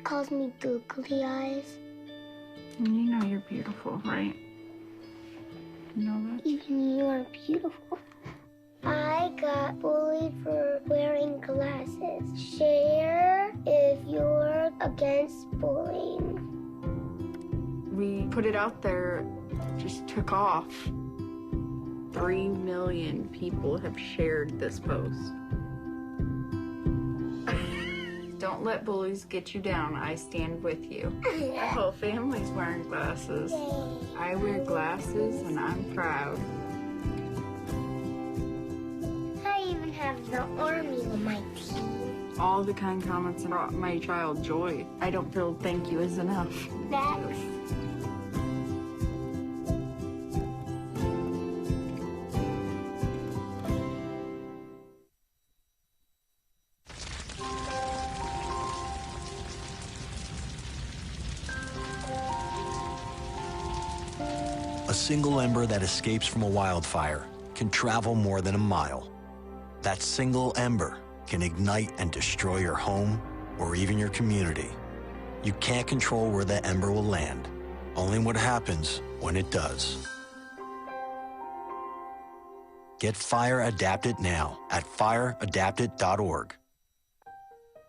calls me googly eyes. And you know you're beautiful, right? You know that? Even you are beautiful. I got bullied for wearing glasses. Share if you're against bullying. We put it out there, just took off. 3 million people have shared this post. Don't let bullies get you down. I stand with you. Our whole family's wearing glasses. I wear glasses and I'm proud. I even have the army on my team. All the kind comments brought my child joy. I don't feel thank you is enough. Thanks. A single ember that escapes from a wildfire can travel more than a mile. That single ember can ignite and destroy your home or even your community. You can't control where the ember will land, only what happens when it does. Get Fire Adapted now at fireadapted.org.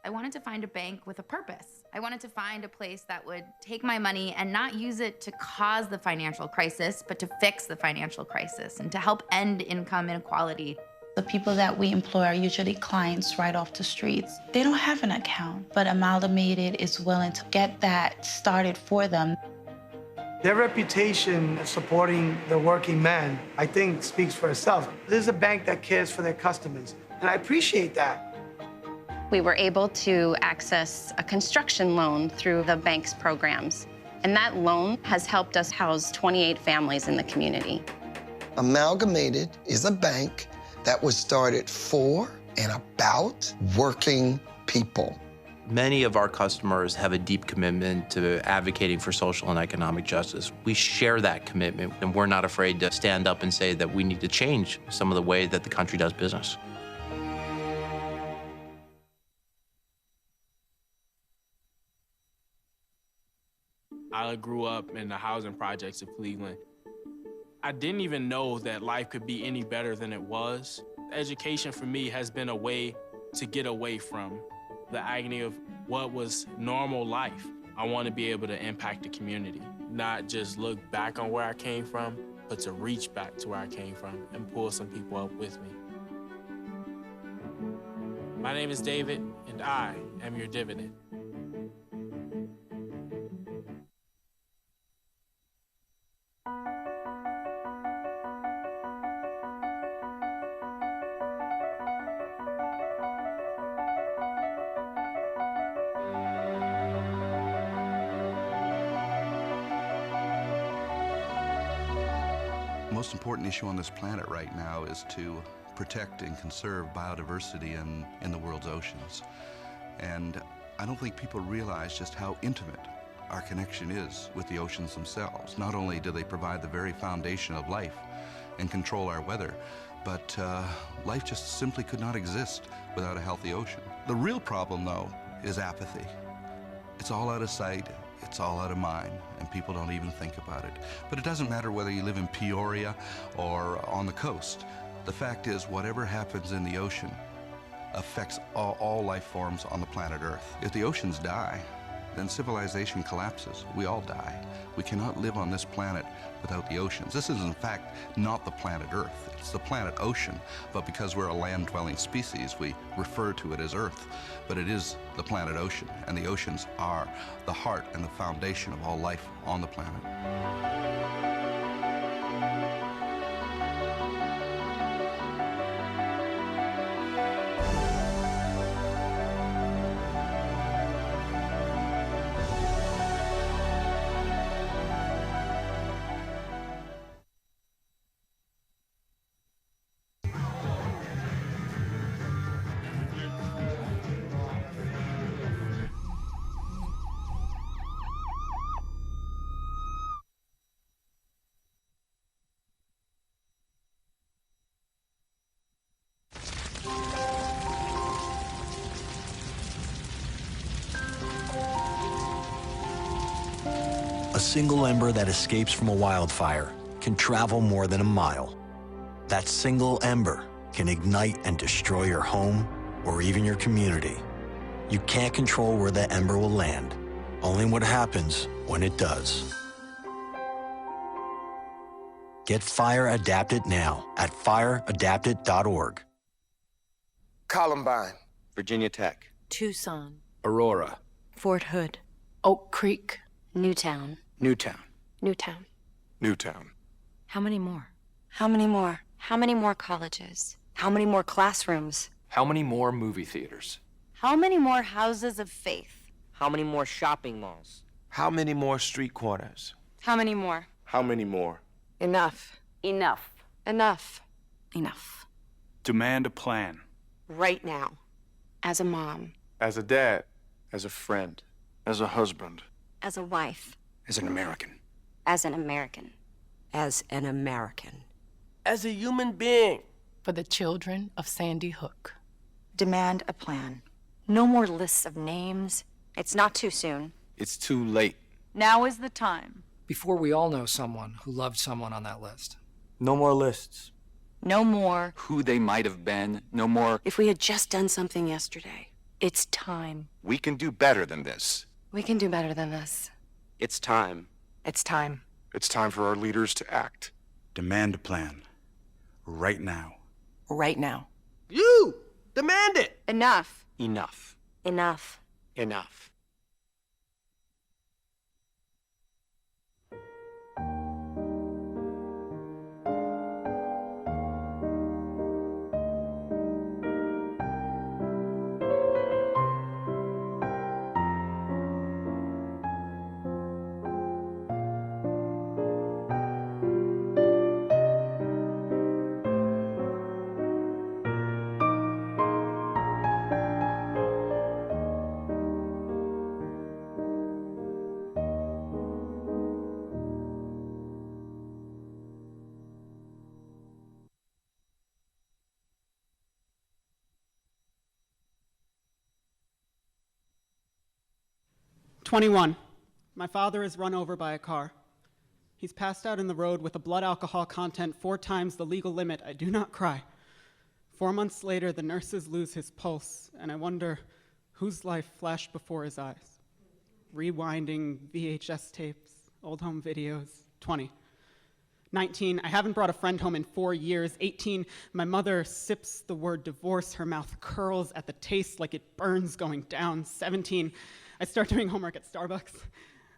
I wanted to find a bank with a purpose. I wanted to find a place that would take my money and not use it to cause the financial crisis, but to fix the financial crisis and to help end income inequality. The people that we employ are usually clients right off the streets. They don't have an account, but Amalgamated is willing to get that started for them. Their reputation supporting the working man, I think, speaks for itself. This is a bank that cares for their customers, and I appreciate that. We were able to access a construction loan through the bank's programs, and that loan has helped us house 28 families in the community. Amalgamated is a bank that was started for and about working people. Many of our customers have a deep commitment to advocating for social and economic justice. We share that commitment, and we're not afraid to stand up and say that we need to change some of the way that the country does business. I grew up in the housing projects of Cleveland. I didn't even know that life could be any better than it was. Education for me has been a way to get away from the agony of what was normal life. I want to be able to impact the community, not just look back on where I came from, but to reach back to where I came from and pull some people up with me. My name is David, and I am your dividend. The most important issue on this planet right now is to protect and conserve biodiversity in the world's oceans. And I don't think people realize just how intimate our connection is with the oceans themselves. Not only do they provide the very foundation of life and control our weather, but life just simply could not exist without a healthy ocean. The real problem, though, is apathy. It's all out of sight. It's all out of mind, and people don't even think about it. But it doesn't matter whether you live in Peoria or on the coast. The fact is, whatever happens in the ocean affects all life forms on the planet Earth. If the oceans die, then civilization collapses. We all die. We cannot live on this planet without the oceans. This is, in fact, not the planet Earth. It's the planet ocean, but because we're a land-dwelling species, we refer to it as Earth. But it is the planet ocean, and the oceans are the heart and the foundation of all life on the planet. A single ember that escapes from a wildfire can travel more than a mile. That single ember can ignite and destroy your home or even your community. You can't control where that ember will land, only what happens when it does. Get fire adapted now at fireadapted.org. Columbine. Virginia Tech. Tucson. Aurora. Fort Hood. Oak Creek. Newtown. Newtown. Newtown. Newtown. How many more? How many more? How many more colleges? How many more classrooms? How many more movie theaters? How many more houses of faith? How many more shopping malls? How many more street corners? How many more? How many more? Enough. Enough. Enough. Enough. Demand a plan. Right now. As a mom. As a dad. As a friend. As a husband. As a wife. As an American. As an American. As an American. As a human being. For the children of Sandy Hook. Demand a plan. No more lists of names. It's not too soon. It's too late. Now is the time. Before we all know someone who loved someone on that list. No more lists. No more. Who they might have been. No more. If we had just done something yesterday. It's time. We can do better than this. We can do better than this. It's time. It's time. It's time for our leaders to act. Demand a plan. Right now. Right now. You! Demand it! Enough. Enough. Enough. Enough. "21. My father is run over by a car. He's passed out in the road with a blood alcohol content 4 times the legal limit. I do not cry. 4 months later, the nurses lose his pulse, and I wonder whose life flashed before his eyes. Rewinding VHS tapes, old home videos. 20. 19, I haven't brought a friend home in 4 years. 18, my mother sips the word divorce. Her mouth curls at the taste like it burns going down. 17, I start doing homework at Starbucks.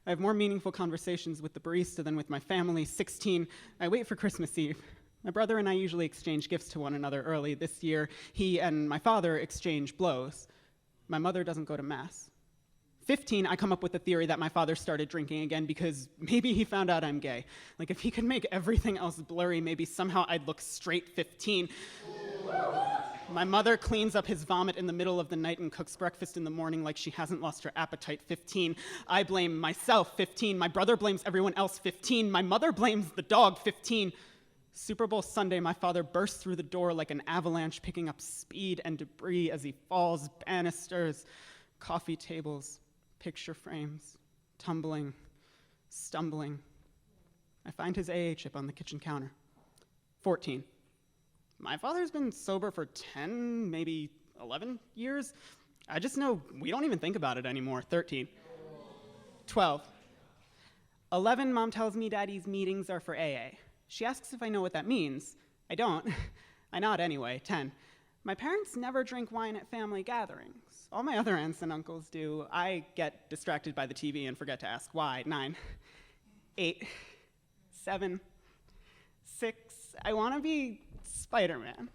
I have more meaningful conversations with the barista than with my family. 16, I wait for Christmas Eve. My brother and I usually exchange gifts to one another early. This year, he and my father exchange blows. My mother doesn't go to Mass. 15, I come up with the theory that my father started drinking again because maybe he found out I'm gay. Like, if he could make everything else blurry, maybe somehow I'd look straight. 15. My mother cleans up his vomit in the middle of the night and cooks breakfast in the morning like she hasn't lost her appetite. 15. I blame myself. 15. My brother blames everyone else. 15. My mother blames the dog. 15. Super Bowl Sunday, my father bursts through the door like an avalanche, picking up speed and debris as he falls. Banisters, coffee tables, picture frames, tumbling, stumbling. I find his AA chip on the kitchen counter. 14. My father's been sober for 10, maybe 11 years. I just know we don't even think about it anymore. 13. 12. 11, Mom tells me Daddy's meetings are for AA. She asks if I know what that means. I don't. I nod anyway. 10. My parents never drink wine at family gatherings. All my other aunts and uncles do. I get distracted by the TV and forget to ask why. 9. 8. 7. 6. I want to be Spider-Man.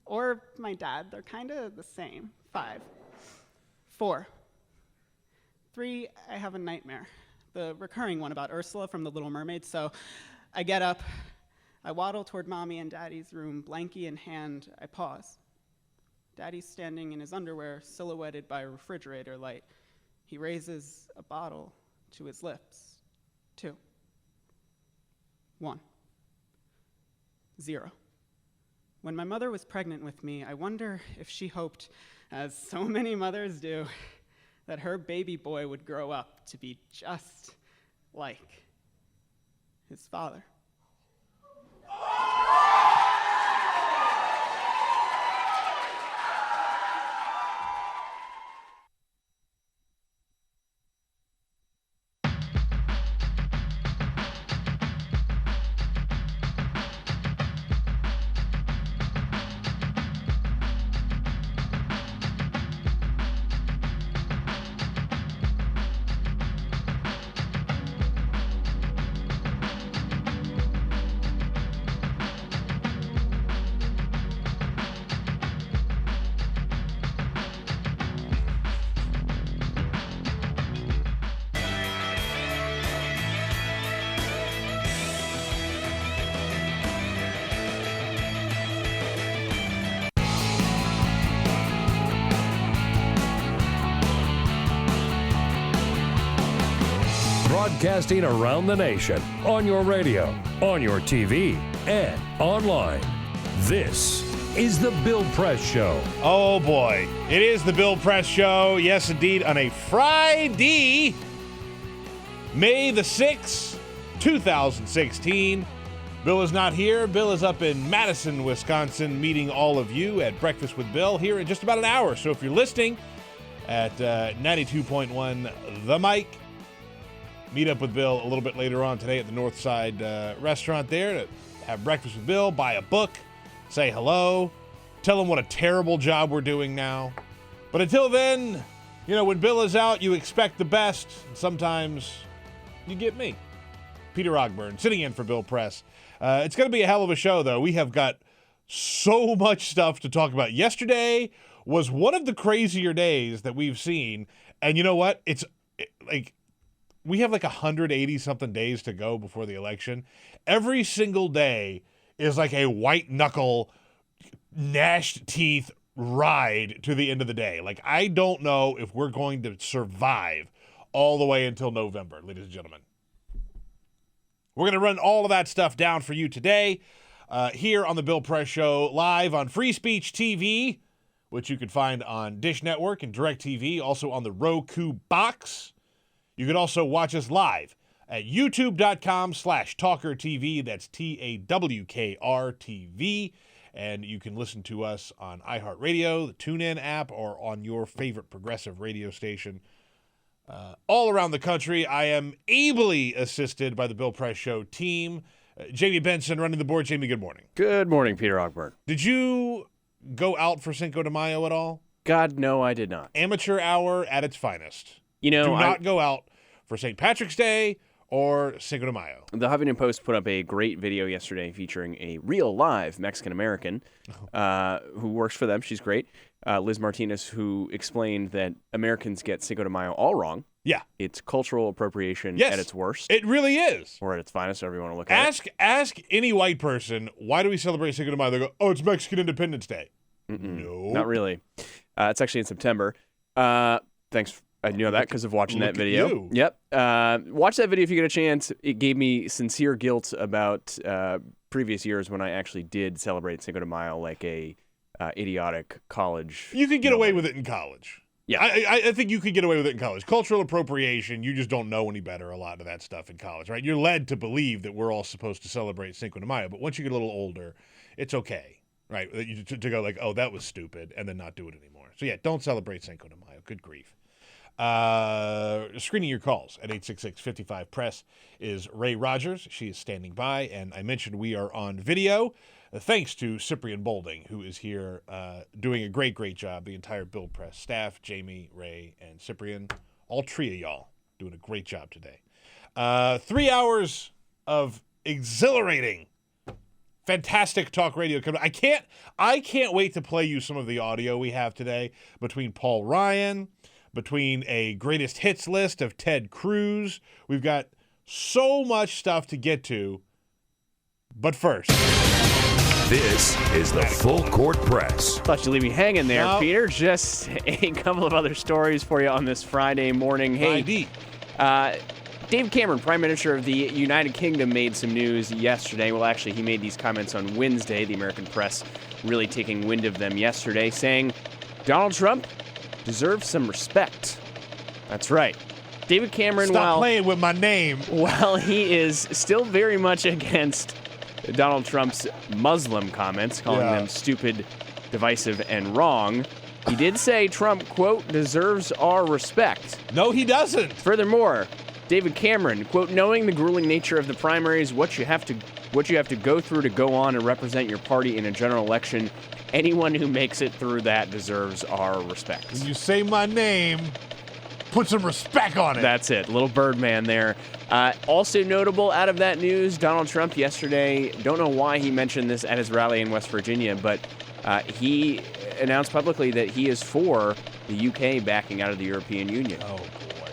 Or my dad. They're kind of the same. 5. 4. 3, I have a nightmare. The recurring one about Ursula from The Little Mermaid. So I get up. I waddle toward Mommy and Daddy's room, blankie in hand. I pause. Daddy's standing in his underwear, silhouetted by a refrigerator light. He raises a bottle to his lips. 2. 1. 0. When my mother was pregnant with me, I wonder if she hoped, as so many mothers do, that her baby boy would grow up to be just like his father. Broadcasting around the nation, on your radio, on your TV, and online. This is The Bill Press Show. Oh boy, it is The Bill Press Show. Yes, indeed, on a Friday, May the 6th, 2016. Bill is not here. Bill is up in Madison, Wisconsin, meeting all of you at Breakfast with Bill here in just about an hour. So if you're listening at 92.1 The Mic, meet up with Bill a little bit later on today at the Northside restaurant there to have breakfast with Bill, buy a book, say hello, tell him what a terrible job we're doing now. But until then, you know, when Bill is out, you expect the best. And sometimes you get me, Peter Ogburn, sitting in for Bill Press. It's going to be a hell of a show, though. We have got so much stuff to talk about. Yesterday was one of the crazier days that we've seen. And you know what? We have like 180-something days to go before the election. Every single day is like a white-knuckle, gnashed teeth ride to the end of the day. Like, I don't know if we're going to survive all the way until November, ladies and gentlemen. We're going to run all of that stuff down for you today here on the Bill Press Show, live on Free Speech TV, which you can find on Dish Network and DirecTV, also on the Roku box. You can also watch us live at youtube.com/TawkrTV. That's TAWKRTV. And you can listen to us on iHeartRadio, the TuneIn app, or on your favorite progressive radio station. All around the country, I am ably assisted by the Bill Press Show team. Jamie Benson running the board. Jamie, good morning. Good morning, Peter Ogburn. Did you go out for Cinco de Mayo at all? God, no, I did not. Amateur hour at its finest. You know, do not go out for St. Patrick's Day or Cinco de Mayo. The Huffington Post put up a great video yesterday featuring a real live Mexican-American who works for them. She's great. Liz Martinez, who explained that Americans get Cinco de Mayo all wrong. Yeah. It's cultural appropriation at its worst. It really is. Or at its finest, however you want to look at it. Ask any white person, why do we celebrate Cinco de Mayo? They go, oh, it's Mexican Independence Day. No. Not really. It's actually in September. Thanks. I know that because of watching that video. You. Yep. Watch that video if you get a chance. It gave me sincere guilt about previous years when I actually did celebrate Cinco de Mayo like a idiotic college. You could get away with it in college. Yeah. I think you could get away with it in college. Cultural appropriation, you just don't know any better, a lot of that stuff in college, right? You're led to believe that we're all supposed to celebrate Cinco de Mayo, but once you get a little older, it's okay, right? To go like, oh, that was stupid, and then not do it anymore. So yeah, don't celebrate Cinco de Mayo. Good grief. Screening your calls at 866-55-PRESS is Ray Rogers. She is standing by, and I mentioned we are on video thanks to Cyprian Bolding, who is here doing a great job. The entire Bill Press staff, Jamie, Ray, and Cyprian, all three of y'all doing a great job today. 3 hours of exhilarating, fantastic talk radio coming. I can't wait to play you some of the audio we have today between Paul Ryan, between a greatest hits list of Ted Cruz. We've got so much stuff to get to. But first, this is the Full Court Press. Thought you'd leave me hanging there, Peter. Just a couple of other stories for you on this Friday morning. Hey, David Cameron, Prime Minister of the United Kingdom, made some news yesterday. Well, actually, he made these comments on Wednesday. The American press really taking wind of them yesterday, saying Donald Trump deserves some respect. That's right. David Cameron, Stop playing with my name. While he is still very much against Donald Trump's Muslim comments, calling them stupid, divisive, and wrong, he did say Trump, quote, deserves our respect. No, he doesn't. Furthermore, David Cameron, quote, knowing the grueling nature of the primaries, what you have to go through to go on and represent your party in a general election, anyone who makes it through that deserves our respect. When you say my name, put some respect on it. That's it. Little Birdman there. Also notable out of that news, Donald Trump yesterday, don't know why he mentioned this at his rally in West Virginia, but he announced publicly that he is for the UK backing out of the European Union. Oh, boy.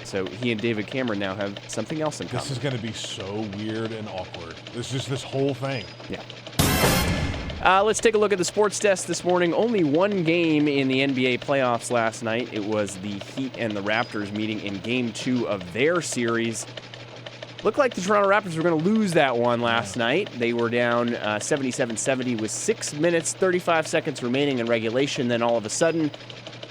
So he and David Cameron now have something else in common. This is going to be so weird and awkward. This whole thing. Yeah. Let's take a look at the sports desk this morning. Only one game in the NBA playoffs last night. It was the Heat and the Raptors meeting in Game 2 of their series. Looked like the Toronto Raptors were going to lose that one last night. They were down 77-70 with 6 minutes, 35 seconds remaining in regulation. Then all of a sudden,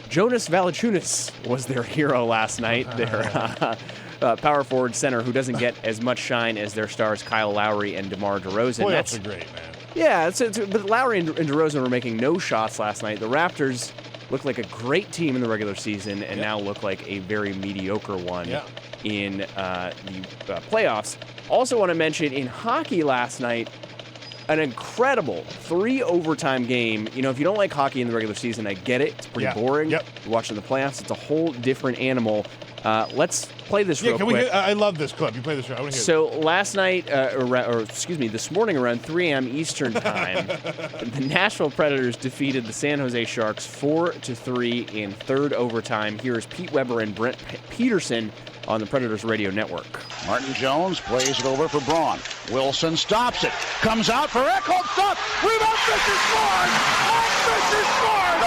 Jonas Valanciunas was their hero last night. Their power forward center who doesn't get as much shine as their stars Kyle Lowry and DeMar DeRozan. That's great, man. Yeah, but Lowry and DeRozan were making no shots last night. The Raptors looked like a great team in the regular season and now look like a very mediocre one in the playoffs. Also want to mention in hockey last night, an incredible 3 overtime game. You know, if you don't like hockey in the regular season, I get it. It's pretty boring. You're watching the playoffs, it's a whole different animal. Let's play this real quick. I love this clip. You play this. I want to hear So last night, this morning around 3 a.m. Eastern time, the Nashville Predators defeated the San Jose Sharks 4-3 in third overtime. Here's Pete Weber and Brent Peterson on the Predators Radio Network. Martin Jones plays it over for Braun. Wilson stops it. Comes out for Eckholt. Stop. Rebound. Fisher scores. Fisher scores.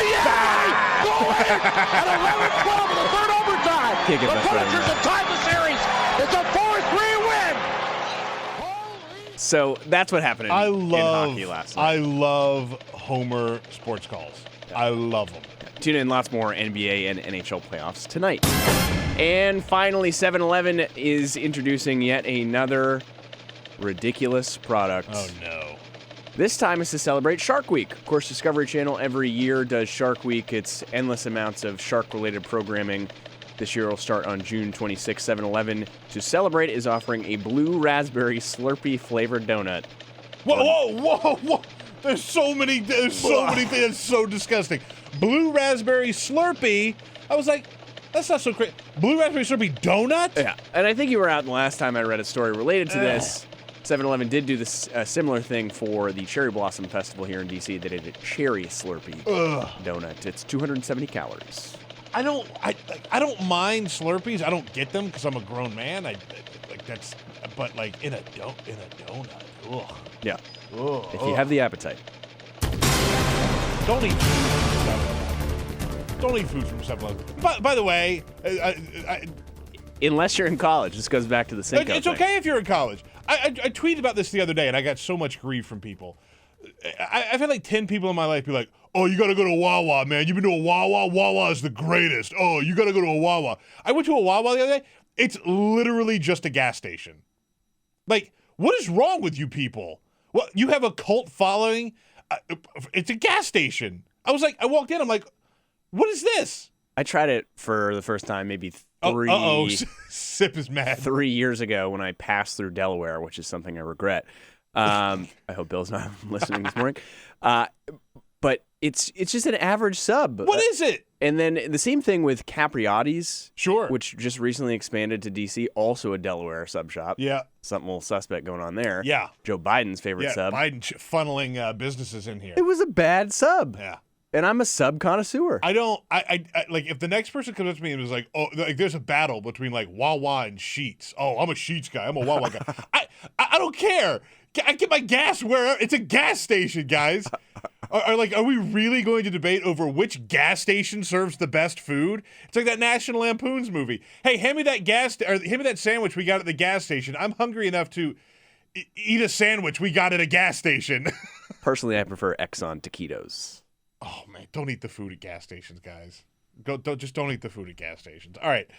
Yay! Goal at 11-12 in the third overtime. Can't get the Predators have tied the series. It's a 4-3 win. So that's what happened in hockey last night. I love Homer sports calls. I love them. Tune in, lots more NBA and NHL playoffs tonight. And finally, 7-Eleven is introducing yet another ridiculous product. Oh, no. This time is to celebrate Shark Week. Of course, Discovery Channel every year does Shark Week. It's endless amounts of shark-related programming. This year will start on June 26. 7-Eleven, to celebrate, is offering a blue raspberry Slurpee flavored donut. Whoa. There's so many things. It's so disgusting. Blue raspberry Slurpee. I was like, that's not so crazy. Blue raspberry Slurpee donut? Yeah, and I think you were out the last time I read a story related to this. 7-Eleven did do this similar thing for the Cherry Blossom Festival here in D.C. They did a cherry Slurpee donut. It's 270 calories. I don't mind Slurpees. I don't get them because I'm a grown man. But in a donut. Ugh. Yeah. Ugh. If you have the appetite. Don't eat food from 7-Eleven. By the way, unless you're in college, this goes back to the Cinco It's thing. okay if you're in college. I tweeted about this the other day, and I got so much grief from people. I've had like 10 people in my life be like, "Oh, you got to go to a Wawa, man. You've been to a Wawa? Wawa is the greatest. Oh, you got to go to a Wawa." I went to a Wawa the other day. It's literally just a gas station. Like, what is wrong with you people? Well, you have a cult following. It's a gas station. I walked in. I'm like, what is this? I tried it for the first time maybe Sip is mad. 3 years ago when I passed through Delaware, which is something I regret. I hope Bill's not listening this morning. But it's just an average sub. What is it? And then the same thing with Capriotti's. Sure. Which just recently expanded to D.C., also a Delaware sub shop. Yeah. Something a little suspect going on there. Yeah. Joe Biden's favorite sub. Biden funneling businesses in here. It was a bad sub. Yeah. And I'm a sub connoisseur. I like if the next person comes up to me and was like, "Oh, like there's a battle between like Wawa and Sheetz." Oh, I'm a Sheetz guy. I'm a Wawa guy. I don't care. I get my gas wherever. It's a gas station, guys. Are we really going to debate over which gas station serves the best food? It's like that National Lampoon's movie. Hey, hand me that sandwich we got at the gas station. I'm hungry enough to eat a sandwich we got at a gas station. Personally, I prefer Exxon taquitos. Oh man, don't eat the food at gas stations, guys. Don't eat the food at gas stations. All right.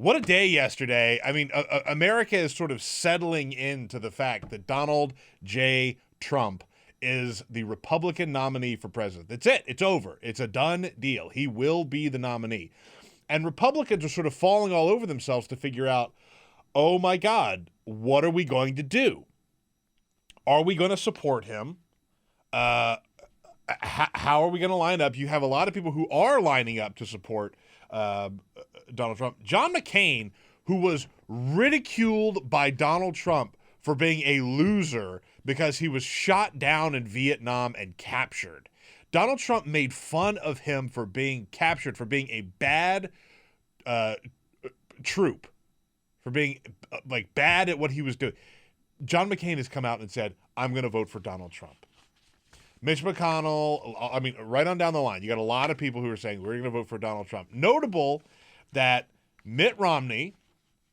What a day yesterday. I mean, America is sort of settling into the fact that Donald J. Trump is the Republican nominee for president. That's it. It's over. It's a done deal. He will be the nominee. And Republicans are sort of falling all over themselves to figure out, oh my God, what are we going to do? Are we going to support him? How are we going to line up? You have a lot of people who are lining up to support Donald Trump. John McCain, who was ridiculed by Donald Trump for being a loser because he was shot down in Vietnam and captured. Donald Trump made fun of him for being captured, for being a bad troop, for being bad at what he was doing. John McCain has come out and said, I'm going to vote for Donald Trump. Mitch McConnell, I mean, right on down the line, you got a lot of people who are saying, we're going to vote for Donald Trump. Notable that Mitt Romney,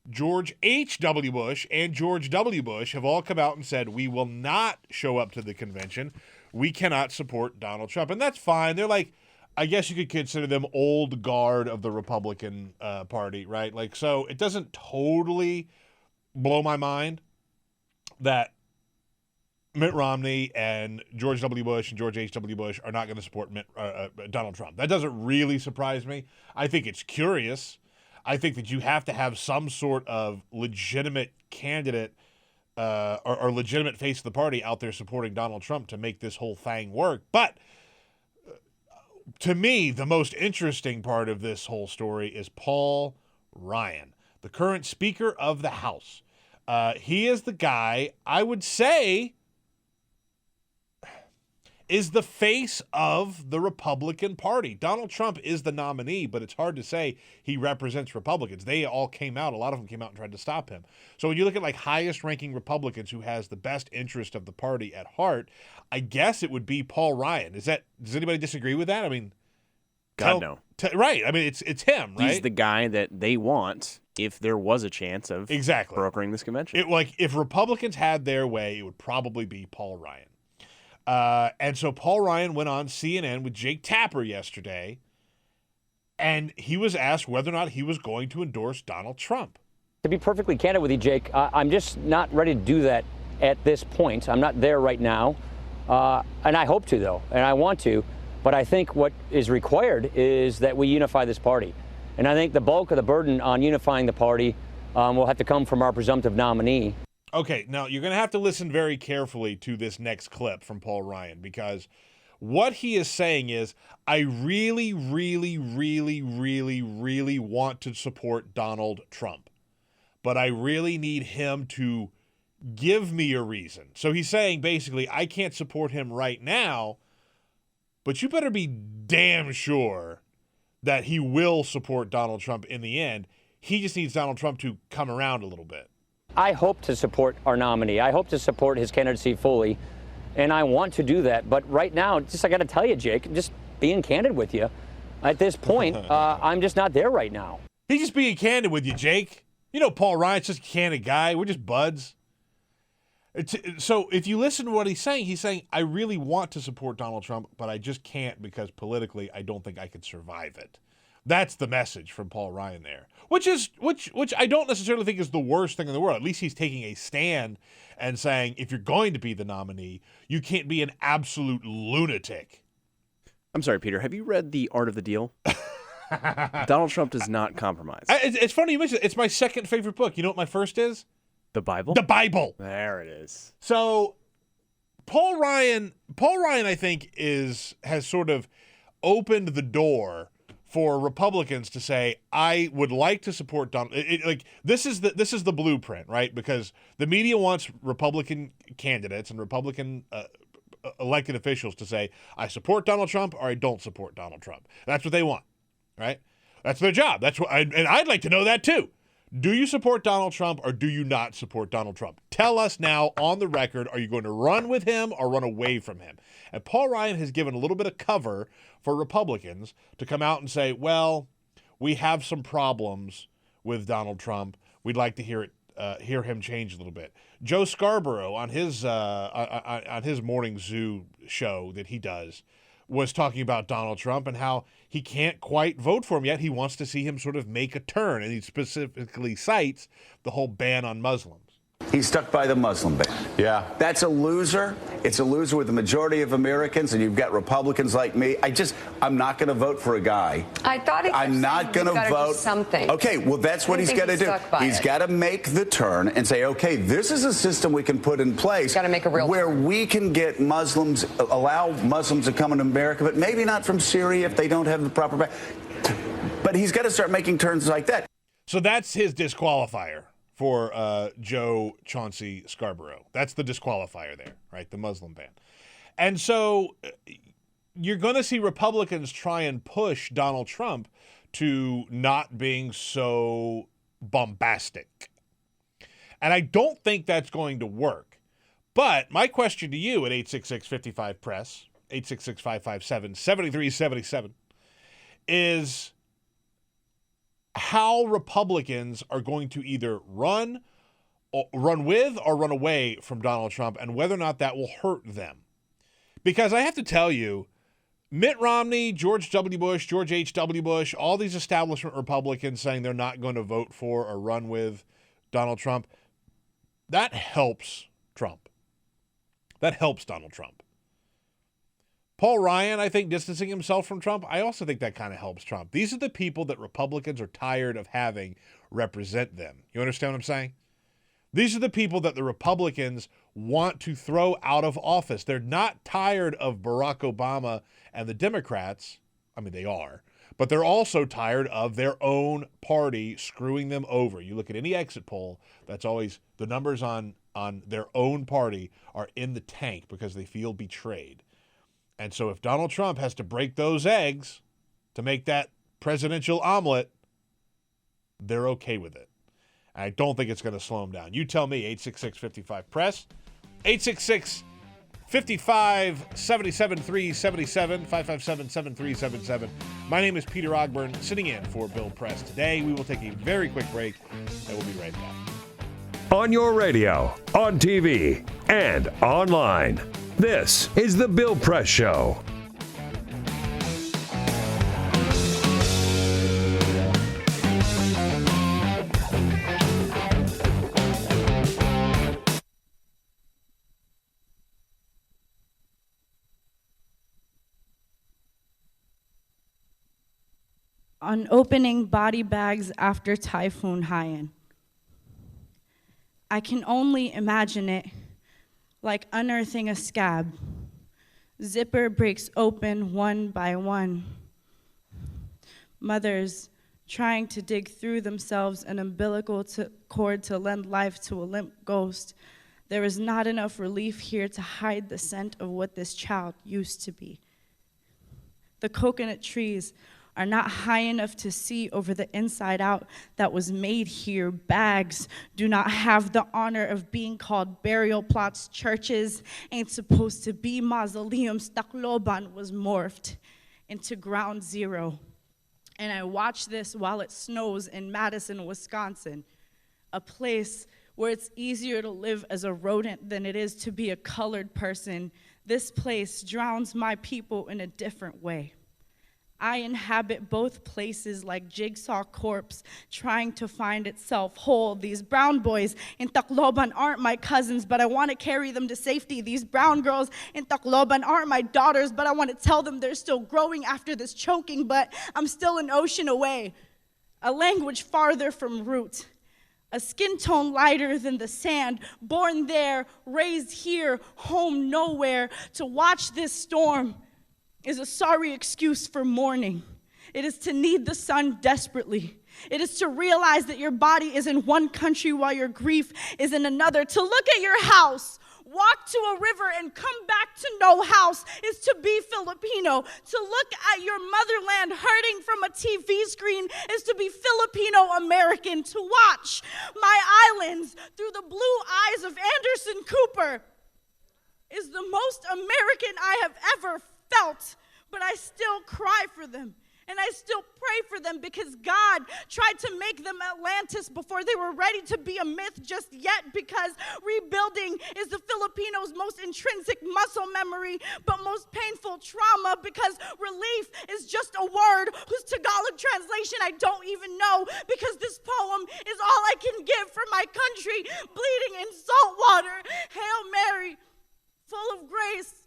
George H.W. Bush, and George W. Bush have all come out and said, we will not show up to the convention. We cannot support Donald Trump. And that's fine. They're like, I guess you could consider them old guard of the Republican Party, right? Like, so it doesn't totally blow my mind that Mitt Romney and George W. Bush and George H.W. Bush are not going to support Donald Trump. That doesn't really surprise me. I think it's curious. I think that you have to have some sort of legitimate candidate or legitimate face of the party out there supporting Donald Trump to make this whole thing work. But to me, the most interesting part of this whole story is Paul Ryan, the current Speaker of the House. He is the guy, I would say, is the face of the Republican Party. Donald Trump is the nominee, but it's hard to say he represents Republicans. They all came out. A lot of them came out and tried to stop him. So when you look at highest ranking Republicans who has the best interest of the party at heart, I guess it would be Paul Ryan. Does anybody disagree with that? I mean, God, no. Right. I mean, it's him, right? He's the guy that they want if there was a chance of brokering this convention. If Republicans had their way, it would probably be Paul Ryan. And so Paul Ryan went on CNN with Jake Tapper yesterday, and he was asked whether or not he was going to endorse Donald Trump. To be perfectly candid with you, Jake, I'm just not ready to do that at this point. I'm not there right now, and I hope to, though, and I want to. But I think what is required is that we unify this party. And I think the bulk of the burden on unifying the party will have to come from our presumptive nominee. Okay, now you're going to have to listen very carefully to this next clip from Paul Ryan, because what he is saying is, I really, really, really, really, really want to support Donald Trump, but I really need him to give me a reason. So he's saying basically, I can't support him right now, but you better be damn sure that he will support Donald Trump in the end. He just needs Donald Trump to come around a little bit. I hope to support our nominee. I hope to support his candidacy fully, and I want to do that. But right now, just I got to tell you, Jake, just being candid with you, at this point, I'm just not there right now. He's just being candid with you, Jake. You know, Paul Ryan's just a candid guy. We're just buds. So if you listen to what he's saying, I really want to support Donald Trump, but I just can't because politically I don't think I could survive it. That's the message from Paul Ryan there, which I don't necessarily think is the worst thing in the world. At least he's taking a stand and saying, if you're going to be the nominee, you can't be an absolute lunatic. I'm sorry, Peter. Have you read The Art of the Deal? Donald Trump does not compromise. It's funny you mentioned it. It's my second favorite book. You know what my first is? The Bible? The Bible. There it is. So Paul Ryan, I think, has sort of opened the door for Republicans to say, I would like to support Donald. This is the blueprint, right? Because the media wants Republican candidates and Republican elected officials to say, I support Donald Trump or I don't support Donald Trump. That's what they want, right? That's their job. That's what, and I'd like to know that too. Do you support Donald Trump or do you not support Donald Trump? Tell us now on the record, are you going to run with him or run away from him? And Paul Ryan has given a little bit of cover for Republicans to come out and say, well, we have some problems with Donald Trump. We'd like to hear him change a little bit. Joe Scarborough on his Morning Zoo show that he does was talking about Donald Trump and how he can't quite vote for him yet. He wants to see him sort of make a turn, and he specifically cites the whole ban on Muslims. He's stuck by the Muslim ban. Yeah. That's a loser. It's a loser with the majority of Americans, and you've got Republicans like me. I'm not going to vote for a guy. I thought I'm not going to vote. Do something. Okay, well, that's what he's got to do. He's got to make the turn and say, okay, this is a system we can put in place where we can get Muslims, allow Muslims to come into America, but maybe not from Syria if they don't have the proper. But he's got to start making turns like that. So that's his disqualifier for Joe Chauncey Scarborough. That's the disqualifier there, right? The Muslim ban. And so you're going to see Republicans try and push Donald Trump to not being so bombastic. And I don't think that's going to work. But my question to you at 866-55-PRESS, 866-557-7377, is how Republicans are going to either run with or run away from Donald Trump, and whether or not that will hurt them. Because I have to tell you, Mitt Romney, George W. Bush, George H.W. Bush, all these establishment Republicans saying they're not going to vote for or run with Donald Trump, that helps Trump. That helps Donald Trump. Paul Ryan, I think, distancing himself from Trump, I also think that kind of helps Trump. These are the people that Republicans are tired of having represent them. You understand what I'm saying? These are the people that the Republicans want to throw out of office. They're not tired of Barack Obama and the Democrats. I mean, they are. But they're also tired of their own party screwing them over. You look at any exit poll, that's always the numbers on their own party are in the tank because they feel betrayed. And so if Donald Trump has to break those eggs to make that presidential omelet, they're okay with it. And I don't think it's going to slow them down. You tell me, 866-55-PRESS, 866-55-77-377, 557-7377. My name is Peter Ogburn, sitting in for Bill Press today. We will take a very quick break, and we'll be right back. On your radio, on TV, and online. This is The Bill Press Show. On opening body bags after Typhoon Haiyan. I can only imagine it like unearthing a scab. Zipper breaks open one by one. Mothers trying to dig through themselves an umbilical cord to lend life to a limp ghost. There is not enough relief here to hide the scent of what this child used to be. The coconut trees are not high enough to see over the inside out that was made here. Bags do not have the honor of being called burial plots. Churches ain't supposed to be mausoleums. Tacloban was morphed into ground zero. And I watch this while it snows in Madison, Wisconsin, a place where it's easier to live as a rodent than it is to be a colored person. This place drowns my people in a different way. I inhabit both places like jigsaw corpse trying to find itself whole. These brown boys in Tacloban aren't my cousins, but I want to carry them to safety. These brown girls in Tacloban aren't my daughters, but I want to tell them they're still growing after this choking, but I'm still an ocean away, a language farther from root, a skin tone lighter than the sand, born there, raised here, home nowhere. To watch this storm is a sorry excuse for mourning. It is to need the sun desperately. It is to realize that your body is in one country while your grief is in another. To look at your house, walk to a river, and come back to no house is to be Filipino. To look at your motherland hurting from a TV screen is to be Filipino American. To watch my islands through the blue eyes of Anderson Cooper is the most American I have ever felt, but I still cry for them And I still pray for them because God tried to make them Atlantis before they were ready to be a myth just yet, because rebuilding is the Filipinos' most intrinsic muscle memory but most painful trauma, because relief is just a word whose Tagalog translation I don't even know, because this poem is all I can give for my country bleeding in salt water. Hail Mary, full of grace,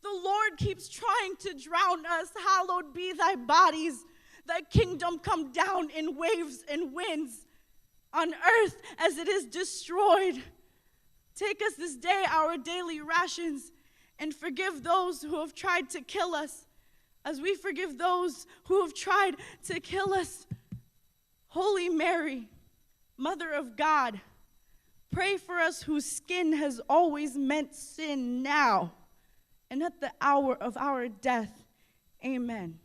the Lord keeps trying to drown us. Hallowed be thy bodies. Thy kingdom come down in waves and winds, on earth as it is destroyed. Take us this day our daily rations, and forgive those who have tried to kill us, as we forgive those who have tried to kill us. Holy Mary, Mother of God, pray for us whose skin has always meant sin now, and at the hour of our death. Amen.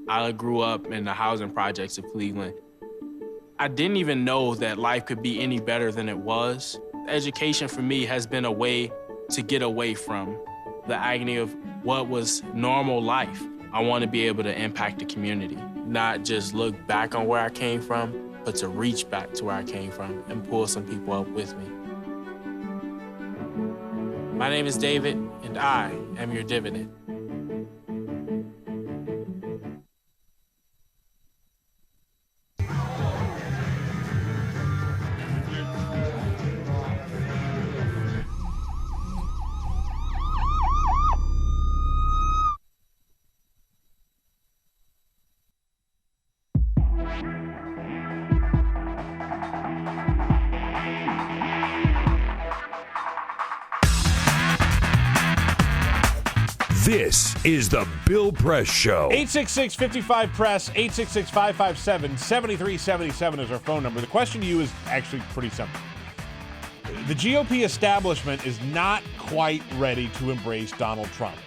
I grew up in the housing projects of Cleveland. I didn't even know that life could be any better than it was. Education for me has been a way to get away from the agony of what was normal life. I want to be able to impact the community, not just look back on where I came from, but to reach back to where I came from and pull some people up with me. My name is David, and I am your dividend. This is the Bill Press Show. 866-55-PRESS, 866-557-7377 is our phone number. The question to you is actually pretty simple. The GOP establishment is not quite ready to embrace Donald Trump.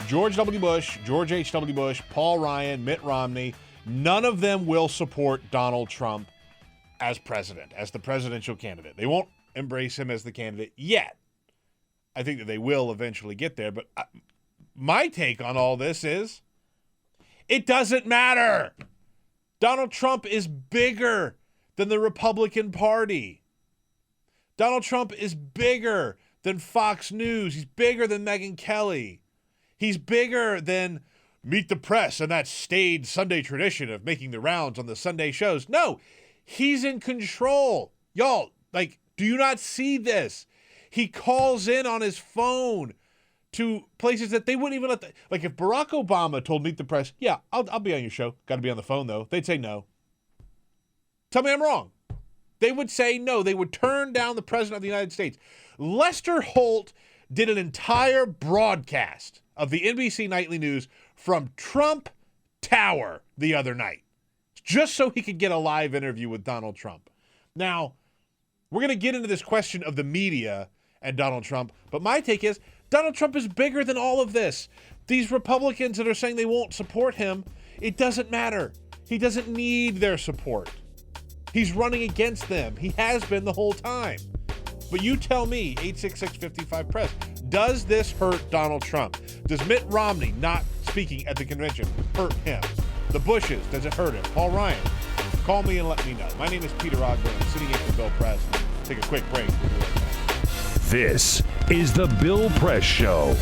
George W. Bush, George H.W. Bush, Paul Ryan, Mitt Romney, none of them will support Donald Trump as president, as the presidential candidate. They won't embrace him as the candidate yet. I think that they will eventually get there, but my take on all this is it doesn't matter. Donald Trump is bigger than the Republican Party. Donald Trump is bigger than Fox News. He's bigger than Megyn Kelly. He's bigger than Meet the Press and that staid Sunday tradition of making the rounds on the Sunday shows. No, he's in control. Y'all, do you not see this? He calls in on his phone to places that they wouldn't even let if Barack Obama told Meet the Press, yeah, I'll be on your show. Got to be on the phone, though. They'd say no. Tell me I'm wrong. They would say no. They would turn down the president of the United States. Lester Holt did an entire broadcast of the NBC Nightly News from Trump Tower the other night, just so he could get a live interview with Donald Trump. Now, we're going to get into this question of the media and Donald Trump, but my take is Donald Trump is bigger than all of this. These Republicans that are saying they won't support him, it doesn't matter. He doesn't need their support. He's running against them. He has been the whole time. But you tell me, 866-55-PRESS, does this hurt Donald Trump? Does Mitt Romney not speaking at the convention hurt him? The Bushes, does it hurt him? Paul Ryan, call me and let me know. My name is Peter Ogden. I'm sitting in for Bill Press. Take a quick break. We'll be right back. This is the Bill Press Show.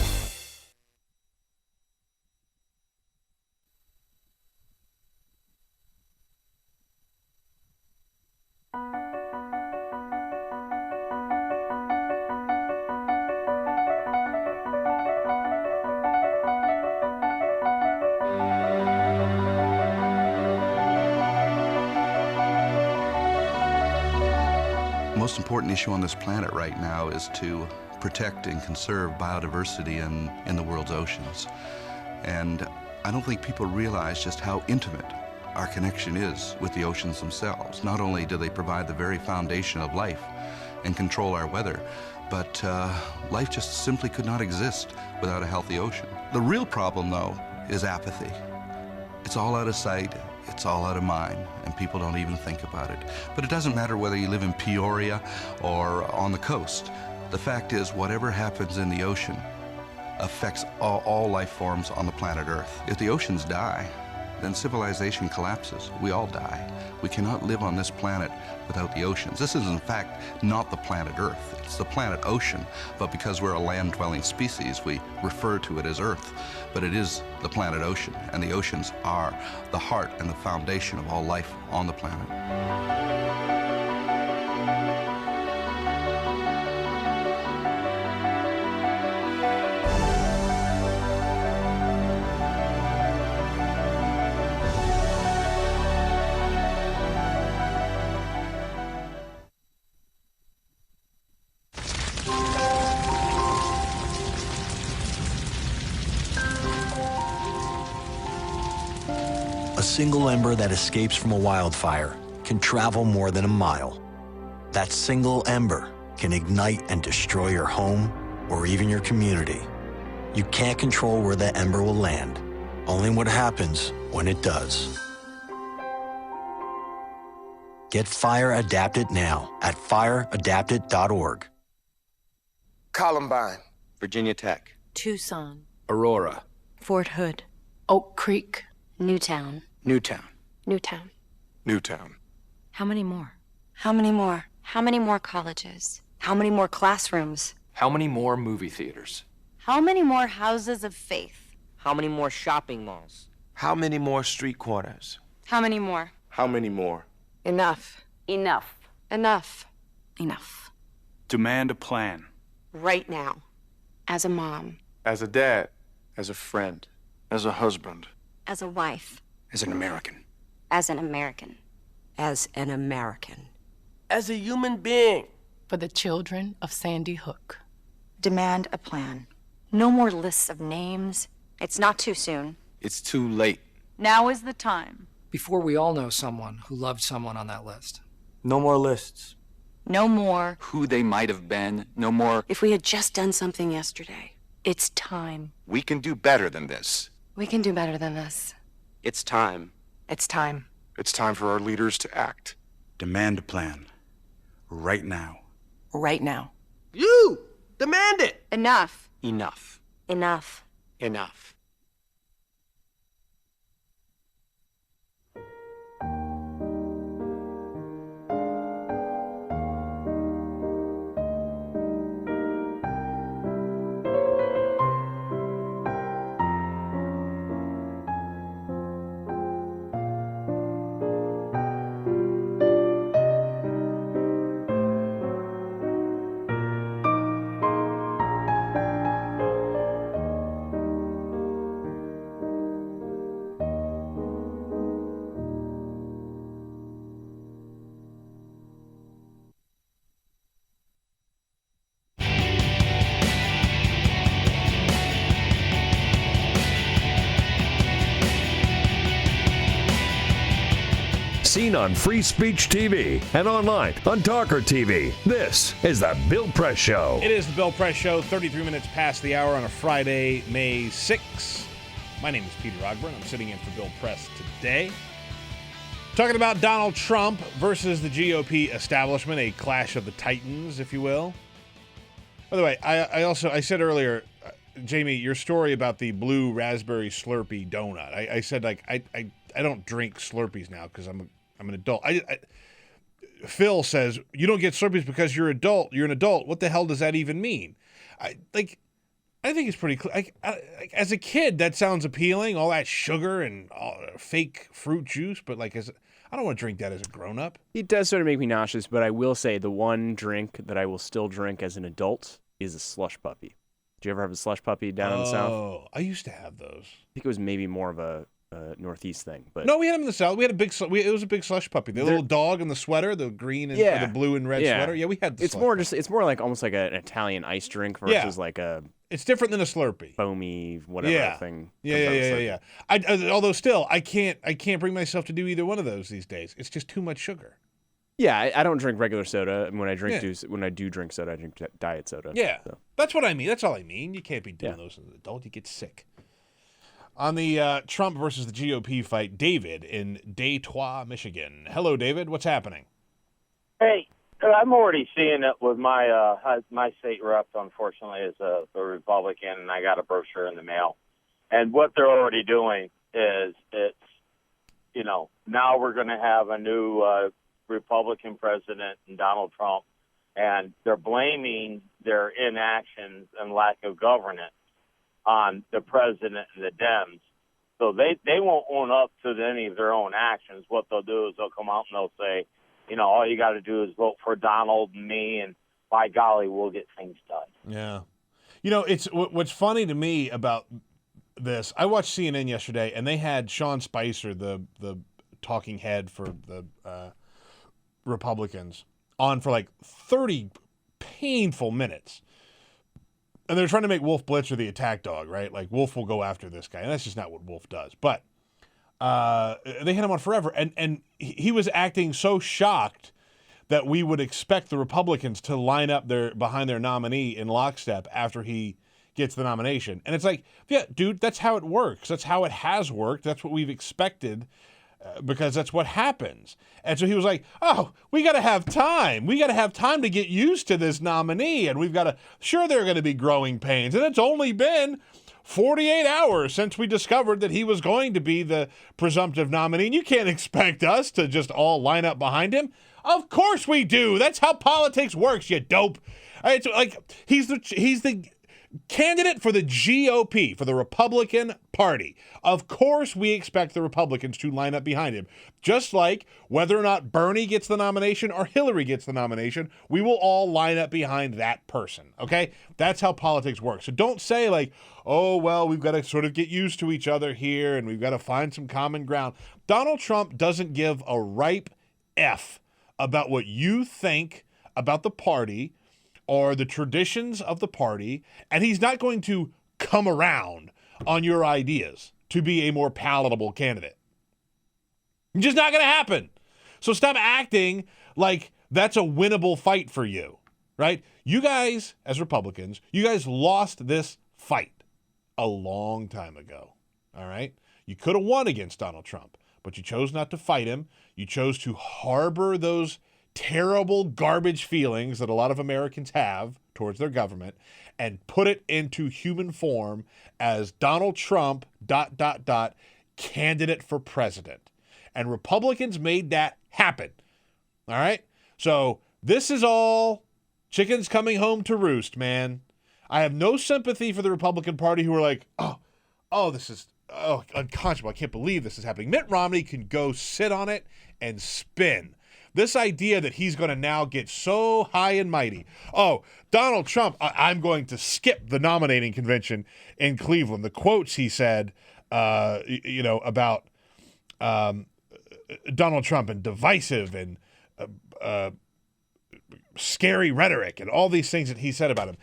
The most important issue on this planet right now is to protect and conserve biodiversity in the world's oceans. And I don't think people realize just how intimate our connection is with the oceans themselves. Not only do they provide the very foundation of life and control our weather, but life just simply could not exist without a healthy ocean. The real problem, though, is apathy. It's all out of sight, it's all out of mind, and people don't even think about it. But it doesn't matter whether you live in Peoria or on the coast. The fact is, whatever happens in the ocean affects all life forms on the planet Earth. If the oceans die, then civilization collapses. We all die. We cannot live on this planet without the oceans. This is, in fact, not the planet Earth. It's the planet ocean, but because we're a land-dwelling species, we refer to it as Earth. But it is the planet ocean, and the oceans are the heart and the foundation of all life on the planet. A single ember that escapes from a wildfire can travel more than a mile. That single ember can ignite and destroy your home or even your community. You can't control where that ember will land, only what happens when it does. Get Fire Adapted now at fireadapted.org. Columbine. Virginia Tech. Tucson. Aurora. Fort Hood. Oak Creek. Newtown. Newtown. Newtown. Newtown. How many more? How many more? How many more colleges? How many more classrooms? How many more movie theaters? How many more houses of faith? How many more shopping malls? How many more street corners? How many more? How many more? Enough. Enough. Enough. Enough. Demand a plan. Right now. As a mom. As a dad. As a friend. As a husband. As a wife. As an American. As an American. As an American. As a human being. For the children of Sandy Hook. Demand a plan. No more lists of names. It's not too soon. It's too late. Now is the time. Before we all know someone who loved someone on that list. No more lists. No more. Who they might have been. No more. If we had just done something yesterday. It's time. We can do better than this. We can do better than this. It's time. It's time. It's time for our leaders to act. Demand a plan. Right now. Right now. You! Demand it! Enough. Enough. Enough. Enough. Seen on Free Speech TV and online on TawkrTV. This is the Bill Press Show. It is the Bill Press Show, 33 minutes past the hour on a Friday, May 6th. My name is Peter Ogburn. I'm sitting in for Bill Press today. Talking about Donald Trump versus the GOP establishment, a clash of the titans, if you will. By the way, I said earlier, Jamie, your story about the blue raspberry Slurpee donut. I said, like, I don't drink Slurpees now because I'm an adult. Phil says, you don't get Slurpees because you're adult. You're an adult. What the hell does that even mean? I think it's pretty clear. As a kid, that sounds appealing, all that sugar and all fake fruit juice. But I don't want to drink that as a grown-up. It does sort of make me nauseous, but I will say the one drink that I will still drink as an adult is a slush puppy. Did you ever have a slush puppy down in the South? Oh, I used to have those. I think it was maybe more of a Northeast thing, but no, we had them in the South. We had it was a big slush puppy. The little dog in the sweater, the green and or the blue and red sweater. Yeah, we had. It's more like almost like an Italian ice drink versus like a. It's different than a Slurpee. Foamy, whatever thing. Yeah. Although still, I can't bring myself to do either one of those these days. It's just too much sugar. Yeah, I don't drink regular soda. And when I do drink soda, I drink diet soda. Yeah, so. That's what I mean. That's all I mean. You can't be doing those as an adult. You get sick. On the Trump versus the GOP fight, David in Detroit, Michigan. Hello, David. What's happening? Hey, I'm already seeing it with my state rep, unfortunately, is a Republican, and I got a brochure in the mail. And what they're already doing is now we're going to have a new Republican president, Donald Trump, and they're blaming their inactions and lack of governance on the president and the Dems. So they won't own up to any of their own actions. What they'll do is they'll come out and they'll say, all you got to do is vote for Donald and me, and by golly, we'll get things done. Yeah. It's what's funny to me about this. I watched CNN yesterday, and they had Sean Spicer, the talking head for the Republicans, on for like 30 painful minutes. And they're trying to make Wolf Blitzer the attack dog, right? Like, Wolf will go after this guy. And that's just not what Wolf does. But they had him on forever. And he was acting so shocked that we would expect the Republicans to line up behind their nominee in lockstep after he gets the nomination. And it's like, yeah, dude, that's how it works. That's how it has worked. That's what we've expected. Because that's what happens. And so he was like, oh, we got to have time. We got to have time to get used to this nominee. And we've got to, sure, there are going to be growing pains. And it's only been 48 hours since we discovered that he was going to be the presumptive nominee. And you can't expect us to just all line up behind him. Of course we do. That's how politics works, you dope. It's like, he's the candidate for the GOP, for the Republican Party. Of course, we expect the Republicans to line up behind him. Just like whether or not Bernie gets the nomination or Hillary gets the nomination, we will all line up behind that person, okay? That's how politics works. So don't say like, oh, well, we've got to sort of get used to each other here and we've got to find some common ground. Donald Trump doesn't give a ripe F about what you think about the party or the traditions of the party, and he's not going to come around on your ideas to be a more palatable candidate. It's just not going to happen. So stop acting like that's a winnable fight for you, right? You guys, as Republicans, you guys lost this fight a long time ago, all right? You could have won against Donald Trump, but you chose not to fight him. You chose to harbor those terrible garbage feelings that a lot of Americans have towards their government and put it into human form as Donald Trump ... candidate for president. And Republicans made that happen. All right? So this is all chickens coming home to roost, man. I have no sympathy for the Republican Party who are like, this is unconscionable. I can't believe this is happening. Mitt Romney can go sit on it and spin. This idea that he's going to now get so high and mighty. Oh, Donald Trump, I'm going to skip the nominating convention in Cleveland. The quotes he said, about Donald Trump and divisive and scary rhetoric and all these things that he said about him.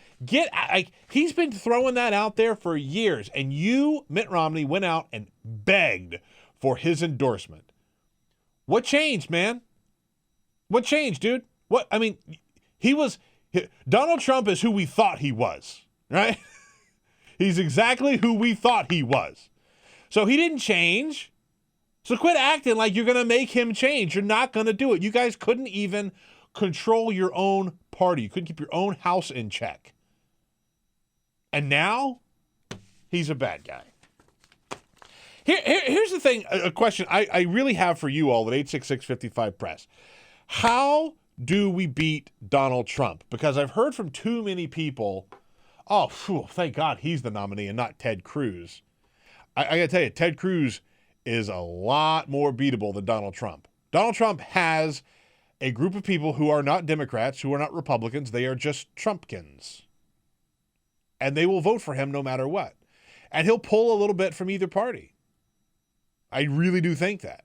He's been throwing that out there for years. And you, Mitt Romney, went out and begged for his endorsement. What changed, man? What changed, dude? Donald Trump is who we thought he was, right? He's exactly who we thought he was. So he didn't change. So quit acting like you're going to make him change. You're not going to do it. You guys couldn't even control your own party. You couldn't keep your own house in check. And now he's a bad guy. Here's the thing, a question I really have for you all at 866-55-PRESS. How do we beat Donald Trump? Because I've heard from too many people, thank God he's the nominee and not Ted Cruz. I got to tell you, Ted Cruz is a lot more beatable than Donald Trump. Donald Trump has a group of people who are not Democrats, who are not Republicans. They are just Trumpkins. And they will vote for him no matter what. And he'll pull a little bit from either party. I really do think that.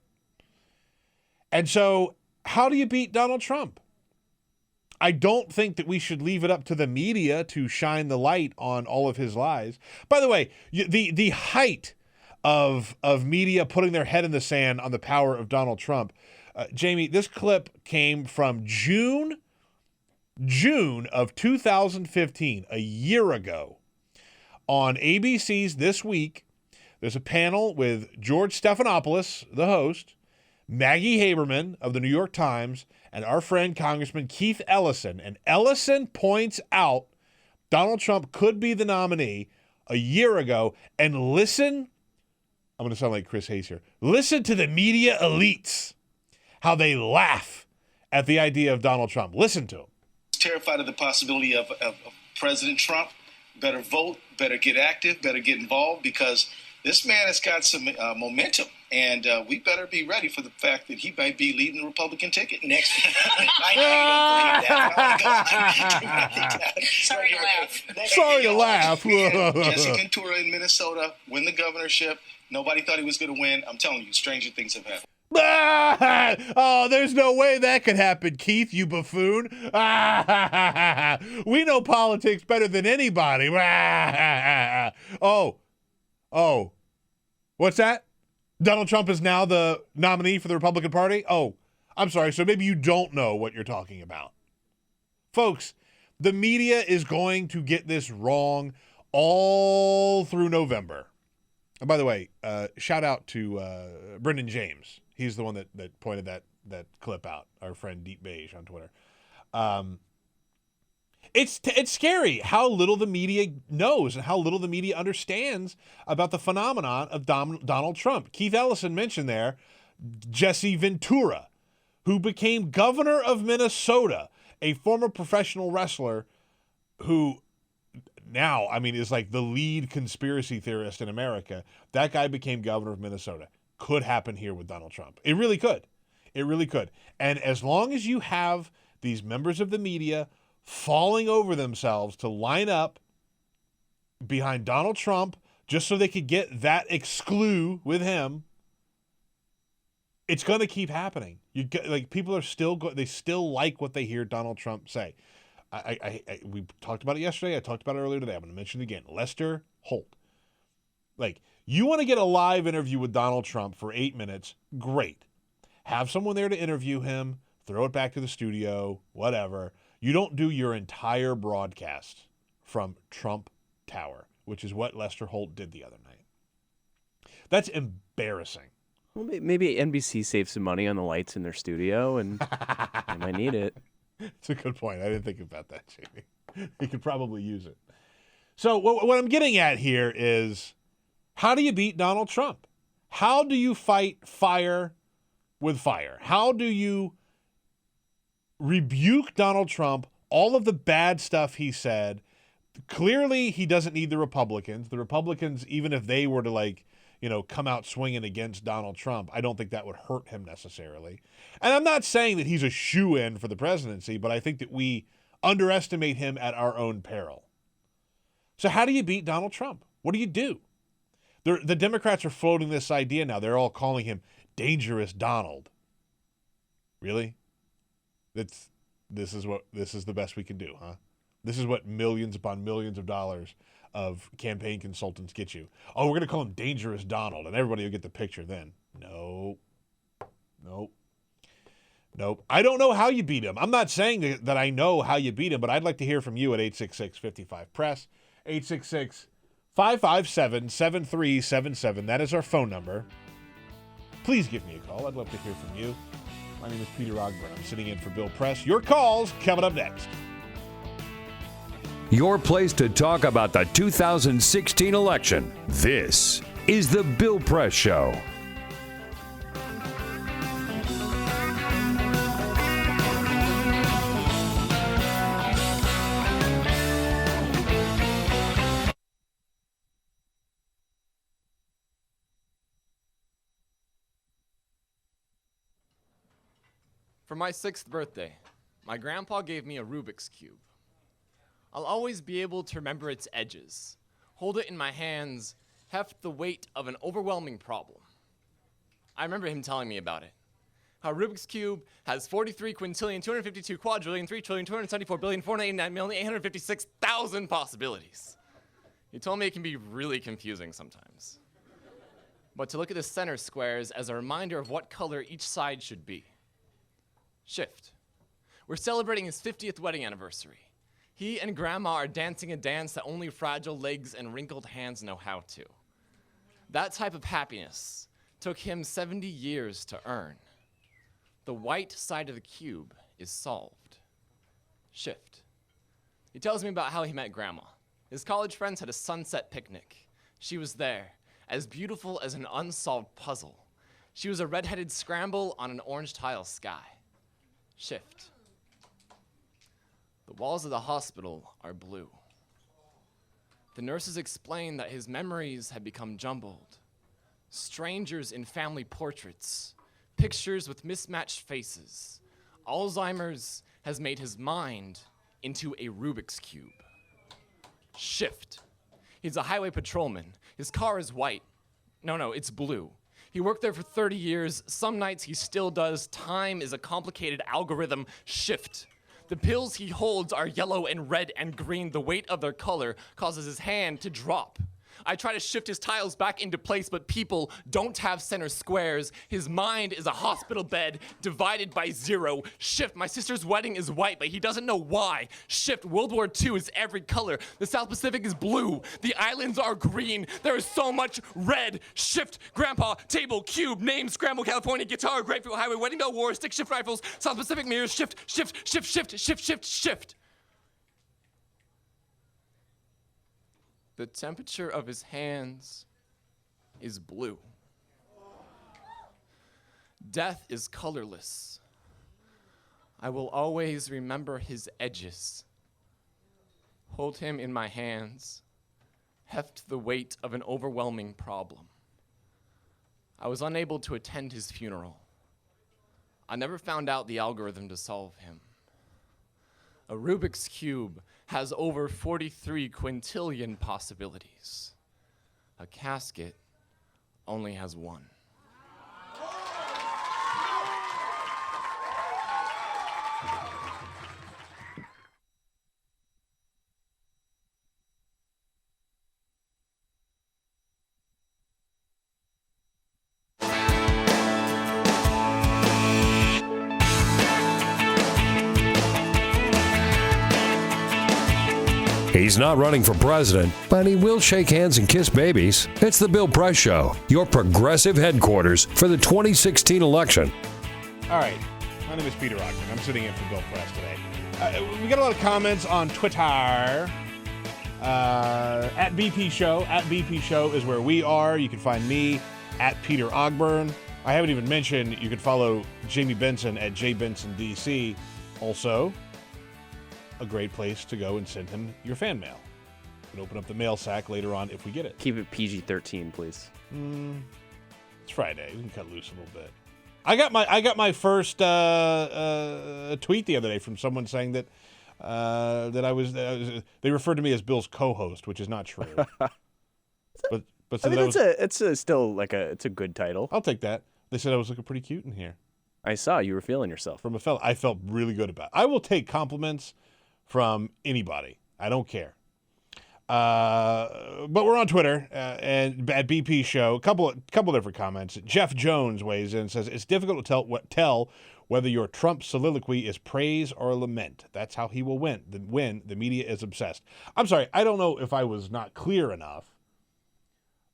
And so, how do you beat Donald Trump? I don't think that we should leave it up to the media to shine the light on all of his lies. By the way, the height of media putting their head in the sand on the power of Donald Trump. Jamie, this clip came from June of 2015, a year ago, on ABC's This Week. There's a panel with George Stephanopoulos, the host, Maggie Haberman of the New York Times, and our friend Congressman Keith Ellison. And Ellison points out Donald Trump could be the nominee a year ago. And listen, I'm going to sound like Chris Hayes here. Listen to the media elites, how they laugh at the idea of Donald Trump. Listen to them. Terrified of the possibility of President Trump. Better vote, better get active, better get involved, because this man has got some momentum, and we better be ready for the fact that he might be leading the Republican ticket next. I know you don't believe that. Sorry to laugh. Sorry to laugh. Jesse Ventura in Minnesota win the governorship. Nobody thought he was going to win. I'm telling you, stranger things have happened. Oh, there's no way that could happen, Keith, you buffoon. We know politics better than anybody. Oh, what's that? Donald Trump is now the nominee for the Republican Party? Oh, I'm sorry. So maybe you don't know what you're talking about. Folks, the media is going to get this wrong all through November. And by the way, shout out to Brendan James. He's the one that pointed that clip out, our friend Deep Beige on Twitter. It's scary how little the media knows and how little the media understands about the phenomenon of Donald Trump. Keith Ellison mentioned there Jesse Ventura, who became governor of Minnesota, a former professional wrestler who now, is like the lead conspiracy theorist in America. That guy became governor of Minnesota. Could happen here with Donald Trump. It really could. It really could. And as long as you have these members of the media falling over themselves to line up behind Donald Trump just so they could get that exclu with him, it's going to keep happening. People are still they still like what they hear Donald Trump say. We talked about it yesterday. I talked about it earlier today. I'm going to mention it again. Lester Holt. You want to get a live interview with Donald Trump for 8 minutes? Great. Have someone there to interview him, throw it back to the studio, whatever. You don't do your entire broadcast from Trump Tower, which is what Lester Holt did the other night. That's embarrassing. Well, maybe NBC saved some money on the lights in their studio, and they might need it. It's a good point. I didn't think about that, Jamie. He could probably use it. So what I'm getting at here is, how do you beat Donald Trump? How do you fight fire with fire? How do you rebuke Donald Trump, all of the bad stuff he said? Clearly, he doesn't need the Republicans. The Republicans, even if they were to come out swinging against Donald Trump, I don't think that would hurt him necessarily. And I'm not saying that he's a shoo-in for the presidency, but I think that we underestimate him at our own peril. So how do you beat Donald Trump? What do you do? The Democrats are floating this idea now. They're all calling him Dangerous Donald. Really? This is the best we can do, huh? This is what millions upon millions of dollars of campaign consultants get you. Oh, we're going to call him Dangerous Donald, and everybody will get the picture then. Nope. I don't know how you beat him. I'm not saying that I know how you beat him, but I'd like to hear from you at 866-55-PRESS, 866-557-7377. That is our phone number. Please give me a call. I'd love to hear from you. My name is Peter Ogburn. I'm sitting in for Bill Press. Your calls coming up next. Your place to talk about the 2016 election. This is the Bill Press Show. For my 6th birthday, my grandpa gave me a Rubik's Cube. I'll always be able to remember its edges, hold it in my hands, heft the weight of an overwhelming problem. I remember him telling me about it. How Rubik's Cube has 43 quintillion, 252 quadrillion, 3 trillion, 274 billion, 489,856,000 possibilities. He told me it can be really confusing sometimes. But to look at the center squares as a reminder of what color each side should be. Shift. We're celebrating his 50th wedding anniversary. He and Grandma are dancing a dance that only fragile legs and wrinkled hands know how to. That type of happiness took him 70 years to earn. The white side of the cube is solved. Shift. He tells me about how he met Grandma. His college friends had a sunset picnic. She was there, as beautiful as an unsolved puzzle. She was a red-headed scramble on an orange tile sky. Shift. The walls of the hospital are blue. The nurses explain that his memories had become jumbled. Strangers in family portraits, pictures with mismatched faces. Alzheimer's has made his mind into a Rubik's Cube. Shift. He's a highway patrolman. His car is white. No, it's blue. He worked there for 30 years. Some nights he still does. Time is a complicated algorithm. Shift. The pills he holds are yellow and red and green. The weight of their color causes his hand to drop. I try to shift his tiles back into place, but people don't have center squares. His mind is a hospital bed divided by 0. Shift. My sister's wedding is white, but he doesn't know why. Shift. World War II is every color. The South Pacific is blue. The islands are green. There is so much red. Shift. Grandpa, table, cube, name, scramble, California, guitar, grapefruit, highway, wedding bell, war, stick shift rifles, South Pacific mirrors, shift, shift, shift, shift, shift, shift, shift. The temperature of his hands is blue. Death is colorless. I will always remember his edges. Hold him in my hands, heft the weight of an overwhelming problem. I was unable to attend his funeral. I never found out the algorithm to solve him. A Rubik's Cube has over 43 quintillion possibilities. A casket only has one. He's not running for president, but he will shake hands and kiss babies. It's the Bill Press Show, your progressive headquarters for the 2016 election. All right. My name is Peter Ogden. I'm sitting in for Bill Press today. We got a lot of comments on Twitter. At BP Show. At BP Show is where we are. You can find me at Peter Ogburn. I haven't even mentioned you can follow Jamie Benson at JBensonDC. Also, a great place to go and send him your fan mail. You can open up the mail sack later on if we get it. Keep it PG-13, please. It's Friday. We can cut loose a little bit. I got my first tweet the other day from someone saying that I was they referred to me as Bill's co-host, which is not true. but I mean, it's still like it's a good title. I'll take that. They said I was looking pretty cute in here. I saw you were feeling yourself. From a fella, I felt really good about it. I will take compliments from anybody. I don't care. But we're on Twitter and at BP Show. A couple different comments. Jeff Jones weighs in and says, it's difficult to tell whether your Trump soliloquy is praise or lament. That's how he will win. The media is obsessed. I'm sorry, I don't know if I was not clear enough,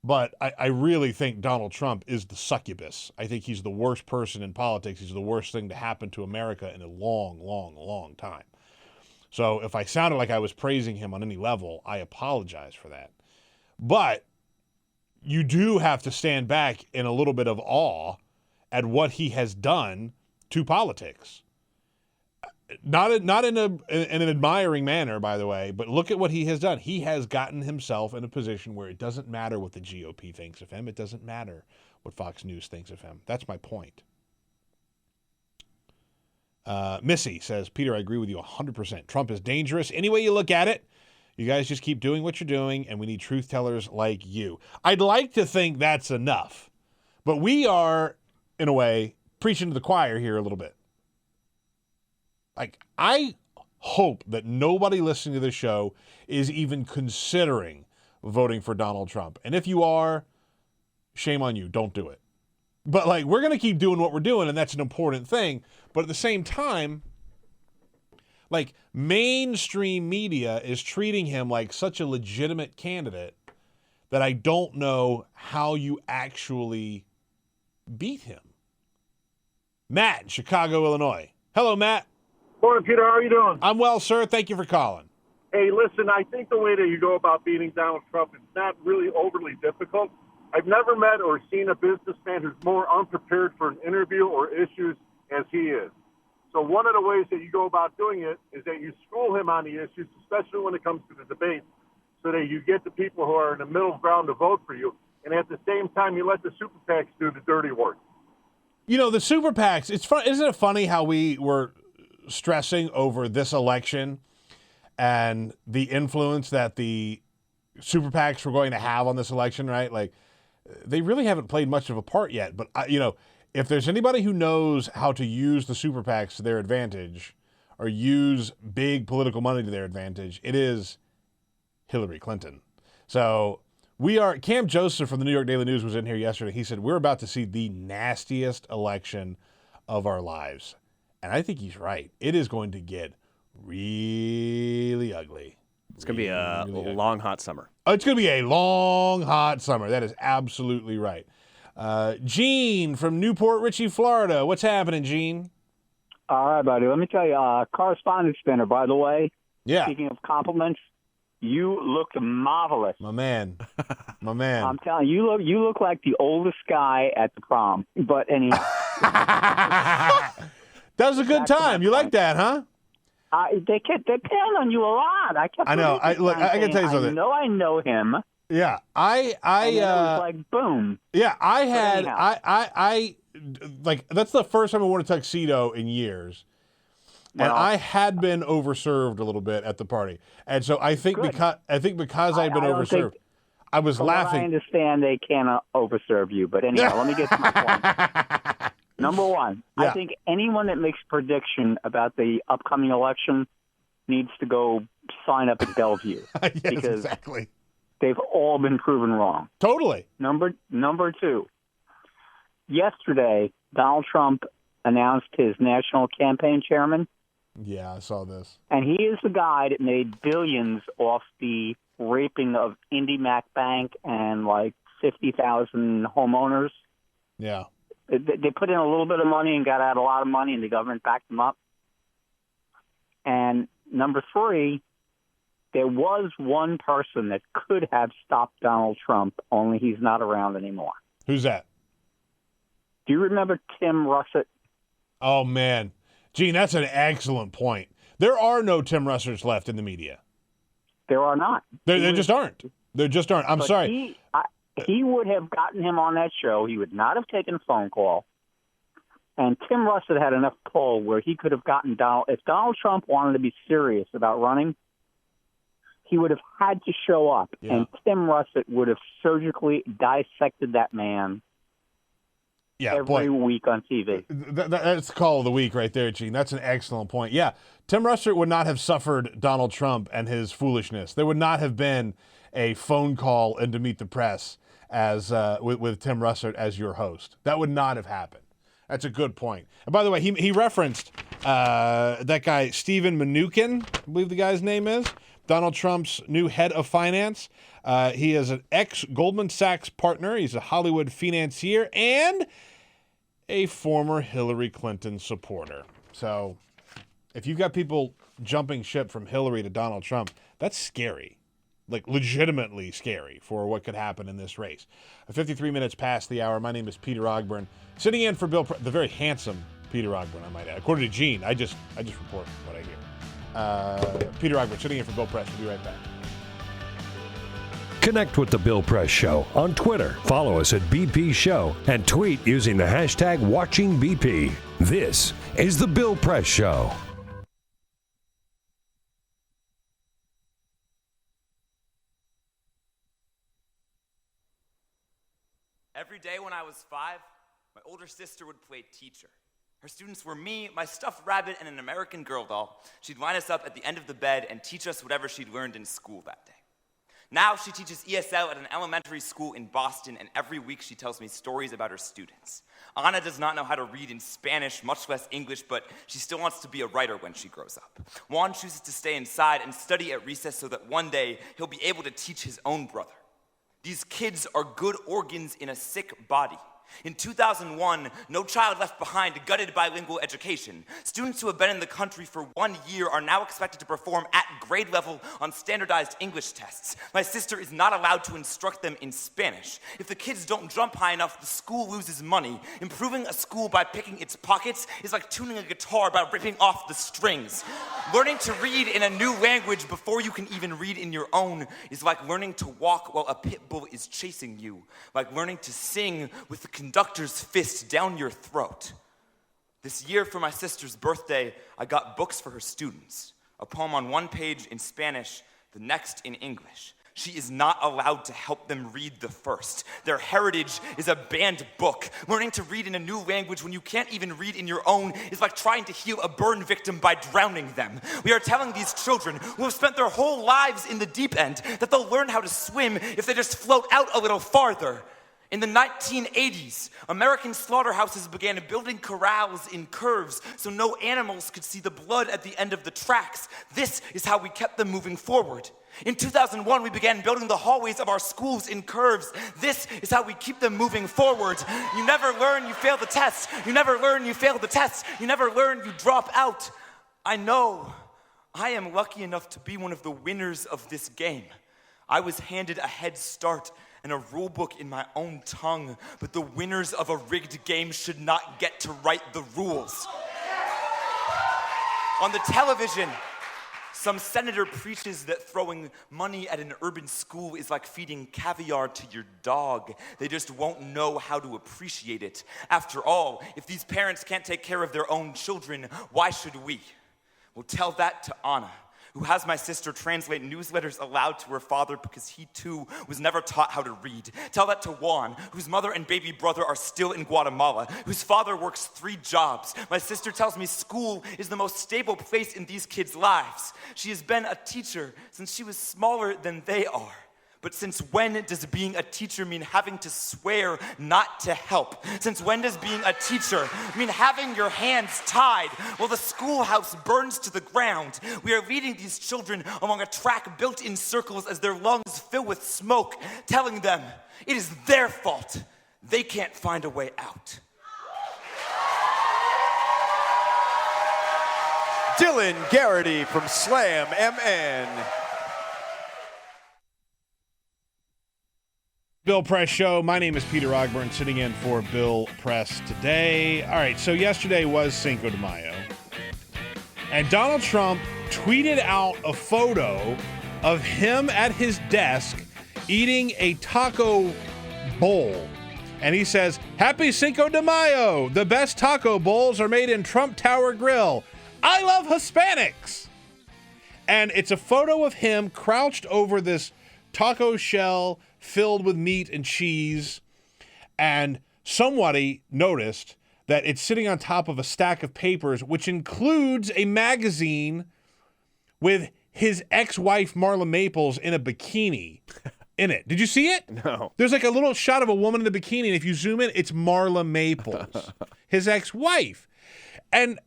but I really think Donald Trump is the succubus. I think he's the worst person in politics. He's the worst thing to happen to America in a long, long, long time. So if I sounded like I was praising him on any level, I apologize for that. But you do have to stand back in a little bit of awe at what he has done to politics. Not in an admiring manner, by the way, but look at what he has done. He has gotten himself in a position where it doesn't matter what the GOP thinks of him. It doesn't matter what Fox News thinks of him. That's my point. Missy says, Peter, I agree with you 100%. Trump is dangerous. Any way you look at it, you guys just keep doing what you're doing, and we need truth tellers like you. I'd like to think that's enough, but we are, in a way, preaching to the choir here a little bit. Like, I hope that nobody listening to this show is even considering voting for Donald Trump. And if you are, shame on you. Don't do it. But, like, we're going to keep doing what we're doing, and that's an important thing. But at the same time, like, mainstream media is treating him like such a legitimate candidate that I don't know how you actually beat him. Matt in Chicago, Illinois. Hello, Matt. Morning, Peter. How are you doing? I'm well, sir. Thank you for calling. Hey, listen, I think the way that you go about beating Donald Trump is not really overly difficult. I've never met or seen a businessman who's more unprepared for an interview or issues as he is. So one of the ways that you go about doing it is that you school him on the issues, especially when it comes to the debate, so that you get the people who are in the middle ground to vote for you. And at the same time, you let the super PACs do the dirty work. You know, the super PACs, it's fun. Isn't it funny how we were stressing over this election and the influence that the super PACs were going to have on this election, right? Like, they really haven't played much of a part yet. But, if there's anybody who knows how to use the super PACs to their advantage or use big political money to their advantage, it is Hillary Clinton. So Cam Joseph from the New York Daily News was in here yesterday. He said, we're about to see the nastiest election of our lives. And I think he's right. It is going to get really ugly. It's going to be a long, hot summer. It's going to be a long, hot summer. That is absolutely right. Gene from Newport Richey, Florida. What's happening, Gene? All right, buddy. Let me tell you, correspondence spinner, by the way. Yeah. Speaking of compliments, you looked marvelous. My man. My man. I'm telling you, you look like the oldest guy at the prom. But anyhow. That was a good time. You like that, huh? They pound on you a lot. I know. I can tell you something. I know him. Yeah, and then it was like boom. Yeah, I had that's the first time I wore a tuxedo in years, and I had been overserved a little bit at the party, and so I think because I'd been overserved, I was laughing. I understand they can't overserve you, but anyhow, let me get to my point. Number one, I think anyone that makes a prediction about the upcoming election needs to go sign up at Bellevue. Yes, because exactly. They've all been proven wrong. Totally. Number two, yesterday, Donald Trump announced his national campaign chairman. Yeah, I saw this. And he is the guy that made billions off the raping of IndyMac Bank and like 50,000 homeowners. Yeah. They put in a little bit of money and got out a lot of money, and the government backed them up. And number three, there was one person that could have stopped Donald Trump, only he's not around anymore. Who's that? Do you remember Tim Russert? Oh, man. Gene, that's an excellent point. There are no Tim Russerts left in the media. There are not. There just aren't. There just aren't. I'm sorry. He would have gotten him on that show. He would not have taken a phone call. And Tim Russert had enough pull where he could have gotten Donald. If Donald Trump wanted to be serious about running, he would have had to show up. Yeah. And Tim Russert would have surgically dissected that man every week on TV. That's the call of the week right there, Gene. That's an excellent point. Yeah, Tim Russert would not have suffered Donald Trump and his foolishness. There would not have been a phone call and to meet the press as with Tim Russert as your host. That would not have happened. That's a good point. And by the way, he referenced that guy, Steven Mnuchin, I believe the guy's name is, Donald Trump's new head of finance. He is an ex-Goldman Sachs partner. He's a Hollywood financier and a former Hillary Clinton supporter. So if you've got people jumping ship from Hillary to Donald Trump, that's scary. Like, legitimately scary for what could happen in this race. 53 minutes past the hour. My name is Peter Ogburn. Sitting in for Bill, the very handsome Peter Ogburn, I might add. According to Gene, I just report what I hear. Peter Ogburn, sitting in for Bill Press. We'll be right back. Connect with the Bill Press Show on Twitter. Follow us at BP Show and tweet using the hashtag WatchingBP. This is the Bill Press Show. Every day when I was 5, my older sister would play teacher. Her students were me, my stuffed rabbit, and an American Girl doll. She'd line us up at the end of the bed and teach us whatever she'd learned in school that day. Now she teaches ESL at an elementary school in Boston, and every week she tells me stories about her students. Anna does not know how to read in Spanish, much less English, but she still wants to be a writer when she grows up. Juan chooses to stay inside and study at recess so that one day he'll be able to teach his own brother. These kids are good organs in a sick body. In 2001, No Child Left Behind gutted bilingual education. Students who have been in the country for 1 year are now expected to perform at grade level on standardized English tests. My sister is not allowed to instruct them in Spanish. If the kids don't jump high enough, the school loses money. Improving a school by picking its pockets is like tuning a guitar by ripping off the strings. Learning to read in a new language before you can even read in your own is like learning to walk while a pit bull is chasing you. Like learning to sing with the conductor's fist down your throat. This year for my sister's birthday, I got books for her students. A poem on one page in Spanish, the next in English. She is not allowed to help them read the first. Their heritage is a banned book. Learning to read in a new language when you can't even read in your own is like trying to heal a burn victim by drowning them. We are telling these children who have spent their whole lives in the deep end that they'll learn how to swim if they just float out a little farther. In the 1980s, American slaughterhouses began building corrals in curves so no animals could see the blood at the end of the tracks. This is how we kept them moving forward. In 2001, we began building the hallways of our schools in curves. This is how we keep them moving forward. You never learn, you fail the test. You never learn, you fail the test. You never learn, you drop out. I know. I am lucky enough to be one of the winners of this game. I was handed a head start and a rule book in my own tongue, but the winners of a rigged game should not get to write the rules. On the television, some senator preaches that throwing money at an urban school is like feeding caviar to your dog. They just won't know how to appreciate it. After all, if these parents can't take care of their own children, why should we? Well, tell that to Anna, who has my sister translate newsletters aloud to her father because he too was never taught how to read. Tell that to Juan, whose mother and baby brother are still in Guatemala, whose father works 3 jobs. My sister tells me school is the most stable place in these kids' lives. She has been a teacher since she was smaller than they are. But since when does being a teacher mean having to swear not to help? Since when does being a teacher mean having your hands tied while the schoolhouse burns to the ground? We are leading these children along a track built in circles as their lungs fill with smoke, telling them it is their fault. They can't find a way out. Dylan Garrity from Slam MN. Bill Press Show. My name is Peter Ogburn, sitting in for Bill Press today. All right, so yesterday was Cinco de Mayo, and Donald Trump tweeted out a photo of him at his desk eating a taco bowl. And he says, "Happy Cinco de Mayo. The best taco bowls are made in Trump Tower Grill. I love Hispanics." And it's a photo of him crouched over this taco shell filled with meat and cheese, and somebody noticed that it's sitting on top of a stack of papers, which includes a magazine with his ex-wife Marla Maples in a bikini in it. Did you see it? No. There's like a little shot of a woman in a bikini, and if you zoom in, it's Marla Maples, his ex-wife. And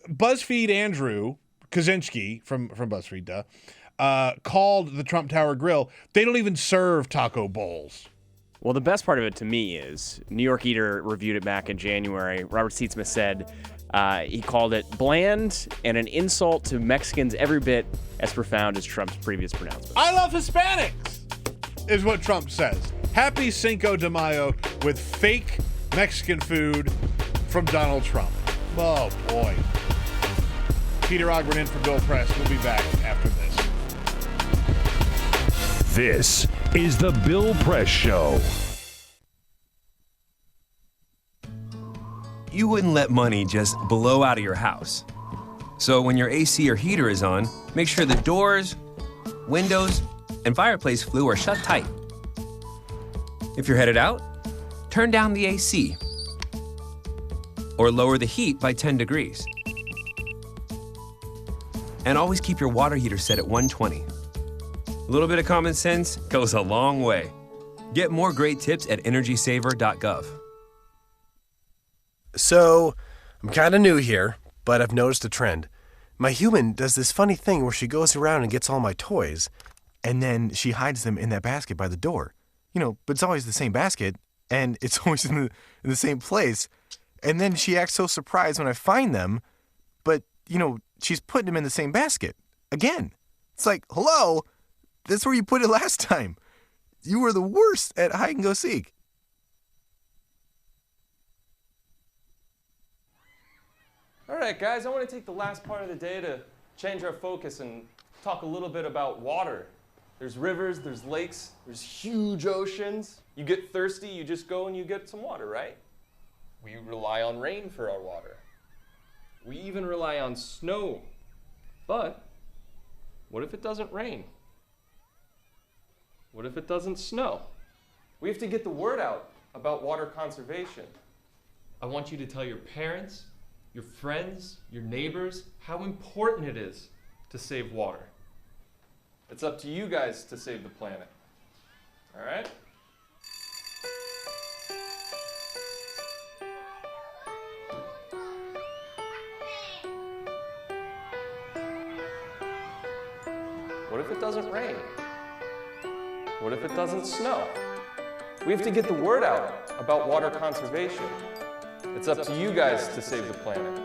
BuzzFeed Andrew Kaczynski from BuzzFeed, called the Trump Tower Grill. They don't even serve taco bowls. Well, the best part of it to me is New York Eater reviewed it back in January. Robert Seatsmith said he called it bland and an insult to Mexicans every bit as profound as Trump's previous pronouncement. I love Hispanics, is what Trump says. Happy Cinco de Mayo with fake Mexican food from Donald Trump. Oh, boy. Peter Ogburn in for Bill Press. We'll be back after this. This is the Bill Press Show. You wouldn't let money just blow out of your house. So when your AC or heater is on, make sure the doors, windows, and fireplace flue are shut tight. If you're headed out, turn down the AC or lower the heat by 10 degrees. And always keep your water heater set at 120. A little bit of common sense goes a long way. Get more great tips at energysaver.gov. So, I'm kind of new here, but I've noticed a trend. My human does this funny thing where she goes around and gets all my toys, and then she hides them in that basket by the door. but it's always the same basket, and it's always in the same place. And then she acts so surprised when I find them, but, she's putting them in the same basket again. It's like, hello, that's where you put it last time. You were the worst at hide and go seek. All right, guys, I want to take the last part of the day to change our focus and talk a little bit about water. There's rivers, there's lakes, there's huge oceans. You get thirsty, you just go and you get some water, right? We rely on rain for our water. We even rely on snow. But what if it doesn't rain? What if it doesn't snow? We have to get the word out about water conservation. I want you to tell your parents, your friends, your neighbors, how important it is to save water. It's up to you guys to save the planet. All right? What if it doesn't rain? What if it doesn't snow? We have to get the word out about water conservation. It's up to you guys to save the planet.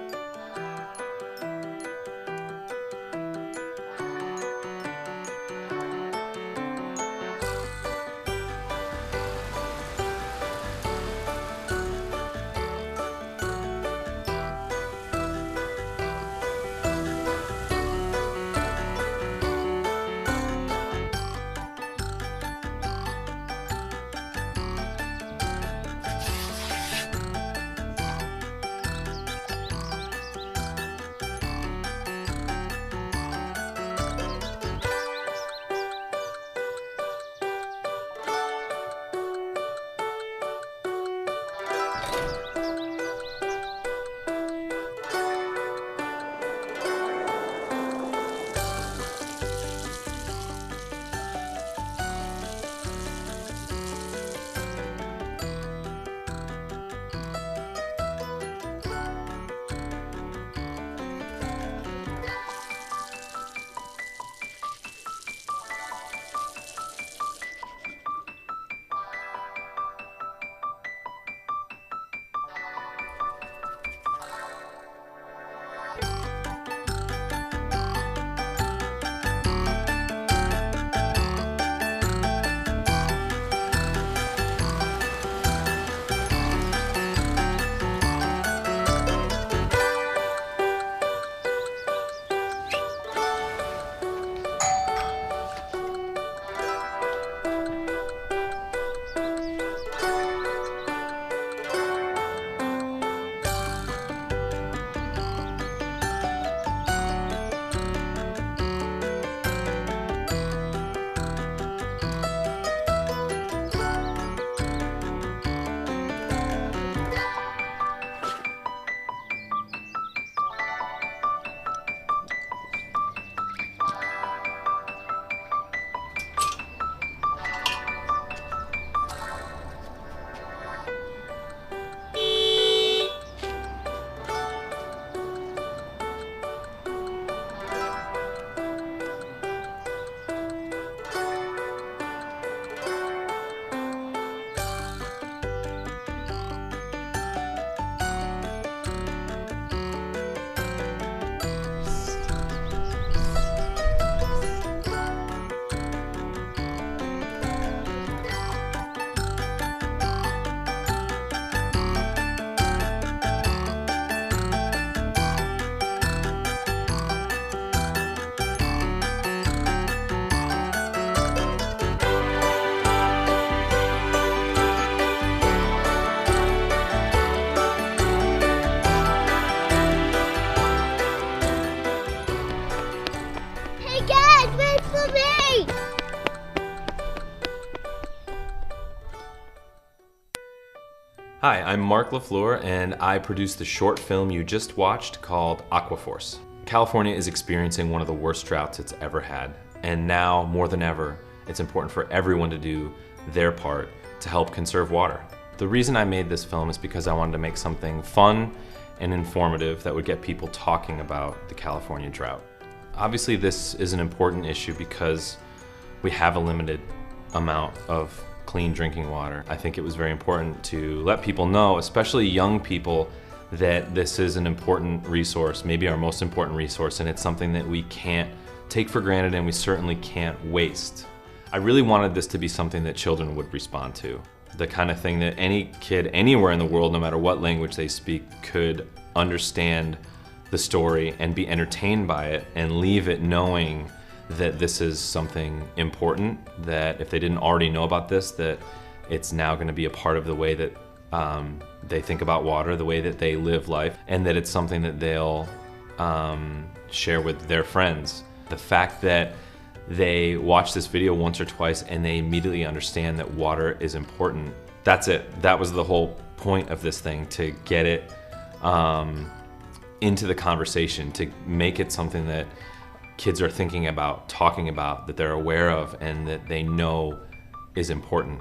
Hi, I'm Mark LaFleur, and I produced the short film you just watched called Aquaforce. California is experiencing one of the worst droughts it's ever had, and now, more than ever, it's important for everyone to do their part to help conserve water. The reason I made this film is because I wanted to make something fun and informative that would get people talking about the California drought. Obviously, this is an important issue because we have a limited amount of clean drinking water. I think it was very important to let people know, especially young people, that this is an important resource, maybe our most important resource, and it's something that we can't take for granted and we certainly can't waste. I really wanted this to be something that children would respond to. The kind of thing that any kid anywhere in the world, no matter what language they speak, could understand the story and be entertained by it and leave it knowing that this is something important, that if they didn't already know about this, that it's now going to be a part of the way that they think about water, the way that they live life, and that it's something that they'll share with their friends. The fact that they watch this video once or twice and they immediately understand that water is important, that's it. That was the whole point of this thing, to get it into the conversation, to make it something that kids are thinking about, talking about, that they're aware of, and that they know is important.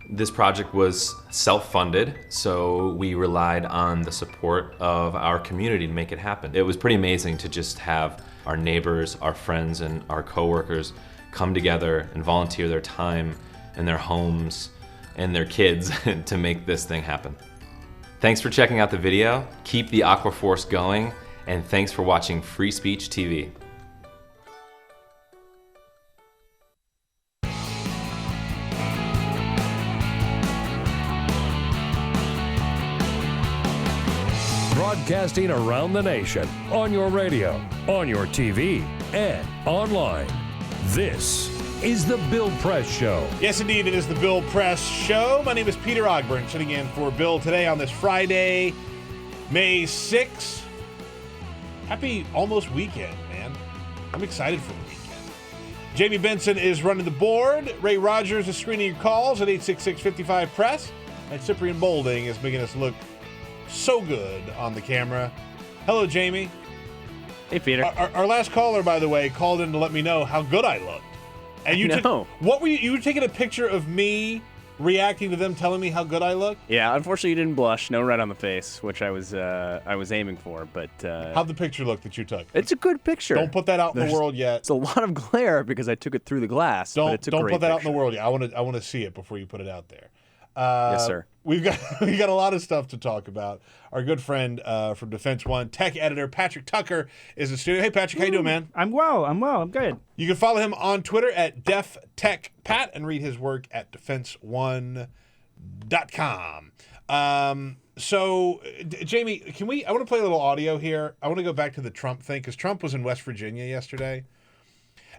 This project was self-funded, so we relied on the support of our community to make it happen. It was pretty amazing to just have our neighbors, our friends, and our coworkers come together and volunteer their time and their homes and their kids to make this thing happen. Thanks for checking out the video. Keep the Aquaforce going, and thanks for watching Free Speech TV. Broadcasting around the nation, on your radio, on your TV, and online. This is The Bill Press Show. Yes, indeed, it is The Bill Press Show. My name is Peter Ogburn, sitting in for Bill today on this Friday, May 6th. Happy almost weekend, man. I'm excited for the weekend. Jamie Benson is running the board. Ray Rogers is screening your calls at 866-55-PRESS. And Cyprian Bolding is making us look so good on the camera. Hello, Jamie. Hey, Peter. Our last caller, by the way, called in to let me know how good I looked. And you what were you were taking a picture of me reacting to them telling me how good I look? Yeah, unfortunately you didn't blush. No red on the face, which I was aiming for, but how'd the picture look that you took? It's a good picture. Don't put that out in the world yet. It's a lot of glare because I took it through the glass. Don't but it's a put great that out picture. in the world yet. I want to see it before you put it out there. Yes, sir. We got a lot of stuff to talk about. Our good friend from Defense One, tech editor Patrick Tucker is in the studio. Hey, Patrick, how you doing, man? I'm well. I'm good. You can follow him on Twitter at DefTechPat and read his work at defenseone.com. So, Jamie, I want to play a little audio here. I want to go back to the Trump thing because Trump was in West Virginia yesterday.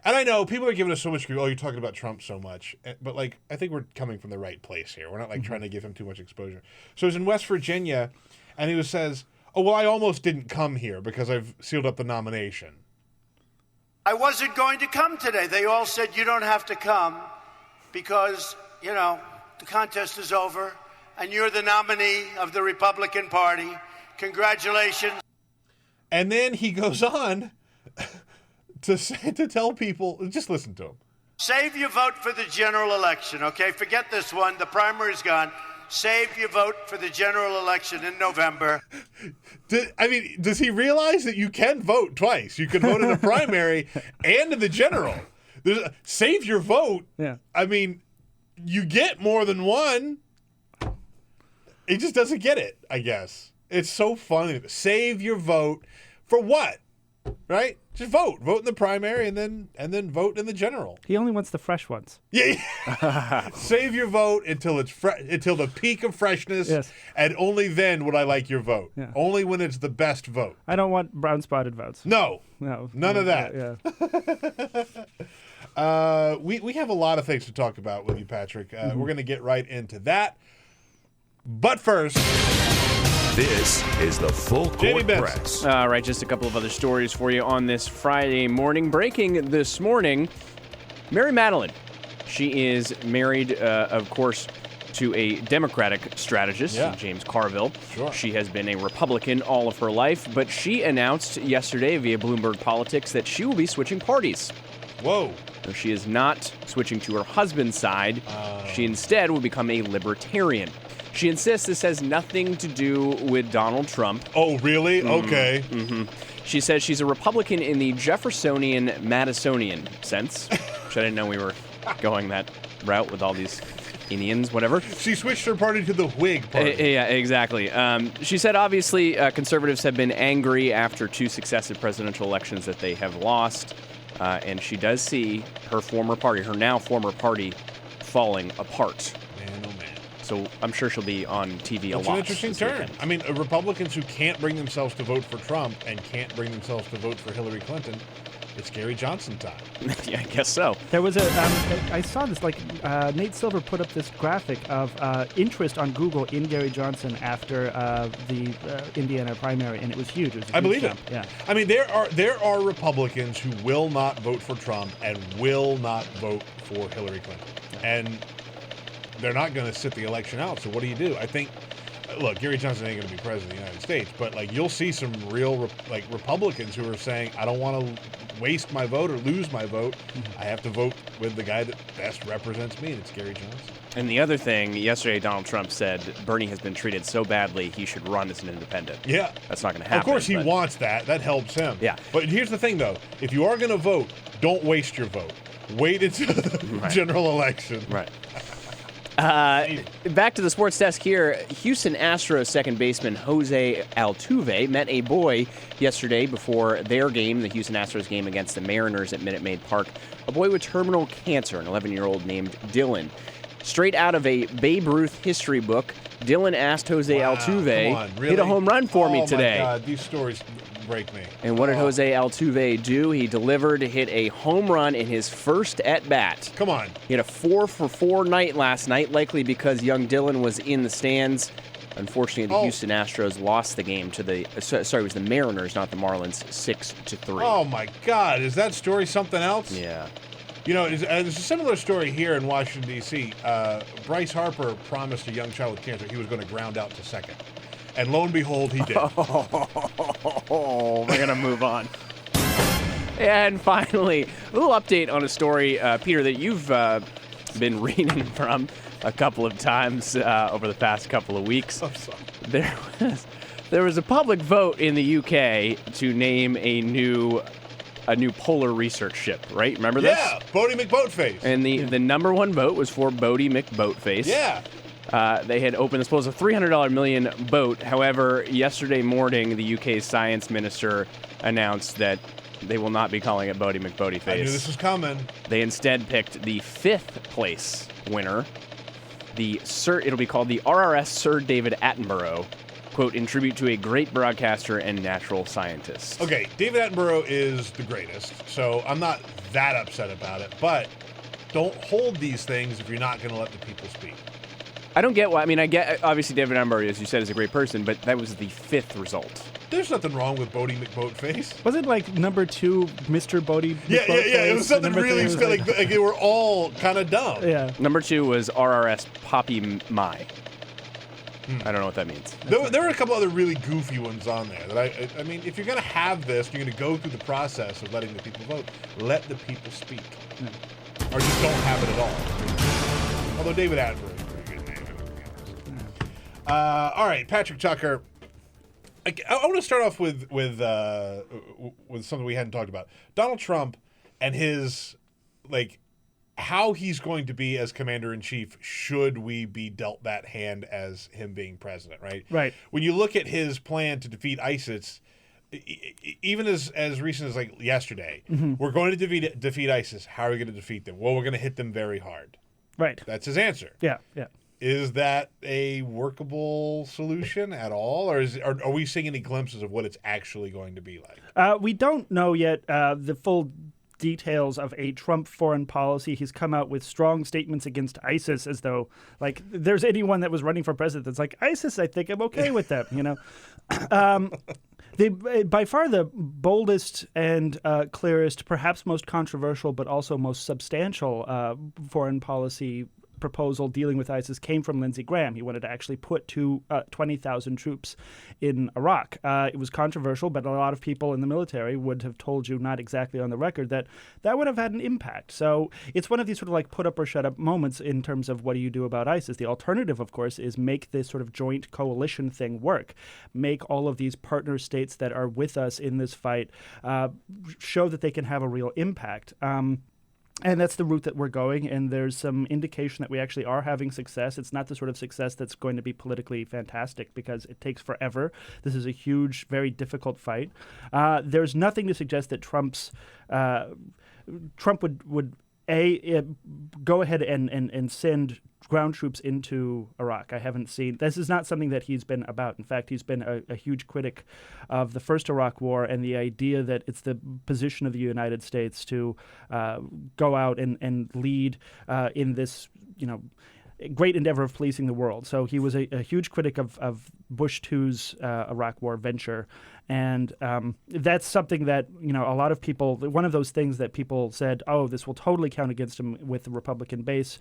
And I know people are giving us so much grief. Oh, you're talking about Trump so much. But, like, I think we're coming from the right place here. We're not, like, trying to give him too much exposure. So he's in West Virginia, and he says, oh, well, I almost didn't come here because I've sealed up the nomination. I wasn't going to come today. They all said you don't have to come because, the contest is over, and you're the nominee of the Republican Party. Congratulations. And then he goes on to tell people, just listen to him. Save your vote for the general election, okay? Forget this one. The primary's gone. Save your vote for the general election in November. Does he realize that you can vote twice? You can vote in the primary and in the general. Save your vote. Yeah. You get more than one. He just doesn't get it, I guess. It's so funny. Save your vote for what? Right? Just vote. Vote in the primary and then vote in the general. He only wants the fresh ones. Yeah. Save your vote until it's until the peak of freshness. Yes. And only then would I like your vote. Yeah. Only when it's the best vote. I don't want brown spotted votes. No. None of that. Yeah. We have a lot of things to talk about with you, Patrick. We're going to get right into that. But first, this is the Full Court Press. All right, just a couple of other stories for you on this Friday morning. Breaking this morning, Mary Madeline. She is married, of course, to a Democratic strategist, James Carville. Sure. She has been a Republican all of her life, but she announced yesterday via Bloomberg Politics that she will be switching parties. Whoa. So she is not switching to her husband's side. She instead will become a libertarian. She insists this has nothing to do with Donald Trump. Oh, really? Okay. Mm-hmm. She says she's a Republican in the Jeffersonian-Madisonian sense, which I didn't know we were going that route with all these Indians, whatever. She switched her party to the Whig party. Yeah, exactly. She said, obviously, conservatives have been angry after 2 successive presidential elections that they have lost, and she does see her now former party, falling apart. Man, oh man. So I'm sure she'll be on TV a lot. It's an interesting this turn. weekend. I mean, Republicans who can't bring themselves to vote for Trump and can't bring themselves to vote for Hillary Clinton, it's Gary Johnson time. Yeah, I guess so. There was I saw this, Nate Silver put up this graphic of interest on Google in Gary Johnson after the Indiana primary, and it was huge. It was a I huge believe jump. it. Yeah. I mean, there are Republicans who will not vote for Trump and will not vote for Hillary Clinton. And they're not going to sit the election out. So what do? I think, look, Gary Johnson ain't going to be president of the United States, but you'll see some real Republicans who are saying, I don't want to waste my vote or lose my vote. I have to vote with the guy that best represents me, and it's Gary Johnson. And the other thing, yesterday Donald Trump said Bernie has been treated so badly he should run as an independent. Yeah. That's not going to happen. Of course he wants that. That helps him. Yeah. But here's the thing, though. If you are going to vote, don't waste your vote. Wait until the general election. Right. Back to the sports desk here. Houston Astros second baseman Jose Altuve met a boy yesterday before their game, the Houston Astros game against the Mariners at Minute Maid Park. A boy with terminal cancer, an 11-year-old named Dylan. Straight out of a Babe Ruth history book, Dylan asked Jose Altuve, hit a home run for me today. Oh, my God. These stories break me. And what did Jose Altuve do? He delivered, hit a home run in his first at-bat. Come on. He had a 4-for-4 night last night, likely because young Dylan was in the stands. Unfortunately, the Houston Astros lost the game to it was the Mariners, not the Marlins, 6-3. Oh, my God. Is that story something else? Yeah. You know, there's a similar story here in Washington, D.C. Bryce Harper promised a young child with cancer he was going to ground out to second. And lo and behold, he did. Oh, we're going to move on. And finally, a little update on a story, Peter, that you've been reading from a couple of times over the past couple of weeks. I'm sorry. There was a public vote in the UK to name a new polar research ship, right? Remember this? Yeah, Bodie McBoatface. And the number one vote was for Bodie McBoatface. Yeah. They had opened, I suppose, a $300 million boat. However, yesterday morning, the UK's science minister announced that they will not be calling it Bodie McBoatface. I knew this was coming. They instead picked the 5th place winner. It'll be called the RRS Sir David Attenborough, quote, in tribute to a great broadcaster and natural scientist. Okay, David Attenborough is the greatest, so I'm not that upset about it, but don't hold these things if you're not going to let the people speak. I don't get why. I mean, I get, obviously, David Attenborough, as you said, is a great person, but that was the 5th result. There's nothing wrong with Bodie McBoatface. Was it like number 2, Mr. Bodie McBoatface? Yeah. It was something really like they were all kind of dumb. Yeah. Number 2 was RRS Poppy Mai. I don't know what that means. There were a couple other really goofy ones on there. That I mean, if you're going to have this, you're going to go through the process of letting the people vote. Let the people speak. Or just don't have it at all. Although David Attenborough is a pretty good name. All right, Patrick Tucker. I want to start off with something we hadn't talked about. Donald Trump and his, how he's going to be as commander-in-chief should we be dealt that hand as him being president, right? Right. When you look at his plan to defeat ISIS, even as recent as yesterday, we're going to defeat ISIS. How are we going to defeat them? Well, we're going to hit them very hard. Right. That's his answer. Yeah. Is that a workable solution at all, or are we seeing any glimpses of what it's actually going to be like? We don't know yet the full details of a Trump foreign policy. He's come out with strong statements against ISIS, as though there's anyone that was running for president that's like, ISIS, I think I'm okay with them, you know. By far the boldest and clearest, perhaps most controversial, but also most substantial foreign policy proposal dealing with ISIS came from Lindsey Graham. He wanted to actually put 20,000 troops in Iraq. It was controversial, but a lot of people in the military would have told you, not exactly on the record, that would have had an impact. So it's one of these sort of put up or shut up moments in terms of what do you do about ISIS. The alternative, of course, is make this sort of joint coalition thing work. Make all of these partner states that are with us in this fight show that they can have a real impact. And that's the route that we're going, and there's some indication that we actually are having success. It's not the sort of success that's going to be politically fantastic because it takes forever. This is a huge, very difficult fight. There's nothing to suggest that Trump would go ahead and send ground troops into Iraq. I haven't seen. This is not something that he's been about. In fact, he's been a huge critic of the first Iraq War and the idea that it's the position of the United States to go out and lead in this, great endeavor of policing the world. So he was a huge critic of Bush II's Iraq War venture. And that's something that, a lot of people, one of those things that people said, oh, this will totally count against him with the Republican base.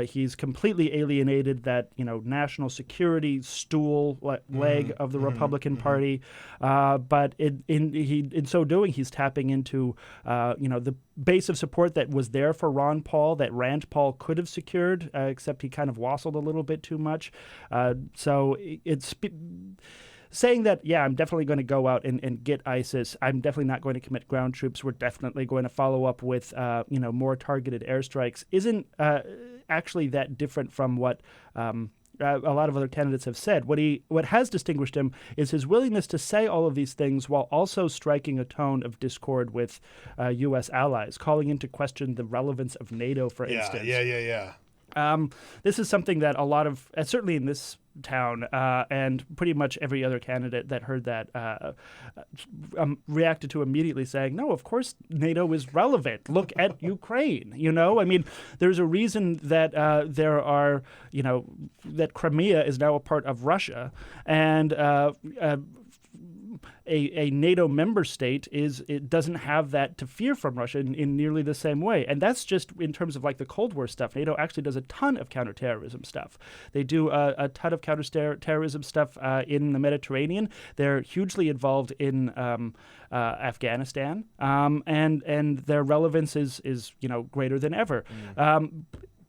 He's completely alienated that, national security stool leg of the Republican Party. But in so doing, he's tapping into, the base of support that was there for Ron Paul, that Rand Paul could have secured, except he kind of wassailed a little bit too much. So it's saying that, yeah, I'm definitely going to go out and get ISIS. I'm definitely not going to commit ground troops. We're definitely going to follow up with, more targeted airstrikes isn't actually that different from what a lot of other candidates have said. What has distinguished him is his willingness to say all of these things while also striking a tone of discord with U.S. allies, calling into question the relevance of NATO, for instance. This is something that a lot of, certainly in this town, and pretty much every other candidate that heard that reacted to immediately, saying, no, of course NATO is relevant. Look at Ukraine. I mean, there's a reason that there are, that Crimea is now a part of Russia, and a NATO member state it doesn't have that to fear from Russia in nearly the same way. And that's just in terms of like the Cold War stuff. NATO actually does a ton of counterterrorism stuff. They do a ton of counterterrorism stuff in the Mediterranean. They're hugely involved in Afghanistan, and their relevance is greater than ever.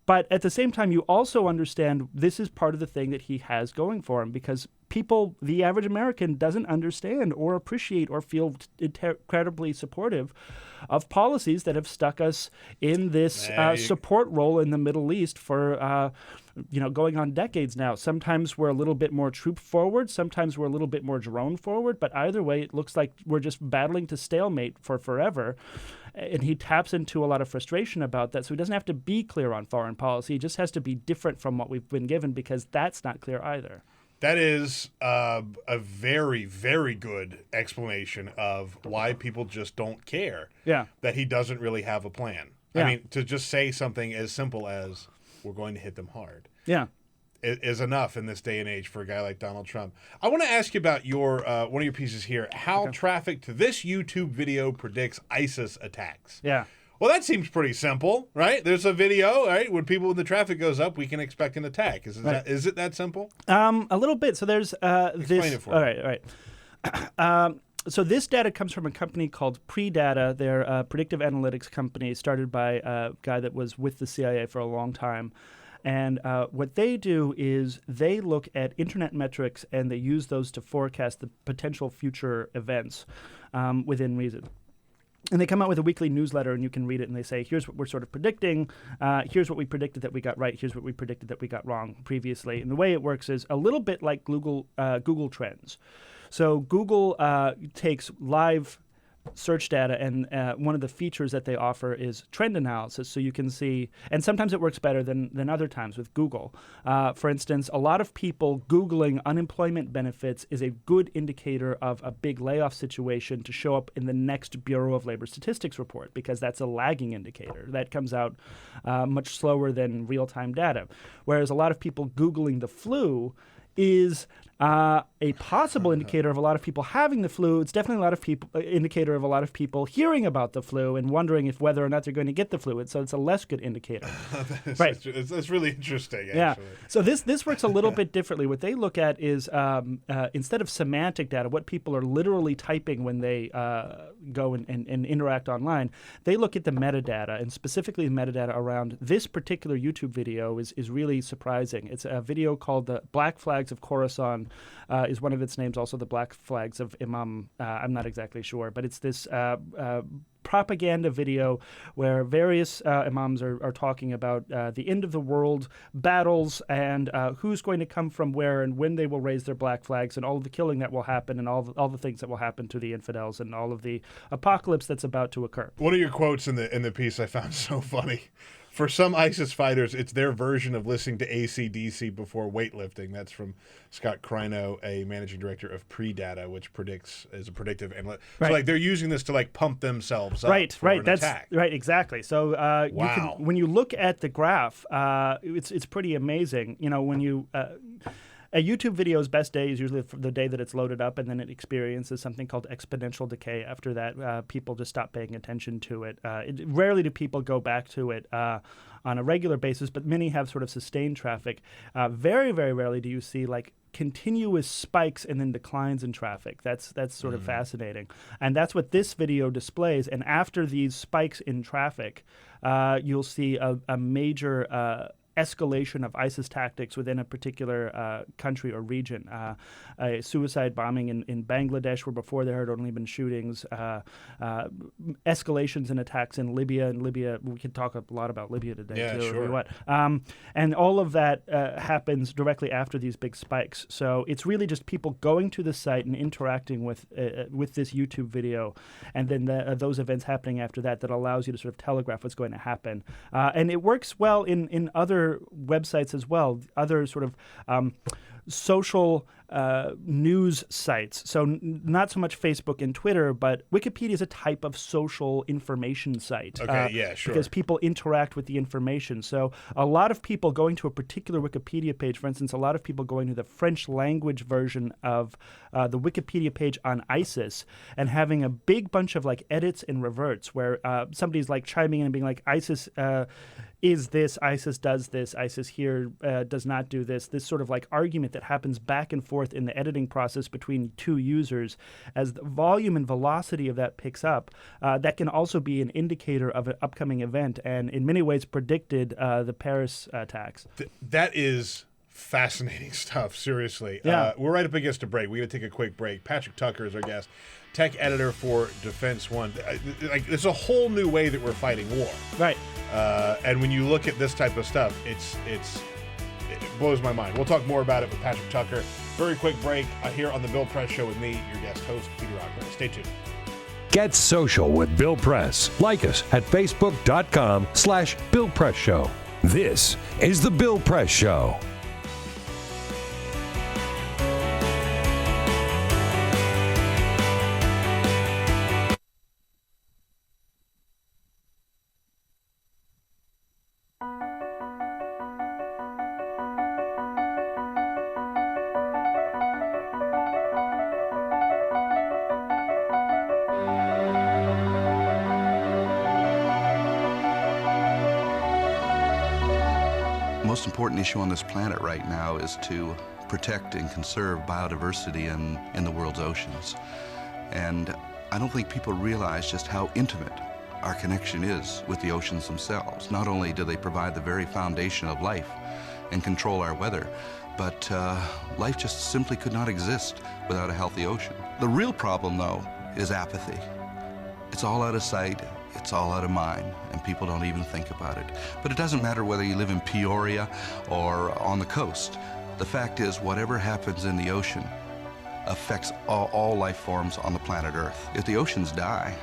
But at the same time, you also understand this is part of the thing that he has going for him, because people, the average American, doesn't understand or appreciate or feel incredibly supportive of policies that have stuck us in this support role in the Middle East for going on decades now. Sometimes we're a little bit more troop forward, sometimes we're a little bit more drone forward, but either way, it looks like we're just battling to stalemate for forever. And he taps into a lot of frustration about that. So he doesn't have to be clear on foreign policy. He just has to be different from what we've been given, because that's not clear either. That is a very, very good explanation of why people just don't care that he doesn't really have a plan. I mean, to just say something as simple as, we're going to hit them hard, is enough in this day and age for a guy like Donald Trump. I want to ask you about your one of your pieces here, how traffic to this YouTube video predicts ISIS attacks. Well, that seems pretty simple, right? There's a video, right? When traffic goes up, we can expect an attack. Is it that simple? A little bit. So there's Explain it for me. All right. So this data comes from a company called Predata. They're a predictive analytics company started by a guy that was with the CIA for a long time. And what they do is they look at internet metrics and they use those to forecast the potential future events within reason. And they come out with a weekly newsletter, and you can read it, and they say, here's what we're sort of predicting. Here's what we predicted that we got right. Here's what we predicted that we got wrong previously. And the way it works is a little bit like Google Trends. So Google takes live search data, and one of the features that they offer is trend analysis, so you can see, and sometimes it works better than other times with Google. For instance, a lot of people Googling unemployment benefits is a good indicator of a big layoff situation to show up in the next Bureau of Labor Statistics report, because that's a lagging indicator. That comes out much slower than real-time data. Whereas a lot of people Googling the flu is a possible indicator of a lot of people having the flu. It's definitely a lot of people indicator of a lot of people hearing about the flu and wondering if whether or not they're going to get the flu. And so it's a less good indicator. Right. That's really interesting, actually. Yeah. So this works a little bit differently. What they look at is instead of semantic data, what people are literally typing when they go and interact online, they look at the metadata, and specifically the metadata around this particular YouTube video is really surprising. It's a video called the Black Flag Flags of Khorasan is one of its names. Also, the Black Flags of Imam. I'm not exactly sure, but it's this propaganda video where various imams are talking about the end of the world battles and who's going to come from where and when they will raise their black flags and all of the killing that will happen and all the things that will happen to the infidels and all of the apocalypse that's about to occur. One of your quotes in the piece I found so funny. For some ISIS fighters, it's their version of listening to AC/DC before weightlifting. That's from Scott Crino, a managing director of Predata, which is a predictive analyst. Right. So like they're using this to like pump themselves up for an attack. Right, exactly. So when you look at the graph, it's pretty amazing. You know, when you a YouTube video's best day is usually the day that it's loaded up, and then it experiences something called exponential decay. After that, people just stop paying attention to it. Rarely do people go back to it on a regular basis, but many have sort of sustained traffic. Very, very rarely do you see like continuous spikes and then declines in traffic. That's sort of fascinating. And that's what this video displays. And after these spikes in traffic, you'll see a major escalation of ISIS tactics within a particular country or region. A suicide bombing in Bangladesh, where before there had only been shootings, escalations and attacks in Libya. And Libya, we could talk a lot about Libya today, too. Sure. What. And all of that happens directly after these big spikes. So it's really just people going to the site and interacting with this YouTube video, and then those events happening after that allows you to sort of telegraph what's going to happen. And it works well in other websites as well, other sort of social news sites. So not so much Facebook and Twitter, but Wikipedia is a type of social information site. Okay, yeah, sure. Because people interact with the information. So a lot of people going to a particular Wikipedia page, for instance, a lot of people going to the French language version of the Wikipedia page on ISIS and having a big bunch of like edits and reverts where somebody's like chiming in and being like, ISIS is this, ISIS does this, ISIS here does not do this sort of like argument that happens back and forth in the editing process between two users. As the volume and velocity of that picks up, that can also be an indicator of an upcoming event and in many ways predicted the Paris attacks. That is fascinating stuff, seriously. Yeah. We're right up against a break. We're going to take a quick break. Patrick Tucker is our guest, tech editor for Defense One. Like, it's a whole new way that we're fighting war. Right. And when you look at this type of stuff, it blows my mind. We'll talk more about it with Patrick Tucker. Very quick break here on the Bill Press Show with me, your guest host, Peter Rockwell. Stay tuned. Get social with Bill Press. Like us at facebook.com/Bill Press Show. This is the Bill Press Show. The most important issue on this planet right now is to protect and conserve biodiversity in the world's oceans. And I don't think people realize just how intimate our connection is with the oceans themselves. Not only do they provide the very foundation of life and control our weather, but life just simply could not exist without a healthy ocean. The real problem, though, is apathy. It's all out of sight, it's all out of mind, and people don't even think about it. But it doesn't matter whether you live in Peoria or on the coast. The fact is, whatever happens in the ocean affects all life forms on the planet Earth. If the oceans die,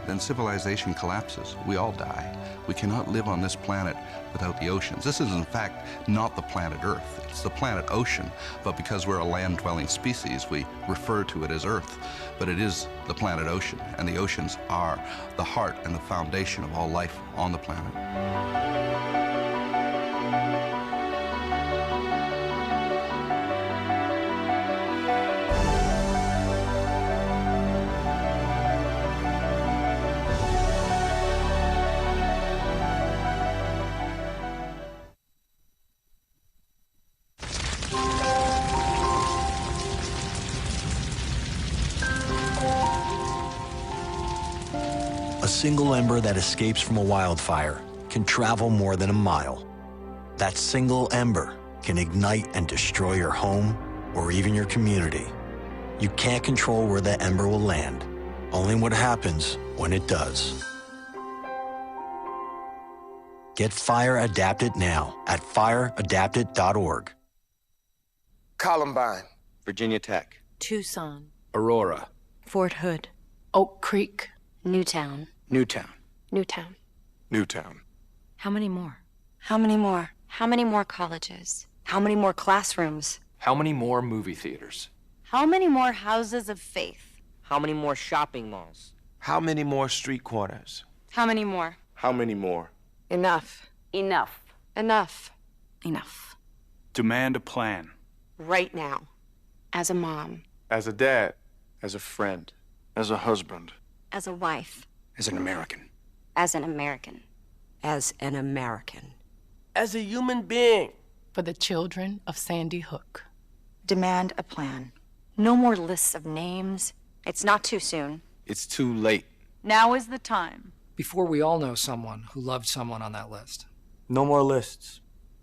then civilization collapses. We all die. We cannot live on this planet without the oceans. This is, in fact, not the planet Earth. It's the planet ocean, but because we're a land-dwelling species, we refer to it as Earth. But it is the planet ocean, and the oceans are the heart and the foundation of all life on the planet. A single ember that escapes from a wildfire can travel more than a mile. That single ember can ignite and destroy your home, or even your community. You can't control where that ember will land, only what happens when it does. Get Fire Adapted now at fireadapted.org. Columbine, Virginia Tech, Tucson, Aurora, Fort Hood, Oak Creek, Newtown. Newtown, Newtown. Newtown. How many more? How many more? How many more colleges? How many more classrooms? How many more movie theaters? How many more houses of faith? How many more shopping malls? How many more street corners? How many more? How many more? Enough. Enough. Enough. Enough. Demand a plan. Right now. As a mom. As a dad. As a friend. As a husband. As a wife. As an American. As an American. As an American. As a human being. For the children of Sandy Hook. Demand a plan. No more lists of names. It's not too soon. It's too late. Now is the time. Before we all know someone who loved someone on that list. No more lists.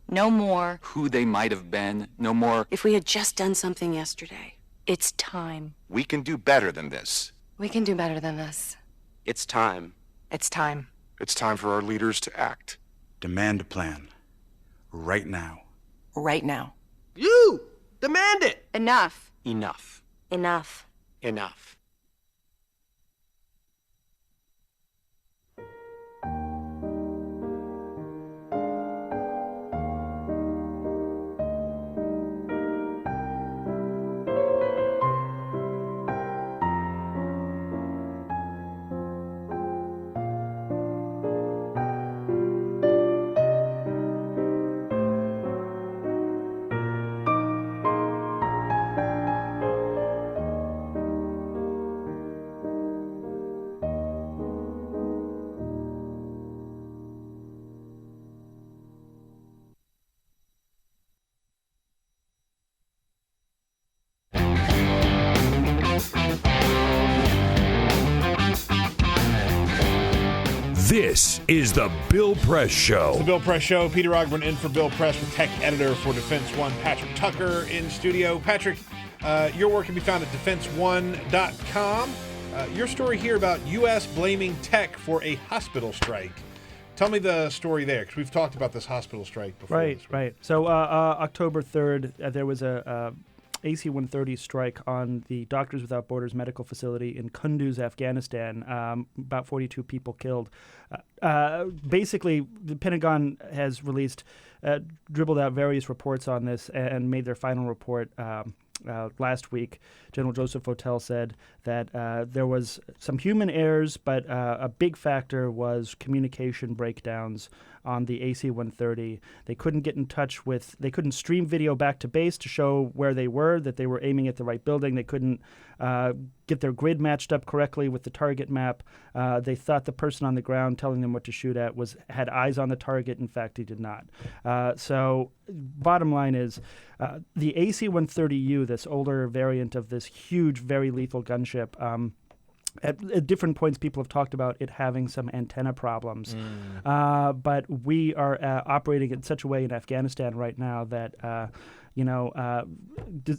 No more. Who they might have been. No more. If we had just done something yesterday. It's time. We can do better than this. We can do better than this. It's time. It's time. It's time for our leaders to act. Demand a plan. Right now. Right now. You! Demand it! Enough. Enough. Enough. Enough. This is the Bill Press Show. It's the Bill Press Show. Peter Ogburn in for Bill Press with tech editor for Defense One, Patrick Tucker, in studio. Patrick, your work can be found at defenseone.com. Your story here about U.S. blaming tech for a hospital strike. Tell me the story there, because we've talked about this hospital strike before. Right. So October 3rd, there was a AC-130 strike on the Doctors Without Borders medical facility in Kunduz, Afghanistan. About 42 people killed. Basically, the Pentagon has released, dribbled out various reports on this and made their final report last week. General Joseph Votel said that there was some human errors, but a big factor was communication breakdowns on the AC-130. They couldn't get in touch with, they couldn't stream video back to base to show where they were, that they were aiming at the right building. They couldn't get their grid matched up correctly with the target map. They thought the person on the ground telling them what to shoot at had eyes on the target. In fact, he did not. So bottom line is the AC-130U, this older variant of this huge, very lethal gunship, at different points, people have talked about it having some antenna problems. But we are operating in such a way in Afghanistan right now that,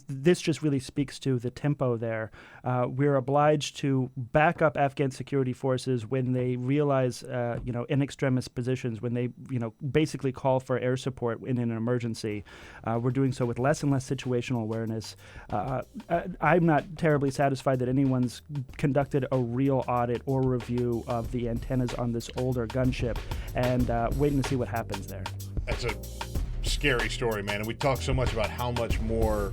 this just really speaks to the tempo there. We're obliged to back up Afghan security forces when they realize, in extremist positions, when they, basically call for air support in an emergency. We're doing so with less and less situational awareness. I'm not terribly satisfied that anyone's conducted a real audit or review of the antennas on this older gunship, and waiting to see what happens there. That's a scary story, man. And we talk so much about how much more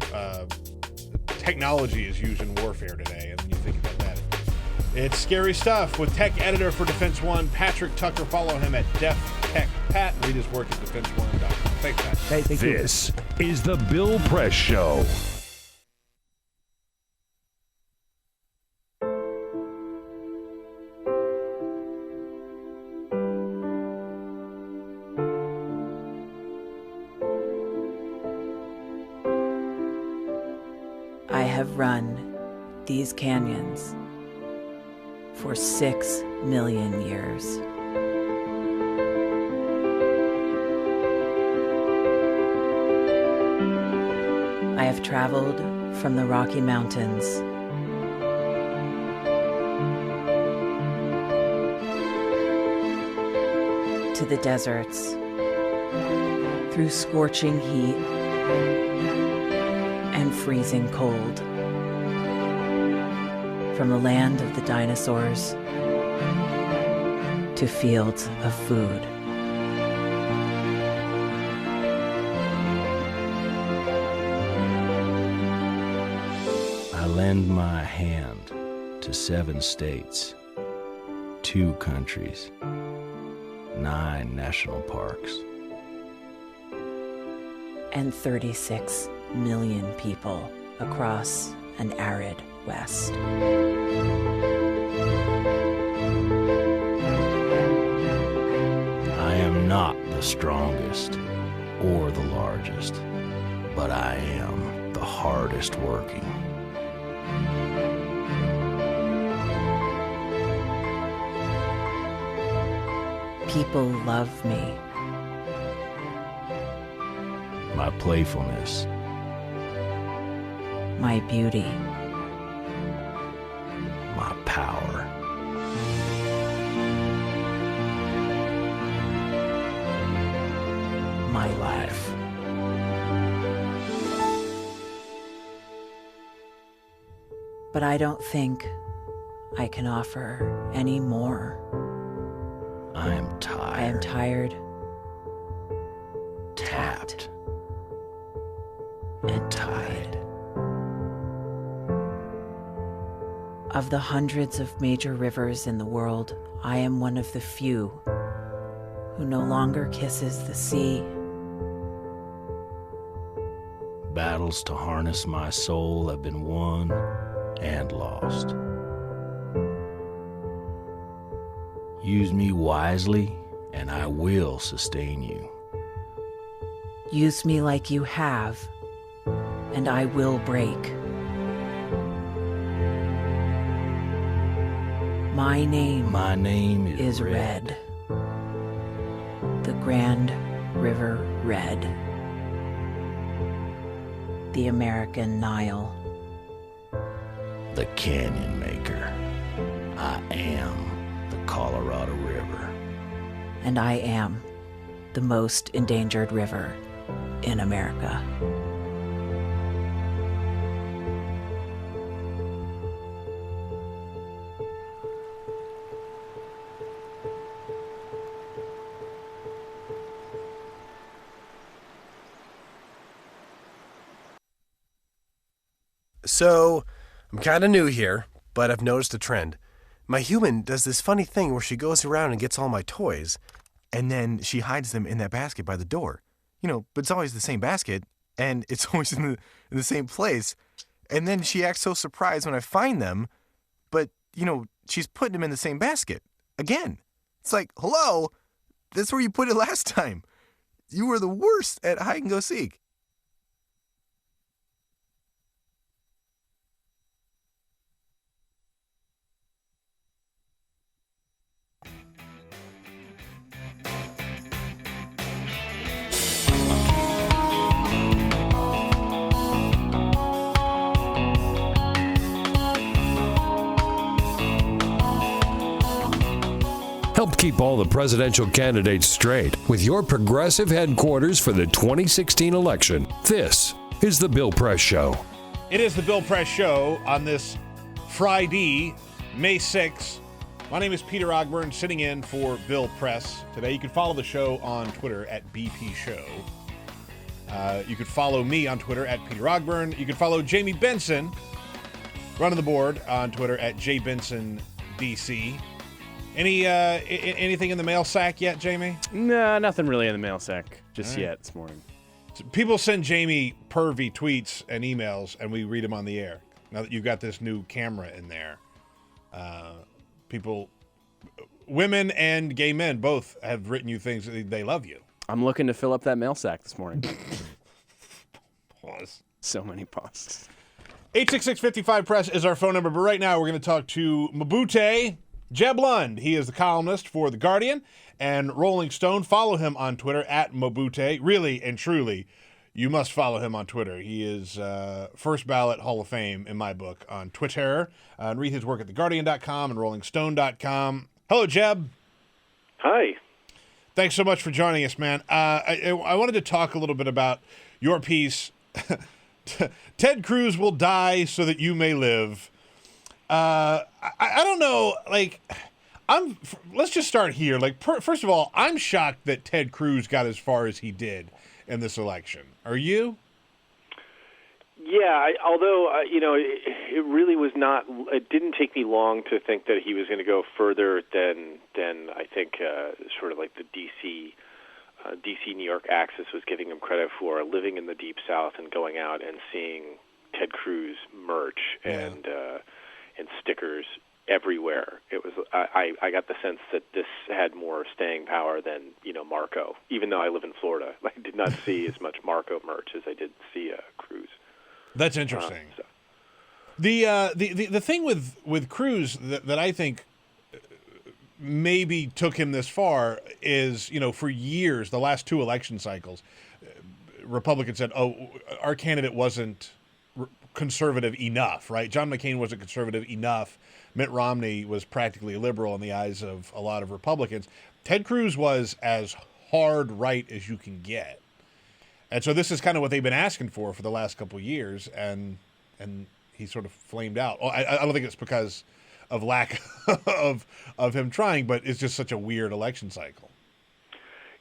technology is used in warfare today. And when you think about that, it's scary stuff. With tech editor for Defense One, Patrick Tucker. Follow him at DefTechPat. Read his work at defenseone.com. Thanks, Pat. Hey, thank you. This is the Bill Press Show. I have run these canyons for 6 million years. I have traveled from the Rocky Mountains to the deserts, through scorching heat and freezing cold, from the land of the dinosaurs to fields of food. I lend my hand to 7 states, 2 countries, 9 national parks, and 36 million people across an arid West. I am not the strongest or the largest, but I am the hardest working. People love me. My playfulness, My beauty. my power. My life. But I don't think I can offer any more. I am tired. I am tired, tapped, and tied. Of the hundreds of major rivers in the world, I am one of the few who no longer kisses the sea. Battles to harness my soul have been won and lost. Use me wisely, and I will sustain you. Use me like you have, and I will break. My name is Red. The Grand River Red. The American Nile. The Canyon Maker. I am the Colorado River. And I am the most endangered river in America. So, I'm kind of new here, but I've noticed a trend. My human does this funny thing where she goes around and gets all my toys, and then she hides them in that basket by the door. But it's always the same basket, and it's always in the same place. And then she acts so surprised when I find them, but, she's putting them in the same basket. Again. It's like, hello? That's where you put it last time. You were the worst at hide and go seek. Help keep all the presidential candidates straight with your progressive headquarters for the 2016 election. This is The Bill Press Show. It is The Bill Press Show on this Friday, May 6th. My name is Peter Ogburn, sitting in for Bill Press today. You can follow the show on Twitter at BP Show. You could follow me on Twitter at Peter Ogburn. You can follow Jamie Benson, running the board, on Twitter at JBensonDC. Anything in the mail sack yet, Jamie? No, nothing really in the mail sack just yet this morning. So people send Jamie pervy tweets and emails, and we read them on the air. Now that you've got this new camera in there, people, women and gay men both have written you things that they love you. I'm looking to fill up that mail sack this morning. Pause. So many pauses. 866-55-PRESS is our phone number, but right now we're going to talk to Mabute Jeb Lund. He is the columnist for The Guardian and Rolling Stone. Follow him on Twitter at Mabute. Really and truly, you must follow him on Twitter. He is first ballot Hall of Fame in my book on Twitter. And read his work at TheGuardian.com and RollingStone.com. Hello, Jeb. Hi. Thanks so much for joining us, man. I wanted to talk a little bit about your piece, Ted Cruz will die so that you may live. I don't know, like, let's just start here. Like, first of all, I'm shocked that Ted Cruz got as far as he did in this election. Are you? Yeah, although, it really was not, it didn't take me long to think that he was going to go further than I think sort of like the DC-New York axis was giving him credit for, living in the Deep South and going out and seeing Ted Cruz merch and stickers everywhere. It was I got the sense that this had more staying power than Marco. Even though I live in Florida, I did not see as much Marco merch as I did see Cruz. That's interesting. The thing with Cruz that I think maybe took him this far is, for years, the last two election cycles, Republicans said, "Oh, our candidate wasn't conservative enough," right? John McCain wasn't conservative enough. Mitt Romney was practically a liberal in the eyes of a lot of Republicans. Ted Cruz was as hard right as you can get. And so this is kind of what they've been asking for the last couple of years, and he sort of flamed out. I don't think it's because of lack of him trying, but it's just such a weird election cycle.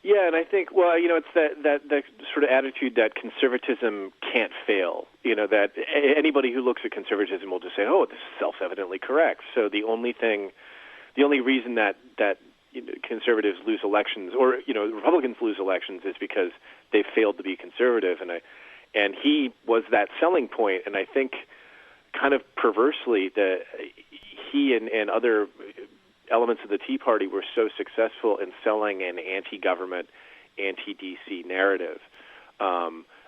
Yeah, and I think, it's that sort of attitude that conservatism can't fail. That anybody who looks at conservatism will just say, "Oh, this is self-evidently correct." So the only reason that conservatives lose elections, or Republicans lose elections, is because they failed to be conservative. And he was that selling point. And I think, kind of perversely, that he and other elements of the Tea Party were so successful in selling an anti-government, anti-DC narrative,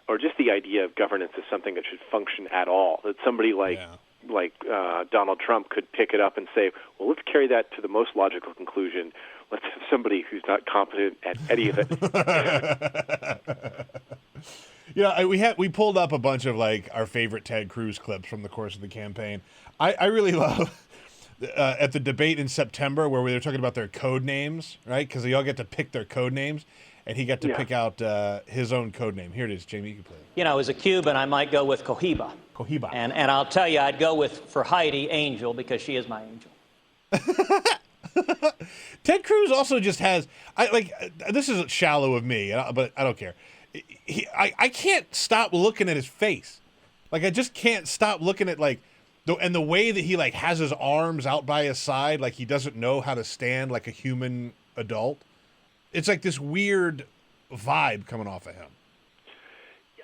or just the idea of governance as something that should function at all. That somebody like Donald Trump could pick it up and say, "Well, let's carry that to the most logical conclusion. Let's have somebody who's not competent at any of it." We pulled up a bunch of our favorite Ted Cruz clips from the course of the campaign. I really love at the debate in September where we were talking about their code names, right? Because they all get to pick their code names, and he got to pick out his own code name. Here it is, Jamie. You can play it. As a Cuban, I might go with Cohiba. Cohiba. And I'll tell you, I'd go for Heidi, Angel, because she is my angel. Ted Cruz also just has, this is shallow of me, but I don't care. I can't stop looking at his face. I just can't stop looking at and the way that he has his arms out by his side, he doesn't know how to stand like a human adult. It's this weird vibe coming off of him.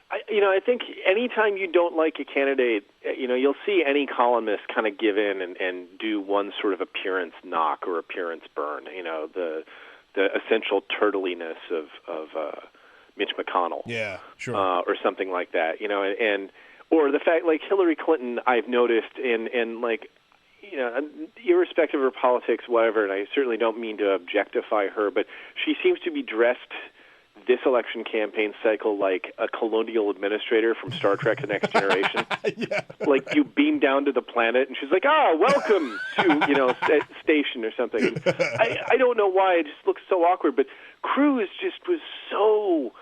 I think anytime you don't like a candidate, you'll see any columnist kind of give in and do one sort of appearance knock or appearance burn. The essential turtliness of Mitch McConnell. Yeah, sure. Or something like that. Or the fact Hillary Clinton, I've noticed irrespective of her politics, whatever, and I certainly don't mean to objectify her, but she seems to be dressed this election campaign cycle like a colonial administrator from Star Trek: The Next Generation. You beam down to the planet, and she's like, welcome to, station or something. I don't know why, it just looks so awkward, but Cruz just was so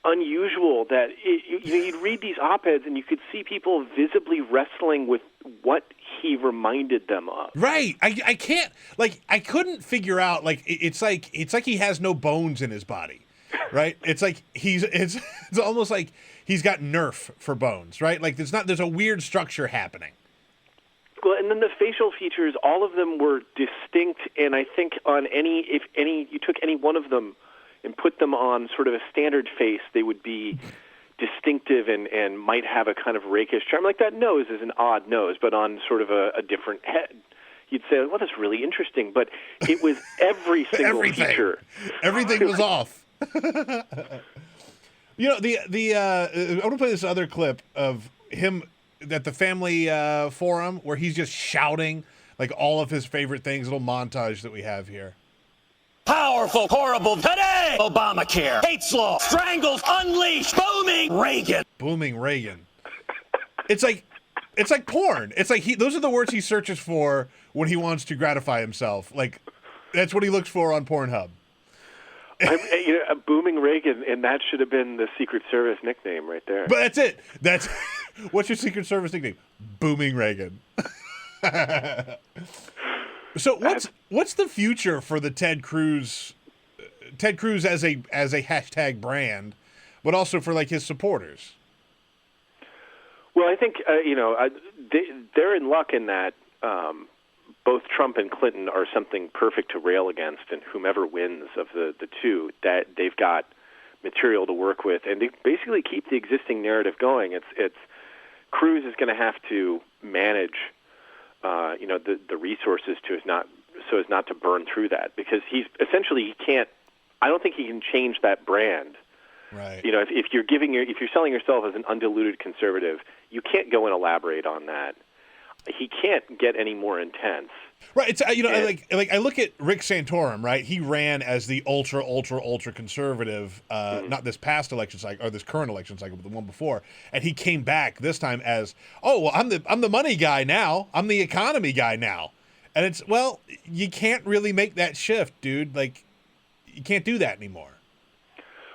unusual that you'd read these op-eds and you could see people visibly wrestling with what he reminded them of. Right. I can't, I couldn't figure out, it's like he has no bones in his body. Right? It's it's almost like he's got Nerf for bones, right? There's a weird structure happening. Well, and then the facial features, all of them were distinct, and I think if you took any one of them and put them on sort of a standard face, they would be distinctive and might have a kind of rakish charm. That nose is an odd nose, but on sort of a different head. You'd say, well, that's really interesting, but it was every single feature. Everything was off. I want to play this other clip of him at the family forum where he's just shouting all of his favorite things, little montage that we have here. Powerful, horrible, today! Obamacare, hates law, strangles, unleash, booming Reagan. Booming Reagan. It's like porn. It's like those are the words he searches for when he wants to gratify himself. Like, that's what he looks for on Pornhub. A booming Reagan, and that should have been the Secret Service nickname right there. But that's it. What's your Secret Service nickname? Booming Reagan. So what's the future for the Ted Cruz? Ted Cruz as a hashtag brand, but also for like his supporters. Well, I think they're in luck in that both Trump and Clinton are something perfect to rail against, and whomever wins of the two, that they've got material to work with, and they basically keep the existing narrative going. It's Cruz is going to have to manage, the resources so as not to burn through that, because he can't. I don't think he can change that brand. Right. If you're selling yourself as an undiluted conservative, you can't go and elaborate on that. He can't get any more intense. Right. It's I look at Rick Santorum. Right. He ran as the ultra conservative. Not this past election cycle or this current election cycle, but the one before. And he came back this time as, I'm the money guy now. I'm the economy guy now. And it's you can't really make that shift, dude. Like, you can't do that anymore.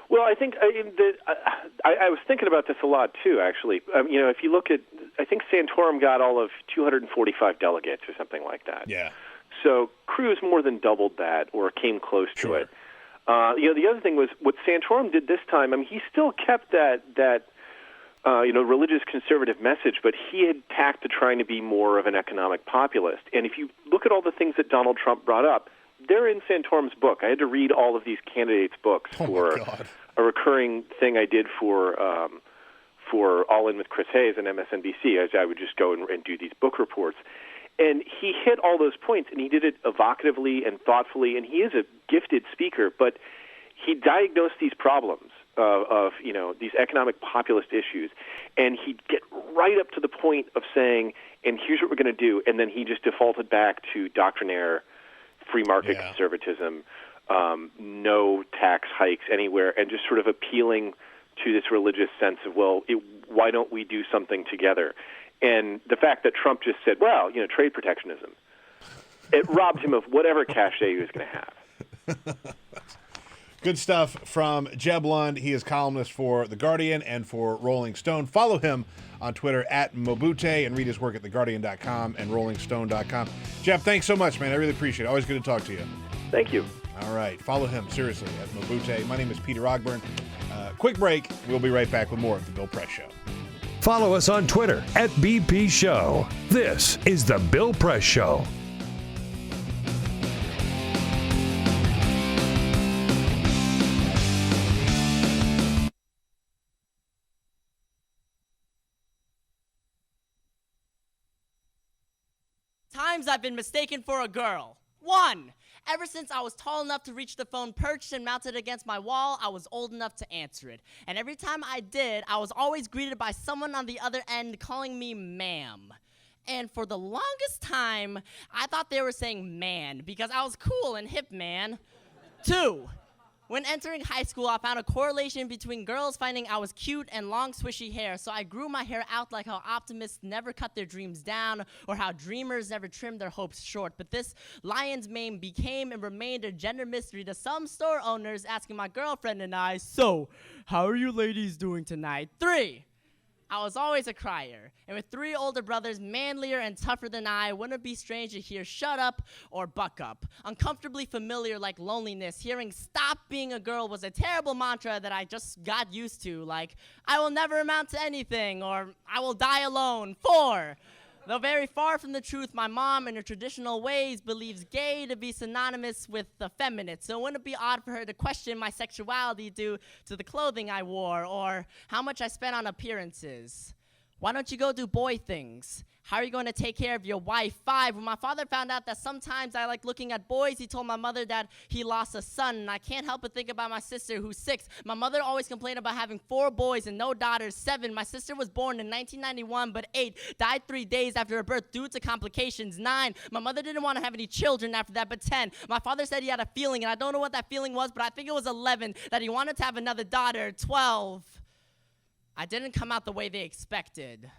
Well, I think I was thinking about this a lot too. Actually, if you look at, I think Santorum got all of 245 delegates or something like that. Yeah. So Cruz more than doubled that, or came close to it. The other thing was what Santorum did this time. I mean, he still kept that religious conservative message, but he had tacked to trying to be more of an economic populist. And if you look at all the things that Donald Trump brought up, they're in Santorum's book. I had to read all of these candidates' books for a recurring thing I did for All In with Chris Hayes and MSNBC, as I would just go and do these book reports. And he hit all those points, and he did it evocatively and thoughtfully, and he is a gifted speaker, but he diagnosed these problems of these economic populist issues, and he'd get right up to the point of saying, and here's what we're going to do, and then he just defaulted back to doctrinaire free market conservatism, no tax hikes anywhere, and just sort of appealing to this religious sense of, why don't we do something together? And the fact that Trump just said, trade protectionism, it robbed him of whatever cachet he was going to have. Good stuff from Jeb Lund. He is columnist for The Guardian and for Rolling Stone. Follow him on Twitter @Mobute and read his work at TheGuardian.com and RollingStone.com. Jeb, thanks so much, man. I really appreciate it. Always good to talk to you. Thank you. All right. Follow him, seriously, at Mobute. My name is Peter Ogburn. Quick break. We'll be right back with more of The Bill Press Show. Follow us on Twitter @BP Show. This is The Bill Press Show. Times I've been mistaken for a girl. 1. Ever since I was tall enough to reach the phone perched and mounted against my wall, I was old enough to answer it. And every time I did, I was always greeted by someone on the other end calling me ma'am. And for the longest time, I thought they were saying man because I was cool and hip, man. 2. When entering high school, I found a correlation between girls finding I was cute and long, swishy hair, so I grew my hair out like how optimists never cut their dreams down or how dreamers never trim their hopes short. But this lion's mane became and remained a gender mystery to some store owners asking my girlfriend and I, so, how are you ladies doing tonight? 3. I was always a crier, and with 3 older brothers manlier and tougher than I, wouldn't it be strange to hear shut up or buck up? Uncomfortably familiar like loneliness, hearing stop being a girl was a terrible mantra that I just got used to, like, I will never amount to anything, or I will die alone. 4. Though very far from the truth, my mom, in her traditional ways, believes gay to be synonymous with effeminate. So wouldn't it be odd for her to question my sexuality due to the clothing I wore or how much I spent on appearances? Why don't you go do boy things? How are you going to take care of your wife? 5, when my father found out that sometimes I like looking at boys, he told my mother that he lost a son, and I can't help but think about my sister, who's 6. My mother always complained about having 4 boys and no daughters. 7, my sister was born in 1991, but 8, died 3 days after her birth due to complications. 9, my mother didn't want to have any children after that, but 10, my father said he had a feeling, and I don't know what that feeling was, but I think it was 11, that he wanted to have another daughter. 12, I didn't come out the way they expected.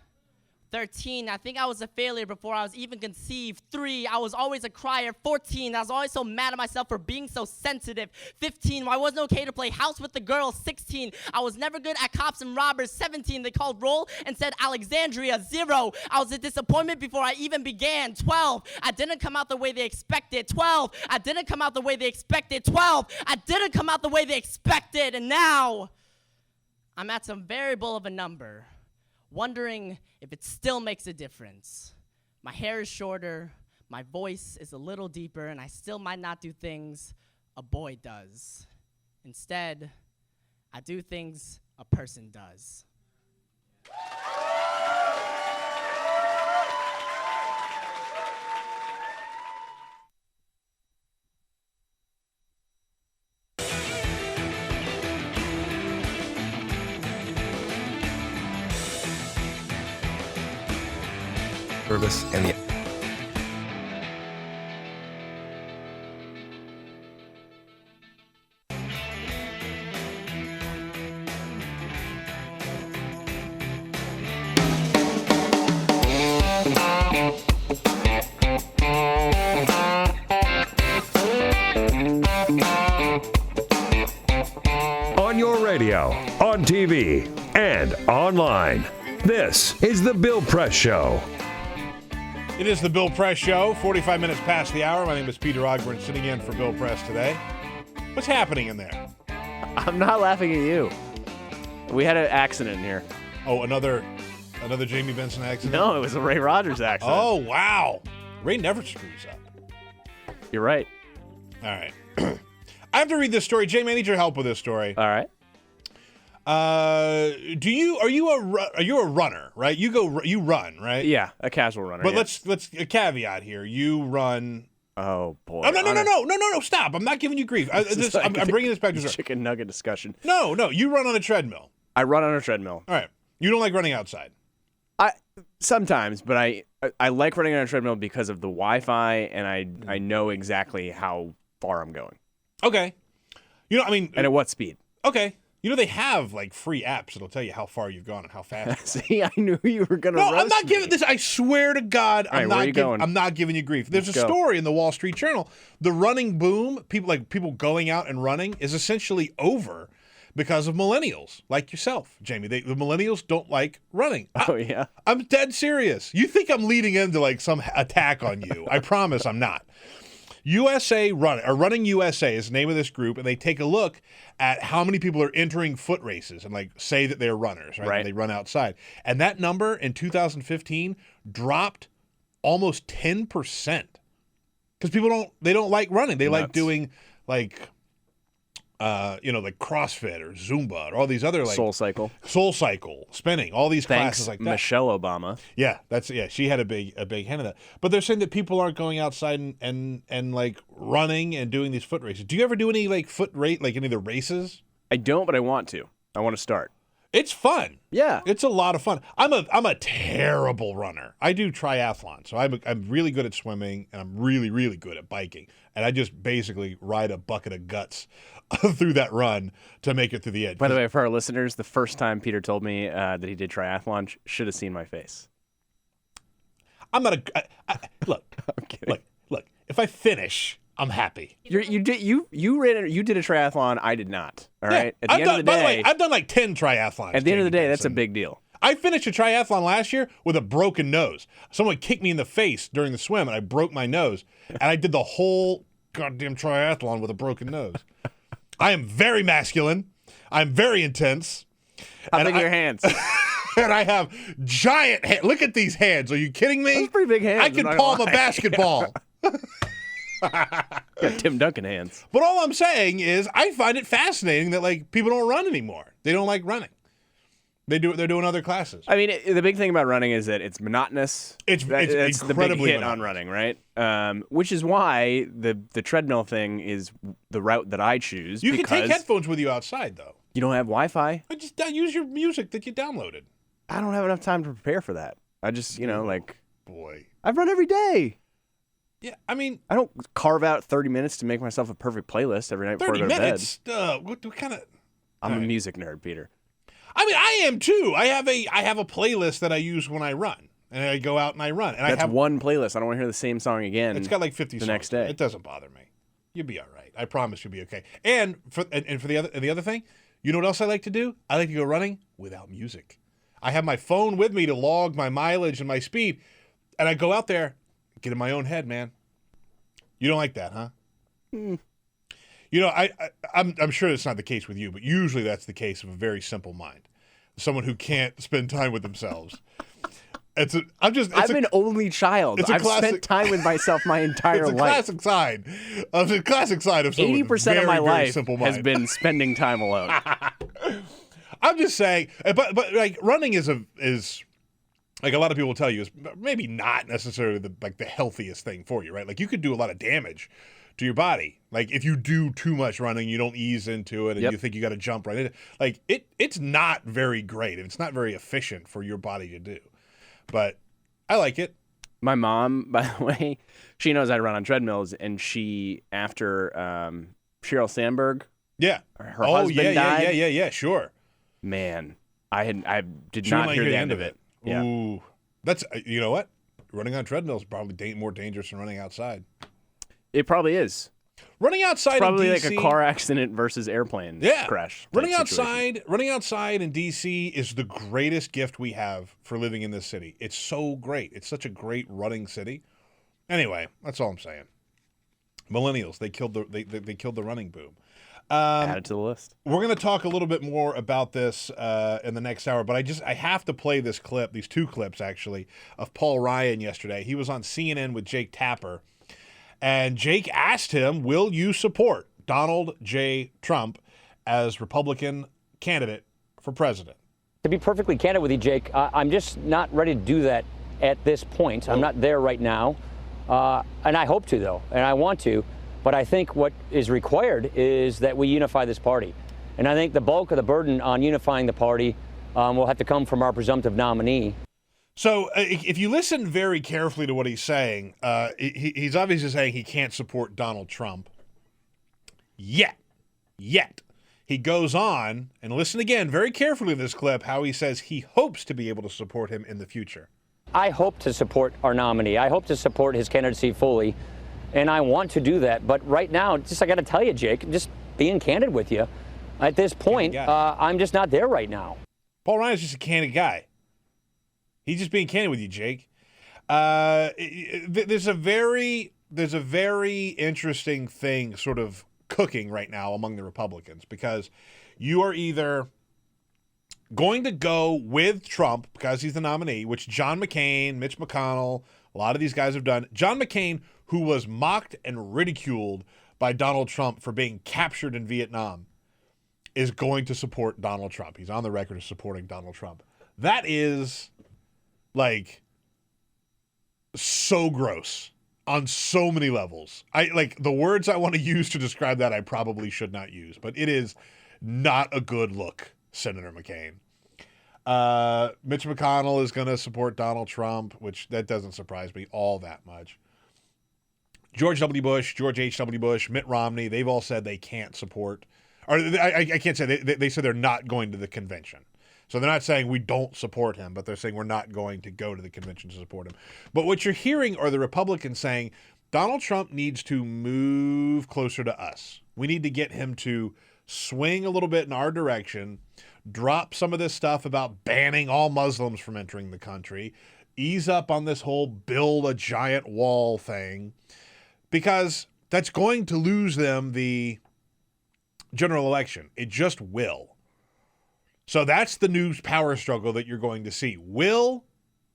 13, I think I was a failure before I was even conceived. 3, I was always a crier. 14, I was always so mad at myself for being so sensitive. 15, I wasn't okay to play house with the girls. 16, I was never good at cops and robbers. 17, they called roll and said Alexandria. 0, I was a disappointment before I even began. 12, I didn't come out the way they expected. 12, I didn't come out the way they expected. 12, I didn't come out the way they expected. And now, I'm at some variable of a number, wondering if it still makes a difference. My hair is shorter, my voice is a little deeper, and I still might not do things a boy does. Instead, I do things a person does. Service and the On your radio, on TV, and online. This is The Bill Press Show. It is the Bill Press Show, 45 minutes past the hour. My name is Peter Ogburn, sitting in for Bill Press today. What's happening in there? I'm not laughing at you. We had an accident here. Oh, another Jamie Benson accident? No, it was a Ray Rogers accident. Oh, wow. Ray never screws up. You're right. All right. I have to read this story. Jamie, I need your help with this story. All right. Are you a runner, right? You run, right? Yeah, a casual runner. But yeah. let's a caveat here. You run. Oh boy. Oh, no! Stop! I'm not giving you grief. I'm bringing this back to chicken nugget discussion. No. You run on a treadmill. I run on a treadmill. All right. You don't like running outside. Sometimes, but I like running on a treadmill because of the Wi-Fi, and I know exactly how far I'm going. Okay. And at what speed. Okay. They have like free apps that'll tell you how far you've gone and how fast. See, I knew you were going to. No, I'm not giving this. I swear to God, I'm not giving you grief. There's a story in the Wall Street Journal. The running boom, people going out and running, is essentially over because of millennials like yourself, Jamie. The millennials don't like running. Yeah. I'm dead serious. You think I'm leading into like some attack on you? I promise I'm not. Running USA is the name of this group, and they take a look at how many people are entering foot races and like say that they're runners, right? They run outside. And that number in 2015 dropped almost 10%. Because people don't like running. They like doing like like CrossFit or Zumba or all these other like Soul Cycle, spinning, all these classes like that. Michelle Obama. Yeah, she had a big hand in that. But they're saying that people aren't going outside and like running and doing these foot races. Do you ever do any like any of the races? I don't, but I want to. I want to start. It's fun. Yeah, it's a lot of fun. I'm a terrible runner. I do triathlon, so I'm really good at swimming and I'm really, really good at biking. And I just basically ride a bucket of guts through that run to make it through the edge. By the way, for our listeners, the first time Peter told me that he did triathlon, should have seen my face. I'm not look. I'm kidding. Look. If I finish, I'm happy. You did a triathlon. I did not. All right. At the end of the day, by the way, I've done like 10 triathlons. At the end of the day, that's a big deal. I finished a triathlon last year with a broken nose. Someone kicked me in the face during the swim, and I broke my nose. And I did the whole goddamn triathlon with a broken nose. I am very masculine. I'm very intense. How big are your hands? And I have giant hands. Look at these hands. Are you kidding me? Those pretty big hands. I can palm a basketball. Got Tim Duncan hands. But all I'm saying is I find it fascinating that like people don't run anymore. They don't like running. They're doing other classes. I mean, the big thing about running is that it's monotonous. It's that's the big incredibly hit on running, right? Which is why the treadmill thing is the route that I choose. You can take headphones with you outside, though. You don't have Wi-Fi? I just use your music that you downloaded. I don't have enough time to prepare for that. I just, boy, I run every day. Yeah, I mean, I don't carve out 30 minutes to make myself a perfect playlist every night before I go to bed. 30 minutes? What kind of? I'm a music nerd, Peter. I mean, I am too. I have a playlist that I use when I run, and I go out and I run. And That's I have one playlist. I don't want to hear the same song again. It's got like 50 songs next day. It doesn't bother me. You'll be all right. I promise you'll be okay. And for the other thing, you know what else I like to do? I like to go running without music. I have my phone with me to log my mileage and my speed, and I go out there, get in my own head, man. You don't like that, huh? You know, I'm sure it's not the case with you, but usually that's the case of a very simple mind, someone who can't spend time with themselves. I'm an only child. I've spent time with myself my entire life. It's a classic side of someone. 80% of my life simple has mind. been spending time alone. I'm just saying, but like running is like a lot of people will tell you is maybe not necessarily the healthiest thing for you, right? Like you could do a lot of damage to your body. Like if you do too much running, you don't ease into it, and you think you got to jump right in. Like it's not very great, and it's not very efficient for your body to do. But I like it. My mom, by the way, she knows I run on treadmills, and she, after Sheryl Sandberg, her husband died. Yeah, sure. Man, I did not hear the end of it. Yeah. Ooh, that's you know what? Running on treadmills is probably more dangerous than running outside. It probably is. Running outside probably in like DC, a car accident versus airplane crash. Running outside in DC is the greatest gift we have for living in this city. It's so great. It's such a great running city. Anyway, that's all I'm saying. Millennials, they killed the running boom. Add it to the list. We're going to talk a little bit more about this in the next hour, but I have to play this clip, these two clips actually, of Paul Ryan yesterday. He was on CNN with Jake Tapper, and Jake asked him, will you support Donald J. Trump as Republican candidate for president? To be perfectly candid with you, Jake, I'm just not ready to do that at this point. I'm not there right now, and I hope to, though, and I want to. But I think what is required is that we unify this party. And I think the bulk of the burden on unifying the party will have to come from our presumptive nominee. So if you listen very carefully to what he's saying, he's obviously saying he can't support Donald Trump yet. He goes on, and listen again very carefully to this clip, how he says he hopes to be able to support him in the future. I hope to support our nominee. I hope to support his candidacy fully. And I want to do that. But right now, I got to tell you, Jake, just being candid with you, at this point, I'm just not there right now. Paul Ryan's just a candid guy. He's just being candid with you, Jake. There's a very interesting thing sort of cooking right now among the Republicans, because you are either going to go with Trump because he's the nominee, which John McCain, Mitch McConnell, a lot of these guys have done. John McCain, who was mocked and ridiculed by Donald Trump for being captured in Vietnam, is going to support Donald Trump. He's on the record as supporting Donald Trump. That is, like, so gross on so many levels. The words I want to use to describe that I probably should not use, but it is not a good look, Senator McCain. Mitch McConnell is going to support Donald Trump, which that doesn't surprise me all that much. George W. Bush, George H.W. Bush, Mitt Romney, they've all said they can't support, or I can't say, they said they're not going to the convention. So they're not saying we don't support him, but they're saying we're not going to go to the convention to support him. But what you're hearing are the Republicans saying Donald Trump needs to move closer to us. We need to get him to swing a little bit in our direction, drop some of this stuff about banning all Muslims from entering the country, ease up on this whole build a giant wall thing, because that's going to lose them the general election. It just will. So that's the new power struggle that you're going to see. Will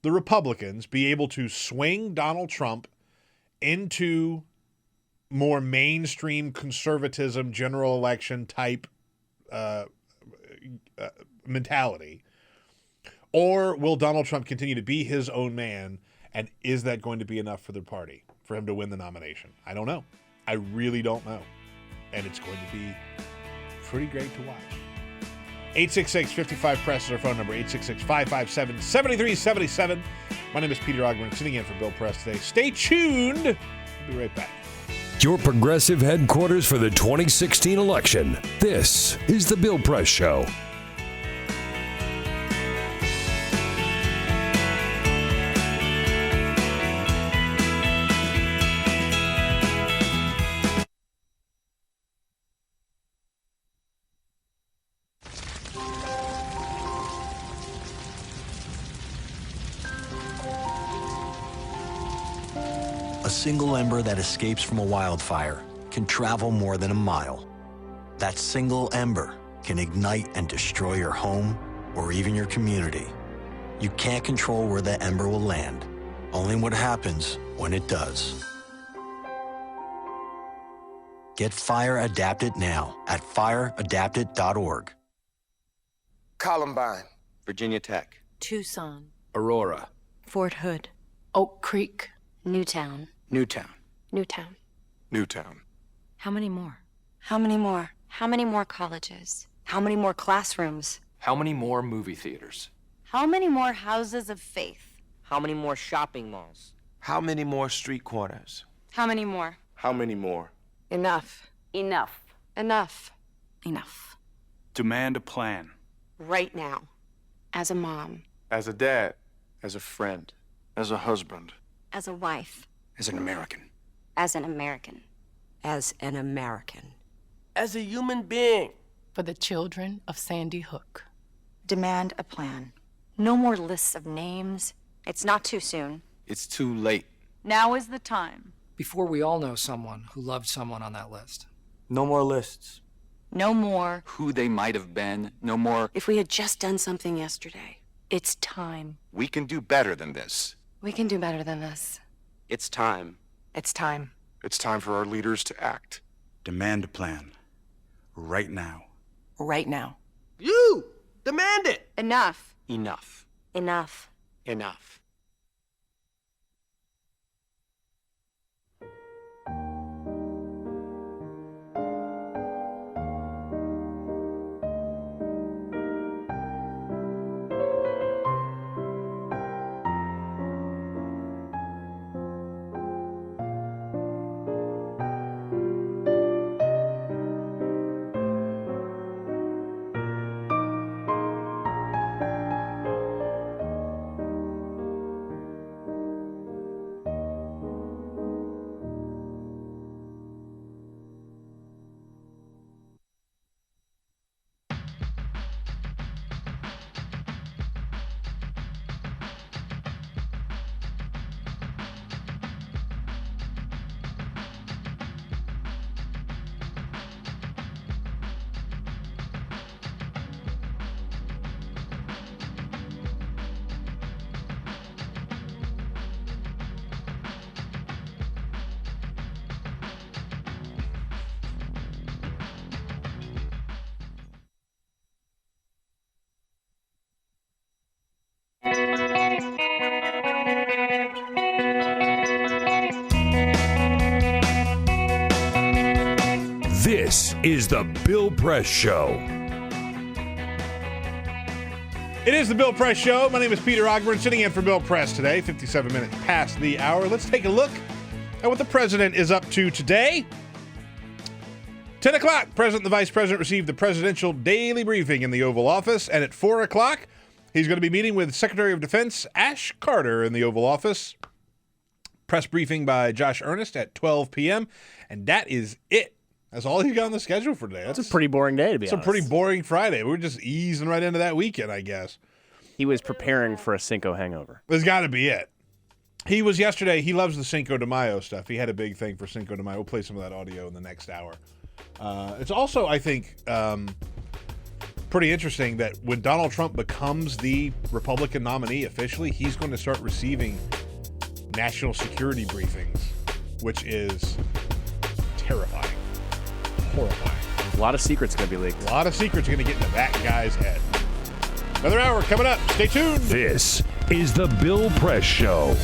the Republicans be able to swing Donald Trump into more mainstream conservatism, general election type mentality? Or will Donald Trump continue to be his own man, and is that going to be enough for the party for him to win the nomination? I don't know. I really don't know. And it's going to be pretty great to watch. 866-55-PRESS is our phone number, 866-557-7377. My name is Peter Ogburn, sitting in for Bill Press today. Stay tuned. We'll be right back. Your progressive headquarters for the 2016 election. This is The Bill Press Show. A single ember that escapes from a wildfire can travel more than a mile. That single ember can ignite and destroy your home or even your community. You can't control where the ember will land, only what happens when it does. Get Fire Adapted now at fireadapted.org. Columbine, Virginia Tech, Tucson, Aurora, Fort Hood, Oak Creek, Newtown. Newtown, Newtown. Newtown. How many more? How many more? How many more colleges? How many more classrooms? How many more movie theaters? How many more houses of faith? How many more shopping malls? How many more street corners? How many more? How many more? Enough. Enough. Enough. Enough. Demand a plan. Right now. As a mom. As a dad. As a friend. As a husband. As a wife. As an American. As an American. As an American. As a human being. For the children of Sandy Hook. Demand a plan. No more lists of names. It's not too soon. It's too late. Now is the time. Before we all know someone who loved someone on that list. No more lists. No more. Who they might have been. No more. If we had just done something yesterday. It's time. We can do better than this. We can do better than this. It's time. It's time. It's time for our leaders to act. Demand a plan. Right now. Right now. You! Demand it! Enough. Enough. Enough. Enough. This is the Bill Press Show. It is the Bill Press Show. My name is Peter Ogburn, sitting in for Bill Press today, 57 minutes past the hour. Let's take a look at what the president is up to today. 10 o'clock, President and the Vice President received the presidential daily briefing in the Oval Office, and at 4 o'clock, he's going to be meeting with Secretary of Defense Ash Carter in the Oval Office. Press briefing by Josh Earnest at 12 p.m., and that is it. That's all he got on the schedule for today. That's a pretty boring day, to be honest. It's a pretty boring Friday. We're just easing right into that weekend, I guess. He was preparing for a Cinco hangover. There's got to be it. He was yesterday. He loves the Cinco de Mayo stuff. He had a big thing for Cinco de Mayo. We'll play some of that audio in the next hour. It's also, I think, pretty interesting that when Donald Trump becomes the Republican nominee officially, he's going to start receiving national security briefings, which is terrifying. Horrifying. A lot of secrets going to be leaked. A lot of secrets are going to get into that guy's head. Another hour coming up. Stay tuned. This is the Bill Press Show.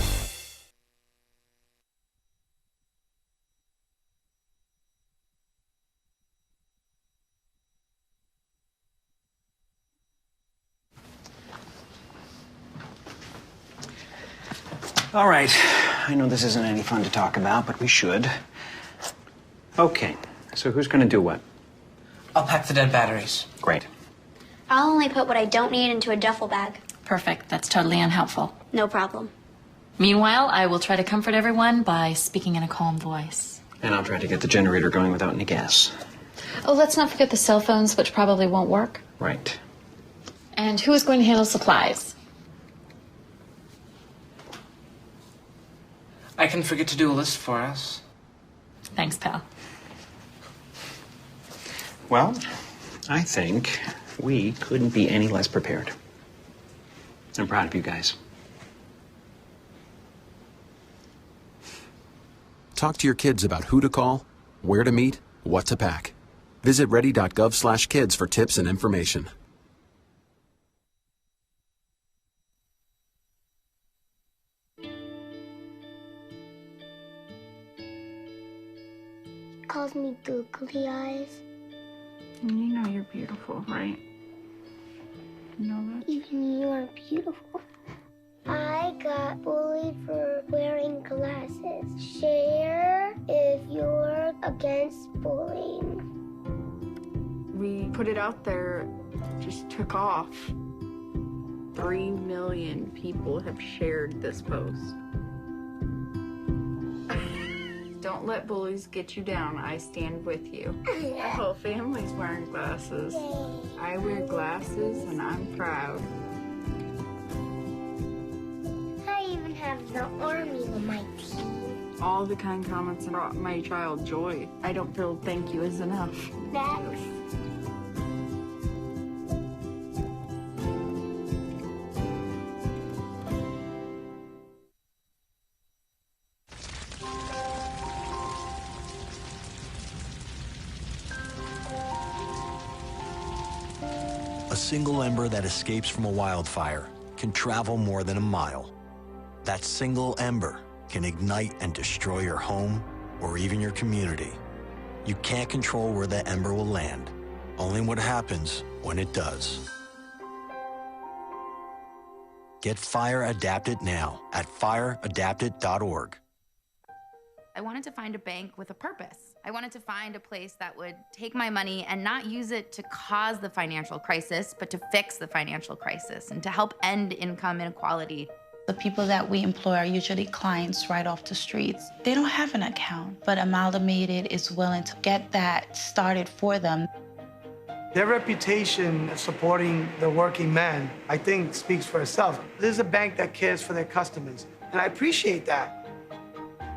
All right. I know this isn't any fun to talk about, but we should. Okay. So who's going to do what? I'll pack the dead batteries. Great. I'll only put what I don't need into a duffel bag. Perfect. That's totally unhelpful. No problem. Meanwhile, I will try to comfort everyone by speaking in a calm voice. And I'll try to get the generator going without any gas. Oh, let's not forget the cell phones, which probably won't work. Right. And who is going to handle supplies? I can forget to do a list for us. Thanks, pal. Well, I think we couldn't be any less prepared. I'm proud of you guys. Talk to your kids about who to call, where to meet, what to pack. Visit ready.gov/kids for tips and information. Calls me googly eyes. You know you're beautiful, right? You know that? Even you're beautiful. I got bullied for wearing glasses. Share if you're against bullying. We put it out there, just took off. 3 million people have shared this post. Don't let bullies get you down. I stand with you. The whole family's wearing glasses. I wear glasses and I'm proud. I even have the army on my team. All the kind comments brought my child joy. I don't feel thank you is enough. Thanks. A single ember that escapes from a wildfire can travel more than a mile. That single ember can ignite and destroy your home or even your community. You can't control where the ember will land, only what happens when it does. Get Fire Adapted now at fireadapted.org. I wanted to find a bank with a purpose. I wanted to find a place that would take my money and not use it to cause the financial crisis, but to fix the financial crisis and to help end income inequality. The people that we employ are usually clients right off the streets. They don't have an account, but Amalgamated is willing to get that started for them. Their reputation supporting the working man, I think, speaks for itself. This is a bank that cares for their customers, and I appreciate that.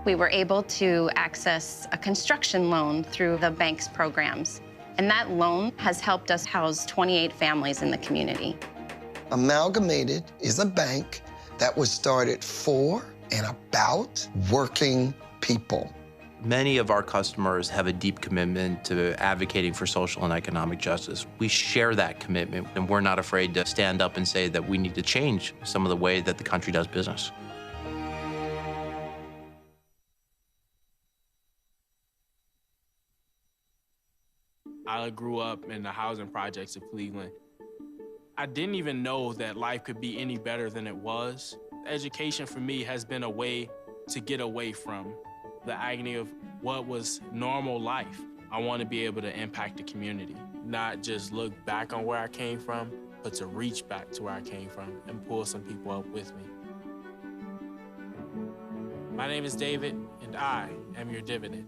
We were able to access a construction loan through the bank's programs, and that loan has helped us house 28 families in the community. Amalgamated is a bank that was started for and about working people. Many of our customers have a deep commitment to advocating for social and economic justice. We share that commitment, and we're not afraid to stand up and say that we need to change some of the way that the country does business. I grew up in the housing projects of Cleveland. I didn't even know that life could be any better than it was. Education for me has been a way to get away from the agony of what was normal life. I want to be able to impact the community, not just look back on where I came from, but to reach back to where I came from and pull some people up with me. My name is David, and I am your dividend.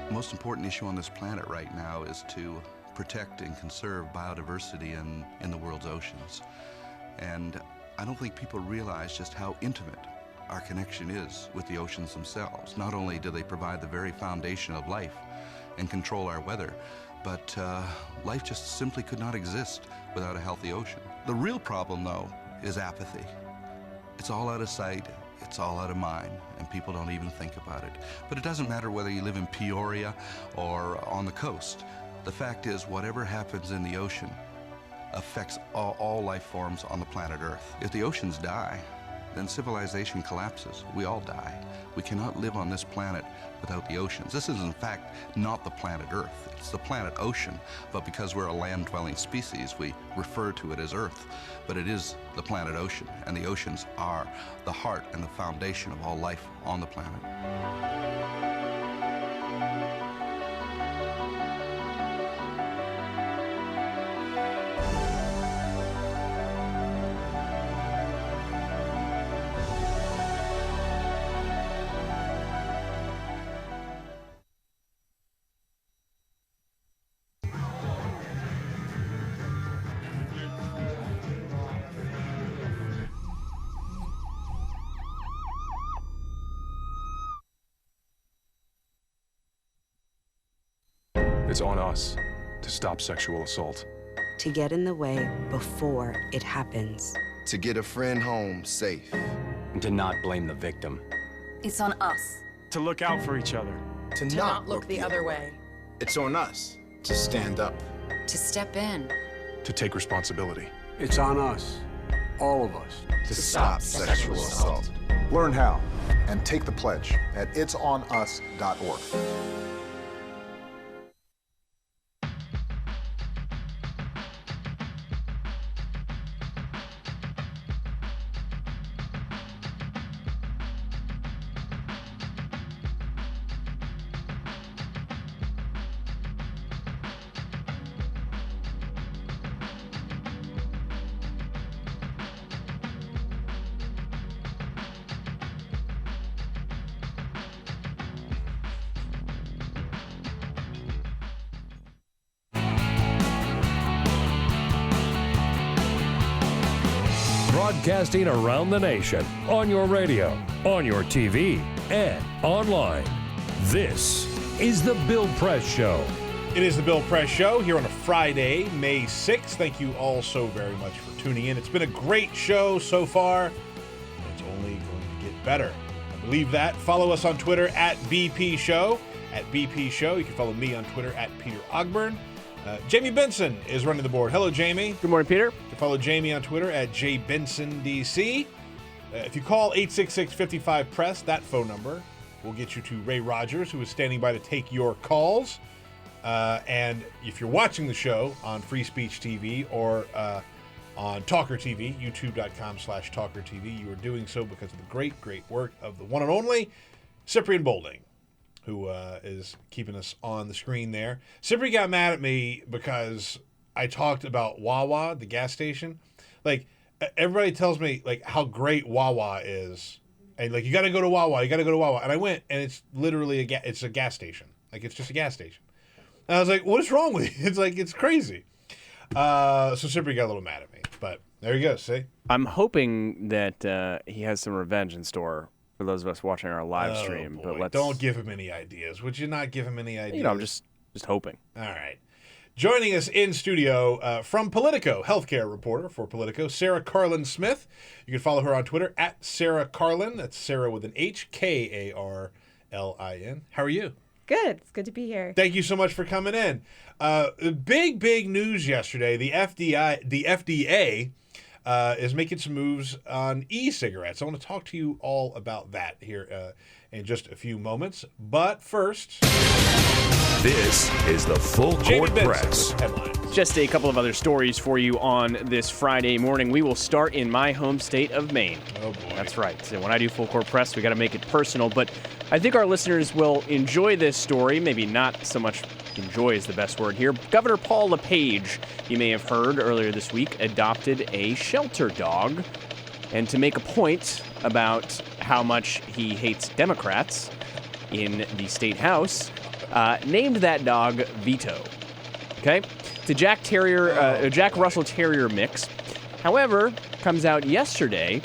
The most important issue on this planet right now is to protect and conserve biodiversity in the world's oceans. And I don't think people realize just how intimate our connection is with the oceans themselves. Not only do they provide the very foundation of life, and control our weather. But life just simply could not exist without a healthy ocean. The real problem, though, is apathy. It's all out of sight, it's all out of mind, and people don't even think about it. But it doesn't matter whether you live in Peoria or on the coast. The fact is, whatever happens in the ocean affects all life forms on the planet Earth. If the oceans die, then civilization collapses. We all die. We cannot live on this planet without the oceans. This is, in fact, not the planet Earth. It's the planet ocean, but because we're a land-dwelling species, we refer to it as Earth. But it is the planet ocean, and the oceans are the heart and the foundation of all life on the planet. It's on us to stop sexual assault. To get in the way before it happens. To get a friend home safe. And to not blame the victim. It's on us. To look out for each other. To not look the other way. It's on us to stand up. To step in. To take responsibility. It's on us, all of us, to stop sexual assault. Learn how and take the pledge at itsonus.org. Broadcasting around the nation, on your radio, on your TV, and online. This is The Bill Press Show. It is The Bill Press Show here on a Friday, May 6th. Thank you all so very much for tuning in. It's been a great show so far, and it's only going to get better. I believe that. Follow us on Twitter at BP Show. At BP Show. You can follow me on Twitter at Peter Ogburn. Jamie Benson is running the board. Hello, Jamie. Good morning, Peter. You can follow Jamie on Twitter at JBensonDC. If you call 866-55-PRESS, that phone number will get you to Ray Rogers, who is standing by to take your calls. And if you're watching the show on Free Speech TV or on TawkrTV, youtube.com/TawkrTV, you are doing so because of the great, great work of the one and only Cyprian Bolding, who is keeping us on the screen there. Cyprian got mad at me because I talked about Wawa, the gas station. Like, everybody tells me, like, how great Wawa is. And, like, you got to go to Wawa, you got to go to Wawa. And I went, and it's literally it's a gas station. Like, it's just a gas station. And I was like, what is wrong with you? It's like, it's crazy. So Cyprian got a little mad at me. But there you go, see? I'm hoping that he has some revenge in store for those of us watching our live stream. Boy. But don't give him any ideas. Would you not give him any ideas? You know, I'm just hoping. All right. Joining us in studio from Politico, healthcare reporter for Politico, Sarah Carlin Smith. You can follow her on Twitter at Sarah Carlin. That's Sarah with an H, Karlin. How are you? Good. It's good to be here. Thank you so much for coming in. Big news yesterday. The FDA is making some moves on e-cigarettes. I want to talk to you all about that here in just a few moments. But first, this is the Full Court Press. Just a couple of other stories for you on this Friday morning. We will start in my home state of Maine. Oh, boy. That's right. So when I do Full Court Press, we got to make it personal. But I think our listeners will enjoy this story. Maybe not so much enjoy is the best word here. Governor Paul LePage, you may have heard earlier this week, adopted a shelter dog. And to make a point about how much he hates Democrats in the state house, named that dog Vito. Okay? It's a Jack Russell Terrier mix. However, comes out yesterday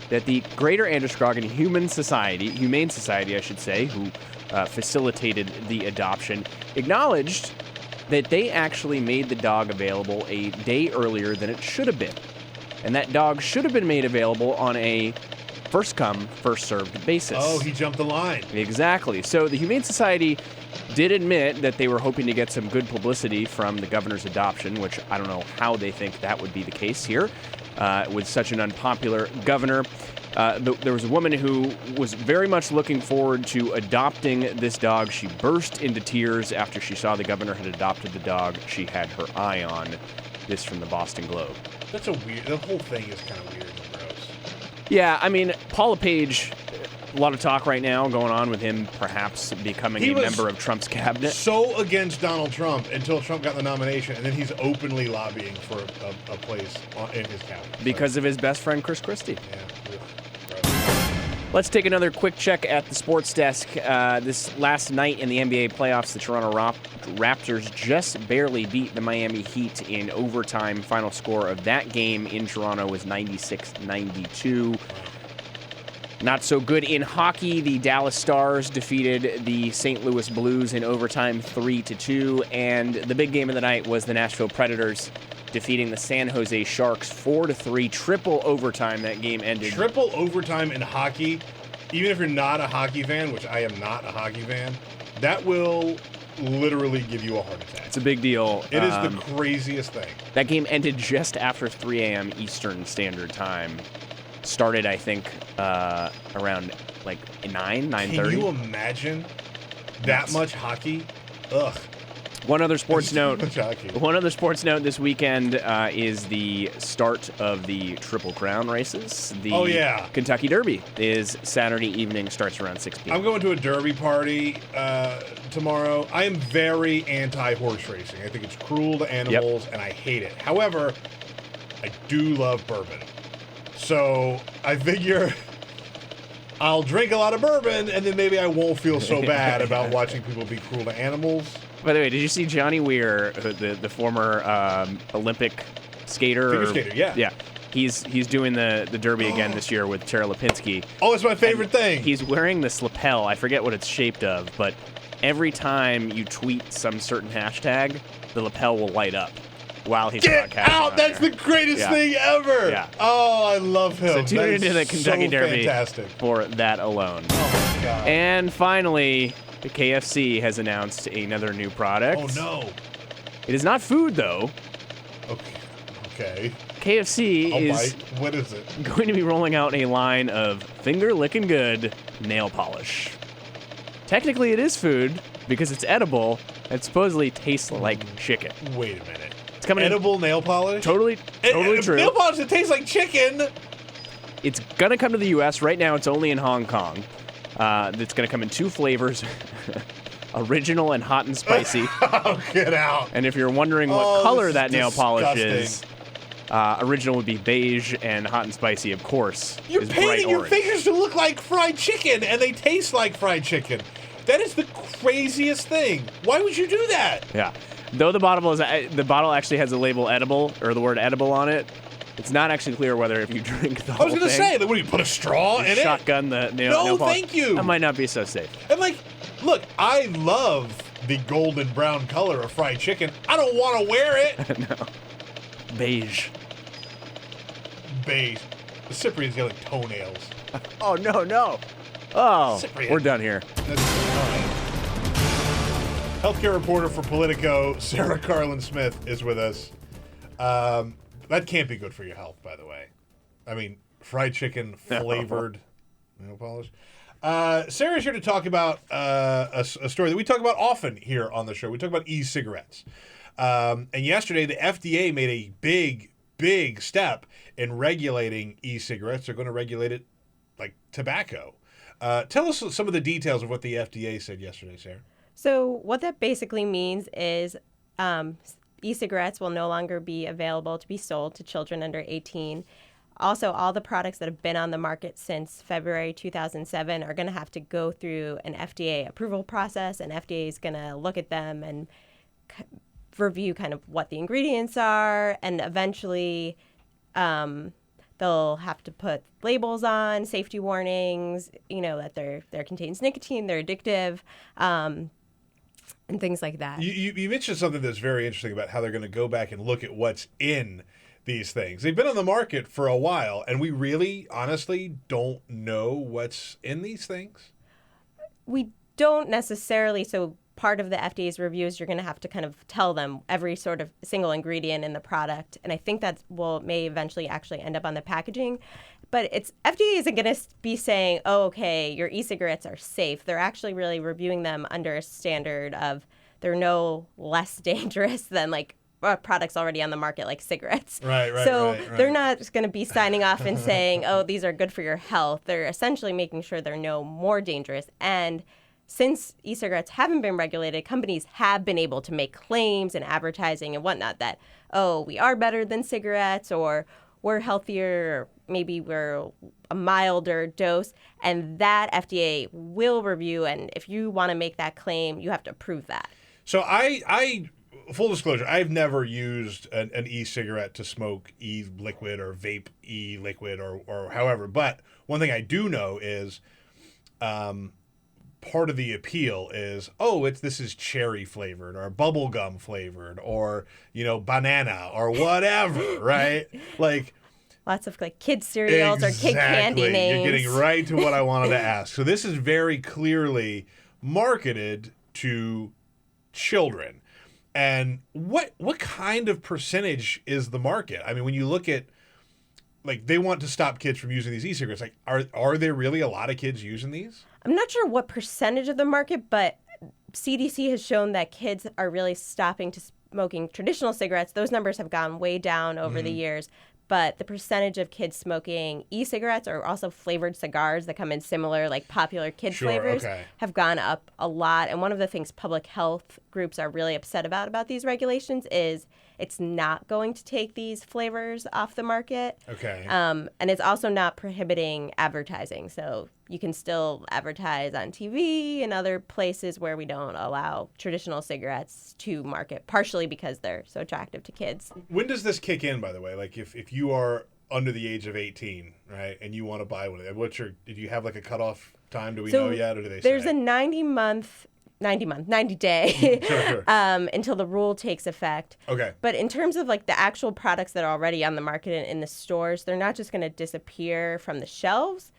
that the Greater Androscoggin Humane Society, who facilitated the adoption, acknowledged that they actually made the dog available a day earlier than it should have been. And that dog should have been made available on a first-come, first-served basis. Oh, he jumped the line. Exactly. So the Humane Society did admit that they were hoping to get some good publicity from the governor's adoption, which I don't know how they think that would be the case here with such an unpopular governor. There was a woman who was very much looking forward to adopting this dog. She burst into tears after she saw the governor had adopted the dog she had her eye on. This from the Boston Globe. That's the whole thing is kind of weird and gross. Yeah, I mean, Paul LePage, a lot of talk right now going on with him perhaps becoming a member of Trump's cabinet. So against Donald Trump until Trump got the nomination, and then he's openly lobbying for a place in his cabinet. Because of his best friend, Chris Christie. Yeah. Let's take another quick check at the sports desk. This last night in the NBA playoffs, the Toronto Raptors just barely beat the Miami Heat in overtime. Final score of that game in Toronto was 96-92. Not so good in hockey. The Dallas Stars defeated the St. Louis Blues in overtime 3-2. And the big game of the night was the Nashville Predators defeating the San Jose Sharks 4-3. Triple overtime that game ended. Triple overtime in hockey, even if you're not a hockey fan, which I am not a hockey fan, that will literally give you a heart attack. It's a big deal. It is the craziest thing. That game ended just after 3 a.m. Eastern Standard Time. Started, I think, around like 9:30. Can you imagine that much hockey? Ugh. One other sports note this weekend is the start of the Triple Crown races. The Kentucky Derby is Saturday evening, starts around 6 p.m. I'm going to a Derby party tomorrow. I am very anti-horse racing. I think it's cruel to animals, and I hate it. However, I do love bourbon. So I figure I'll drink a lot of bourbon, and then maybe I won't feel so bad about watching people be cruel to animals. By the way, did you see Johnny Weir, the former Olympic skater? Figure skater, yeah. Yeah. He's doing the Derby again this year with Tara Lipinski. Oh, it's my favorite thing. He's wearing this lapel. I forget what it's shaped of, but every time you tweet some certain hashtag, the lapel will light up while he's broadcasting. Get out! That's the greatest thing ever! Yeah. Oh, I love him. So tune into the Kentucky Derby fantastic. For that alone. Oh, my God. And finally, the KFC has announced another new product. Oh, no. It is not food, though. Okay. KFC is what is it? Going to be rolling out a line of finger-licking good nail polish. Technically, it is food because it's edible and supposedly tastes like chicken. Wait a minute. It's coming edible nail polish? Totally true. Nail polish that tastes like chicken? It's going to come to the U.S. Right now, it's only in Hong Kong. It's going to come in 2 flavors. Original and hot and spicy. Oh, get out. And if you're wondering what color that nail polish is, original would be beige, and hot and spicy, of course, You're is painting bright your orange. fingers to look like fried chicken, and they taste like fried chicken. That is the craziest thing. Why would you do that? Yeah. Though the bottle actually has a label edible, or the word edible on it, it's not actually clear whether if you drink the whole thing. I was going to say, what do you put a straw in it? Shotgun the nail polish. Thank you. That might not be so safe. And look, I love the golden brown color of fried chicken. I don't want to wear it. No. Beige. Beige. The Cyprian's got like toenails. Oh, no. Oh, Cyprian. We're done here. Healthcare reporter for Politico, Sarah Carlin-Smith, is with us. That can't be good for your health, by the way. I mean, fried chicken flavored nail polish. Sarah's here to talk about a story that we talk about often here on the show. We talk about e-cigarettes. And yesterday, the FDA made a big step in regulating e-cigarettes. They're going to regulate it like tobacco. Tell us some of the details of what the FDA said yesterday, Sarah. So what that basically means is e-cigarettes will no longer be available to be sold to children under 18. Also, all the products that have been on the market since February 2007 are going to have to go through an FDA approval process, and FDA is going to look at them and review kind of what the ingredients are, and eventually they'll have to put labels on, safety warnings, that there contains nicotine, they're addictive, and things like that. You mentioned something that's very interesting about how they're going to go back and look at what's in these things. They've been on the market for a while, and we really, honestly, don't know what's in these things. We don't necessarily. So part of the FDA's review is you're going to have to kind of tell them every sort of single ingredient in the product. And I think that may eventually actually end up on the packaging. But FDA isn't going to be saying, oh, okay, your e-cigarettes are safe. They're actually really reviewing them under a standard of they're no less dangerous than like products already on the market like cigarettes. Right. So they're not going to be signing off and saying, oh, these are good for your health. They're essentially making sure they're no more dangerous. And since e-cigarettes haven't been regulated, companies have been able to make claims and advertising and whatnot that, oh, we are better than cigarettes, or we're healthier, or maybe we're a milder dose. And that FDA will review. And if you want to make that claim, you have to prove that. So I full disclosure, I've never used an e-cigarette to smoke e-liquid or vape e-liquid or however. But one thing I do know is part of the appeal is, this is cherry flavored or bubblegum flavored or, banana or whatever, right? Like lots of like kid cereals or kid candy names. You're getting right to what I wanted to ask. So this is very clearly marketed to children. And what kind of percentage is the market? I mean, when you look at, like, they want to stop kids from using these e-cigarettes. Like, are there really a lot of kids using these? I'm not sure what percentage of the market, but CDC has shown that kids are really stopping to smoking traditional cigarettes. Those numbers have gone way down over the years. But the percentage of kids smoking e-cigarettes or also flavored cigars that come in similar, like popular kid flavors have gone up a lot. And one of the things public health groups are really upset about these regulations is it's not going to take these flavors off the market. Okay. And it's also not prohibiting advertising. So you can still advertise on TV and other places where we don't allow traditional cigarettes to market, partially because they're so attractive to kids. When does this kick in, by the way? Like if you are under the age of 18, right, and you want to buy one of them, did you have like a cutoff time? Do we know yet, or do they say? There's a 90 day Sure. Until the rule takes effect. Okay. But in terms of like the actual products that are already on the market and in the stores, they're not just going to disappear from the shelves.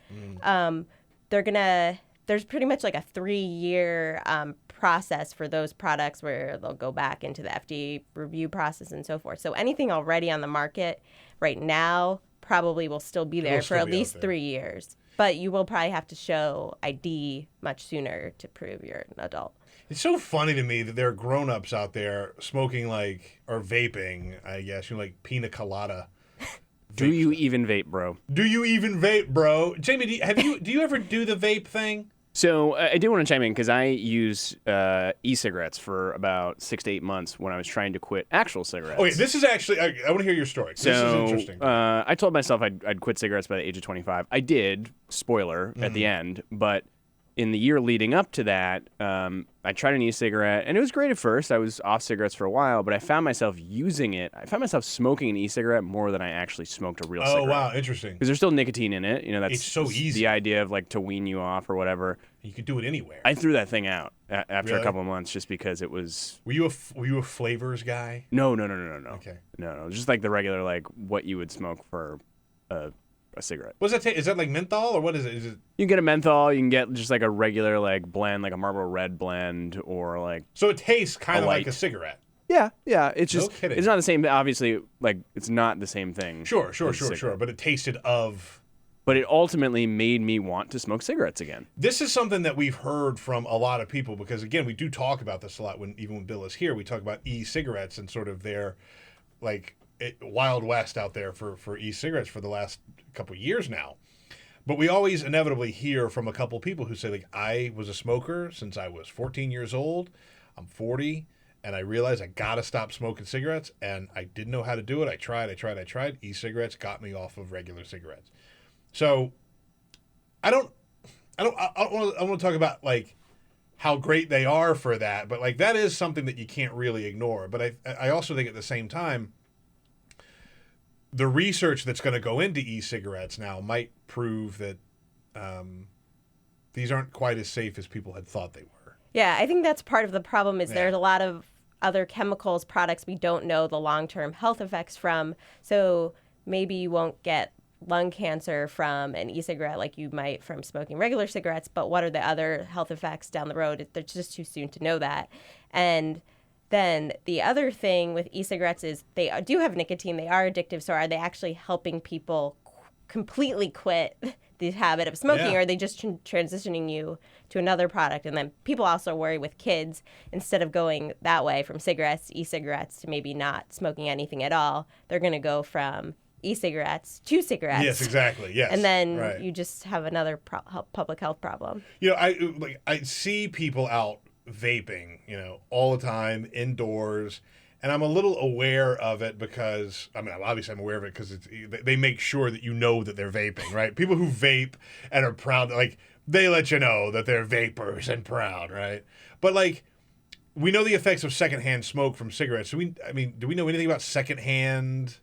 There's pretty much like a 3-year process for those products where they'll go back into the FDA review process and so forth. So anything already on the market right now probably will still be there for at least 3 years. But you will probably have to show ID much sooner to prove you're an adult. It's so funny to me that there are grown-ups out there smoking or vaping, I guess, like pina colada. Do you even vape, bro? Do you even vape, bro? Jamie, do you ever do the vape thing? So I do want to chime in because I use e-cigarettes for about 6 to 8 months when I was trying to quit actual cigarettes. Okay, this is actually, I want to hear your story. This is interesting. I told myself I'd quit cigarettes by the age of 25. I did, spoiler, at the end, but in the year leading up to that, I tried an e-cigarette, and it was great at first. I was off cigarettes for a while, but I found myself using it. I found myself smoking an e-cigarette more than I actually smoked a real cigarette. Oh, wow, interesting. Because there's still nicotine in it. That's it's so easy. The idea of like to wean you off or whatever. You could do it anywhere. I threw that thing out after a couple of months just because it was. Were you a flavors guy? No. Okay. No, just like the regular like what you would smoke for a cigarette. What does that taste? Is that like menthol or what is it? You can get a menthol. You can get just like a regular like blend, like a Marlboro Red blend, or like. So it tastes kind of like a cigarette. Yeah. It's just no kidding. It's not the same. Obviously, like it's not the same thing. Sure. But it tasted of. But it ultimately made me want to smoke cigarettes again. This is something that we've heard from a lot of people because again, we do talk about this a lot even when Bill is here. We talk about e-cigarettes and sort of their like Wild West out there for e-cigarettes for the last couple of years now. But we always inevitably hear from a couple people who say, like, I was a smoker since I was 14 years old. I'm 40, and I realized I got to stop smoking cigarettes, and I didn't know how to do it. I tried. E-cigarettes got me off of regular cigarettes. So I want to talk about, like, how great they are for that, but, like, that is something that you can't really ignore. But I also think at the same time, the research that's going to go into e-cigarettes now might prove that these aren't quite as safe as people had thought they were. Yeah, I think that's part of the problem is there's a lot of other chemicals, products we don't know the long-term health effects from. So maybe you won't get lung cancer from an e-cigarette like you might from smoking regular cigarettes, but what are the other health effects down the road? It's just too soon to know that. And then the other thing with e-cigarettes is they do have nicotine. They are addictive. So are they actually helping people completely quit the habit of smoking, or are they just transitioning you to another product? And then people also worry with kids, instead of going that way from cigarettes to e-cigarettes to maybe not smoking anything at all, they're going to go from e-cigarettes to cigarettes. Yes, exactly. Yes. And then you just have another public health problem. You know, I see people out vaping, you know, all the time indoors, and I'm a little aware of it because, I mean, obviously I'm aware of it because they make sure that you know that they're vaping, right? People who vape and are proud, like, they let you know that they're vapors and proud, right? But, like, we know the effects of secondhand smoke from cigarettes. Do we know anything about secondhand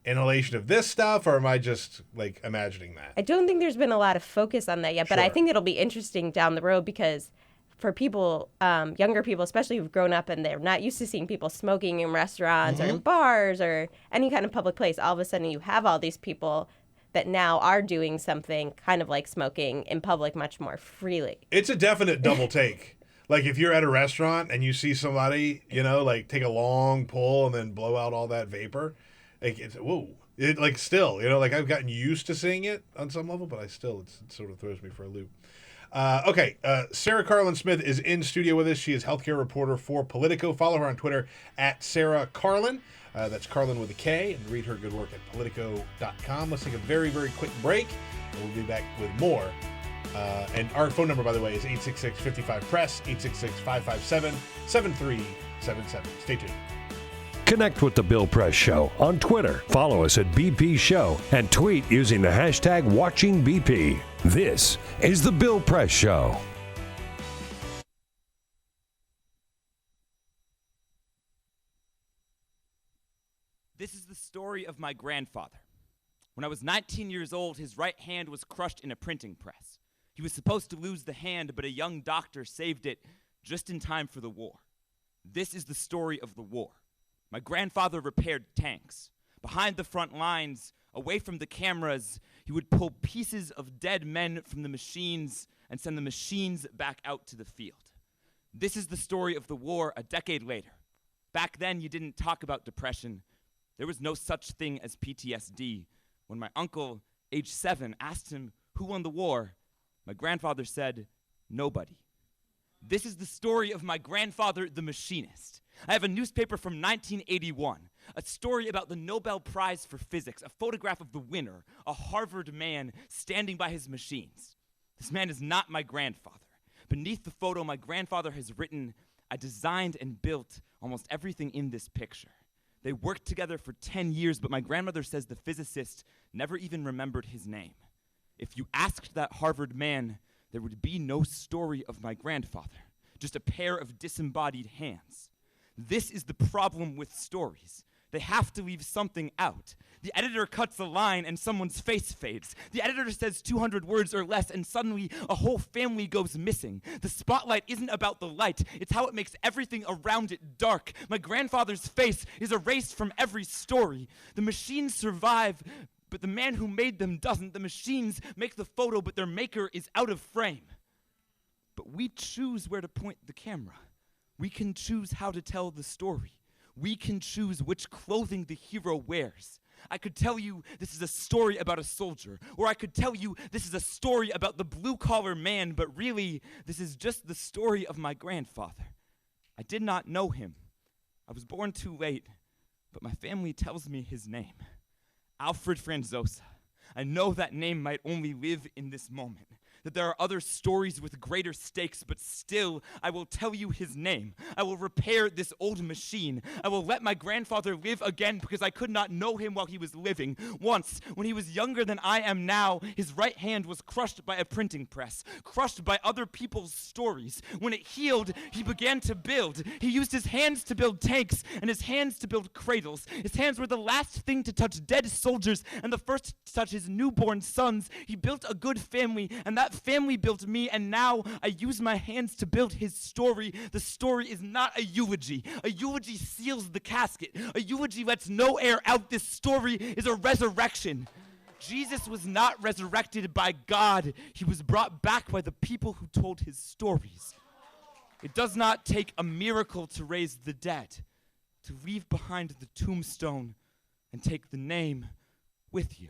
inhalation of this stuff, or am I just, like, imagining that? I don't think there's been a lot of focus on that yet, but I think it'll be interesting down the road because for people, younger people, especially who've grown up and they're not used to seeing people smoking in restaurants or in bars or any kind of public place, all of a sudden you have all these people that now are doing something kind of like smoking in public much more freely. It's a definite double take. Like if you're at a restaurant and you see somebody, you know, like take a long pull and then blow out all that vapor, like it's, whoa. It, like still, you know, like I've gotten used to seeing it on some level, but it sort of throws me for a loop. Okay, Sarah Carlin Smith is in studio with us. She is healthcare reporter for Politico. Follow her on Twitter at Sarah Carlin. That's Carlin with a K, and read her good work at Politico.com. Let's take a very, very quick break, and we'll be back with more. And our phone number, by the way, is 866-55-PRESS, 866-557-7377. Stay tuned. Connect with The Bill Press Show on Twitter. Follow us at BP Show and tweet using the hashtag WatchingBP. This is The Bill Press Show. This is the story of my grandfather. When I was 19 years old, his right hand was crushed in a printing press. He was supposed to lose the hand, but a young doctor saved it just in time for the war. This is the story of the war. My grandfather repaired tanks. Behind the front lines, away from the cameras, he would pull pieces of dead men from the machines and send the machines back out to the field. This is the story of the war a decade later. Back then, you didn't talk about depression. There was no such thing as PTSD. When my uncle, age 7, asked him who won the war, my grandfather said, nobody. This is the story of my grandfather, the machinist. I have a newspaper from 1981, a story about the Nobel Prize for Physics, a photograph of the winner, a Harvard man standing by his machines. This man is not my grandfather. Beneath the photo, my grandfather has written, I designed and built almost everything in this picture. They worked together for 10 years, but my grandmother says the physicist never even remembered his name. If you asked that Harvard man, there would be no story of my grandfather, just a pair of disembodied hands. This is the problem with stories. They have to leave something out. The editor cuts a line and someone's face fades. The editor says 200 words or less and suddenly a whole family goes missing. The spotlight isn't about the light. It's how it makes everything around it dark. My grandfather's face is erased from every story. The machines survive, but the man who made them doesn't. The machines make the photo, but their maker is out of frame. But we choose where to point the camera. We can choose how to tell the story. We can choose which clothing the hero wears. I could tell you this is a story about a soldier, or I could tell you this is a story about the blue-collar man, but really, this is just the story of my grandfather. I did not know him. I was born too late, but my family tells me his name. Alfred Franzosa. I know that name might only live in this moment. that there are other stories with greater stakes, but still, I will tell you his name. I will repair this old machine. I will let my grandfather live again because I could not know him while he was living. Once, when he was younger than I am now, his right hand was crushed by a printing press, crushed by other people's stories. When it healed, he began to build. He used his hands to build tanks and his hands to build cradles. His hands were the last thing to touch dead soldiers and the first to touch his newborn sons. He built a good family, and that family built me, and now I use my hands to build his story. The story is not a eulogy. A eulogy seals the casket. A eulogy lets no air out. This story is a resurrection. Jesus was not resurrected by God. He was brought back by the people who told his stories. It does not take a miracle to raise the dead, to leave behind the tombstone and take the name with you.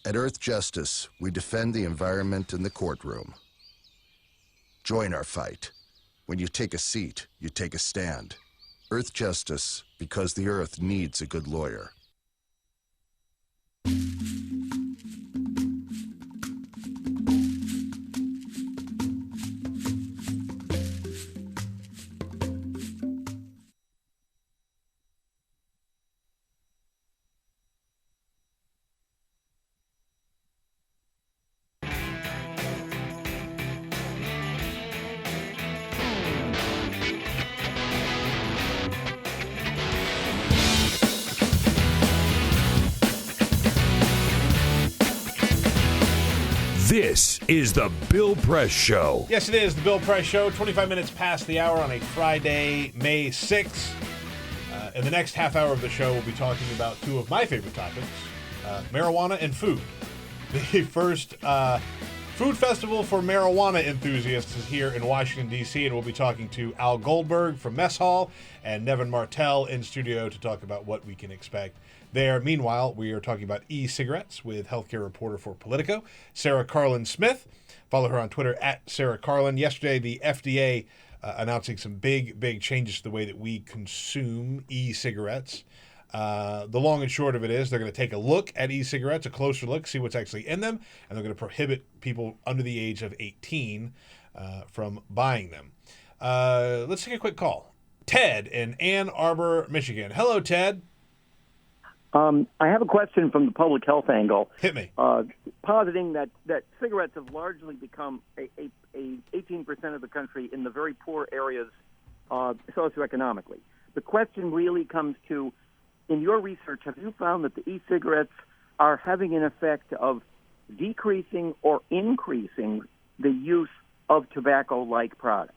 At Earth Justice, we defend the environment in the courtroom. Join our fight. When you take a seat, you take a stand. Earth Justice, because the Earth needs a good lawyer. This is the Bill Press Show. Yes, it is the Bill Press Show. 25 minutes past the hour on a Friday, May 6th. In the next half hour of the show, we'll be talking about two of my favorite topics, marijuana and food. The first food festival for marijuana enthusiasts is here in Washington, D.C., and we'll be talking to Al Goldberg from Mess Hall and Nevin Martell in studio to talk about what we can expect there. Meanwhile, we are talking about e-cigarettes with healthcare reporter for Politico, Sarah Carlin-Smith. Follow her on Twitter at Sarah Carlin. Yesterday, the FDA announcing some big changes to the way that we consume e-cigarettes. The long and short of it is they're going to take a look at e-cigarettes, a closer look, see what's actually in them, and they're going to prohibit people under the age of 18 from buying them. Let's take a quick call. Ted in Ann Arbor, Michigan. Hello, Ted. I have a question from the public health angle. Hit me. Positing that cigarettes have largely become a 18% of the country in the very poor areas socioeconomically. The question really comes to, in your research, have you found that the e-cigarettes are having an effect of decreasing or increasing the use of tobacco-like products?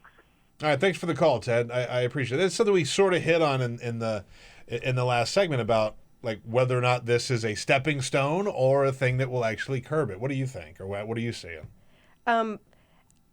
All right, thanks for the call, Ted. I appreciate it. It's something we sort of hit on in the last segment about like whether or not this is a stepping stone or a thing that will actually curb it. What do you think, or what are you seeing?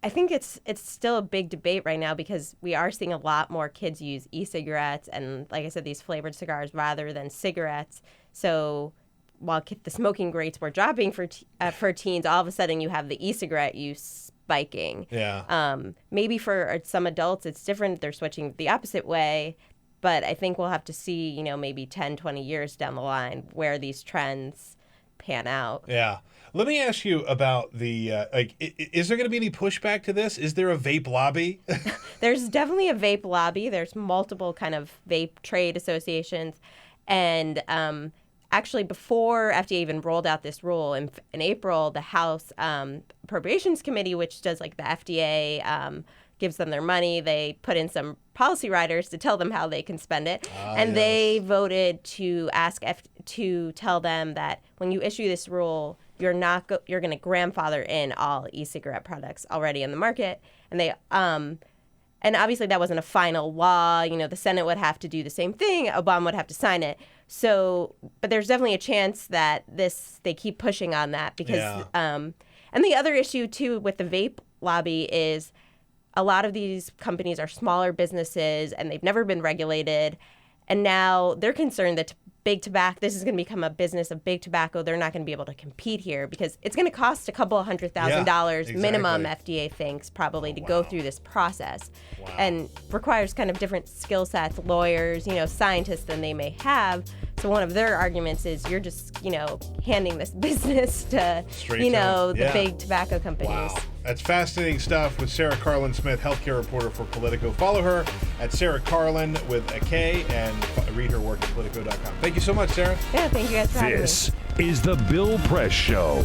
I think it's still a big debate right now because we are seeing a lot more kids use e-cigarettes and, like I said, these flavored cigars rather than cigarettes. So while the smoking rates were dropping for teens, all of a sudden you have the e-cigarette use spiking. Yeah. Maybe for some adults it's different. They're switching the opposite way. But I think we'll have to see, maybe 10, 20 years down the line where these trends pan out. Yeah. Let me ask you about the, is there going to be any pushback to this? Is there a vape lobby? There's definitely a vape lobby. There's multiple kind of vape trade associations. And actually, before FDA even rolled out this rule, in April, the House Appropriations Committee, which does like the FDA, gives them their money. They put in some policy writers to tell them how they can spend it. And they voted to to tell them that when you issue this rule, you're going to grandfather in all e-cigarette products already in the market. And they and obviously that wasn't a final law. The Senate would have to do the same thing. Obama would have to sign it. So, but there's definitely a chance that they keep pushing on that because and the other issue too with the vape lobby is a lot of these companies are smaller businesses and they've never been regulated. And now they're concerned that big tobacco, this is going to become a business of big tobacco. They're not going to be able to compete here because it's going to cost a couple of $100,000 minimum, FDA thinks, probably to go through this process. And requires kind of different skill sets, lawyers, scientists than they may have. So one of their arguments is you're just, handing this business to, the big tobacco companies. Wow. That's fascinating stuff with Sarah Carlin-Smith, healthcare reporter for Politico. Follow her at Sarah Carlin with a K and read her work at Politico.com. Thank you so much, Sarah. Yeah, thank you guys for having me. This is the Bill Press Show.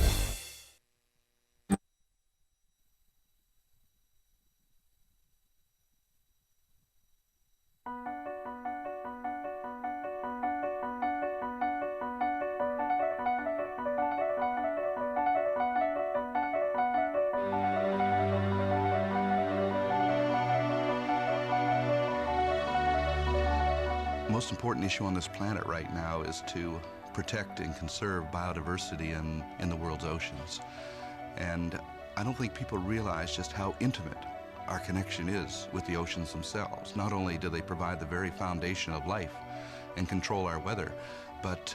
The most important issue on this planet right now is to protect and conserve biodiversity in the world's oceans. And I don't think people realize just how intimate our connection is with the oceans themselves. Not only do they provide the very foundation of life and control our weather, but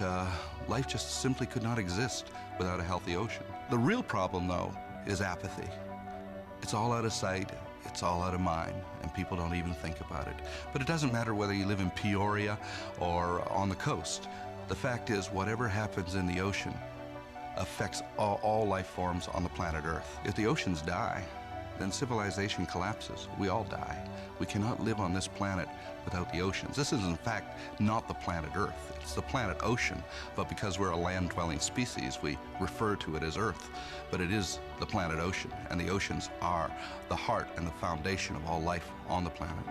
life just simply could not exist without a healthy ocean. The real problem, though, is apathy. It's all out of sight. It's all out of mind, and people don't even think about it. But it doesn't matter whether you live in Peoria or on the coast. The fact is, whatever happens in the ocean affects all life forms on the planet Earth. If the oceans die, then civilization collapses. We all die. We cannot live on this planet without the oceans. This is, in fact, not the planet Earth. It's the planet ocean, but because we're a land-dwelling species, we refer to it as Earth. But it is the planet ocean, and the oceans are the heart and the foundation of all life on the planet.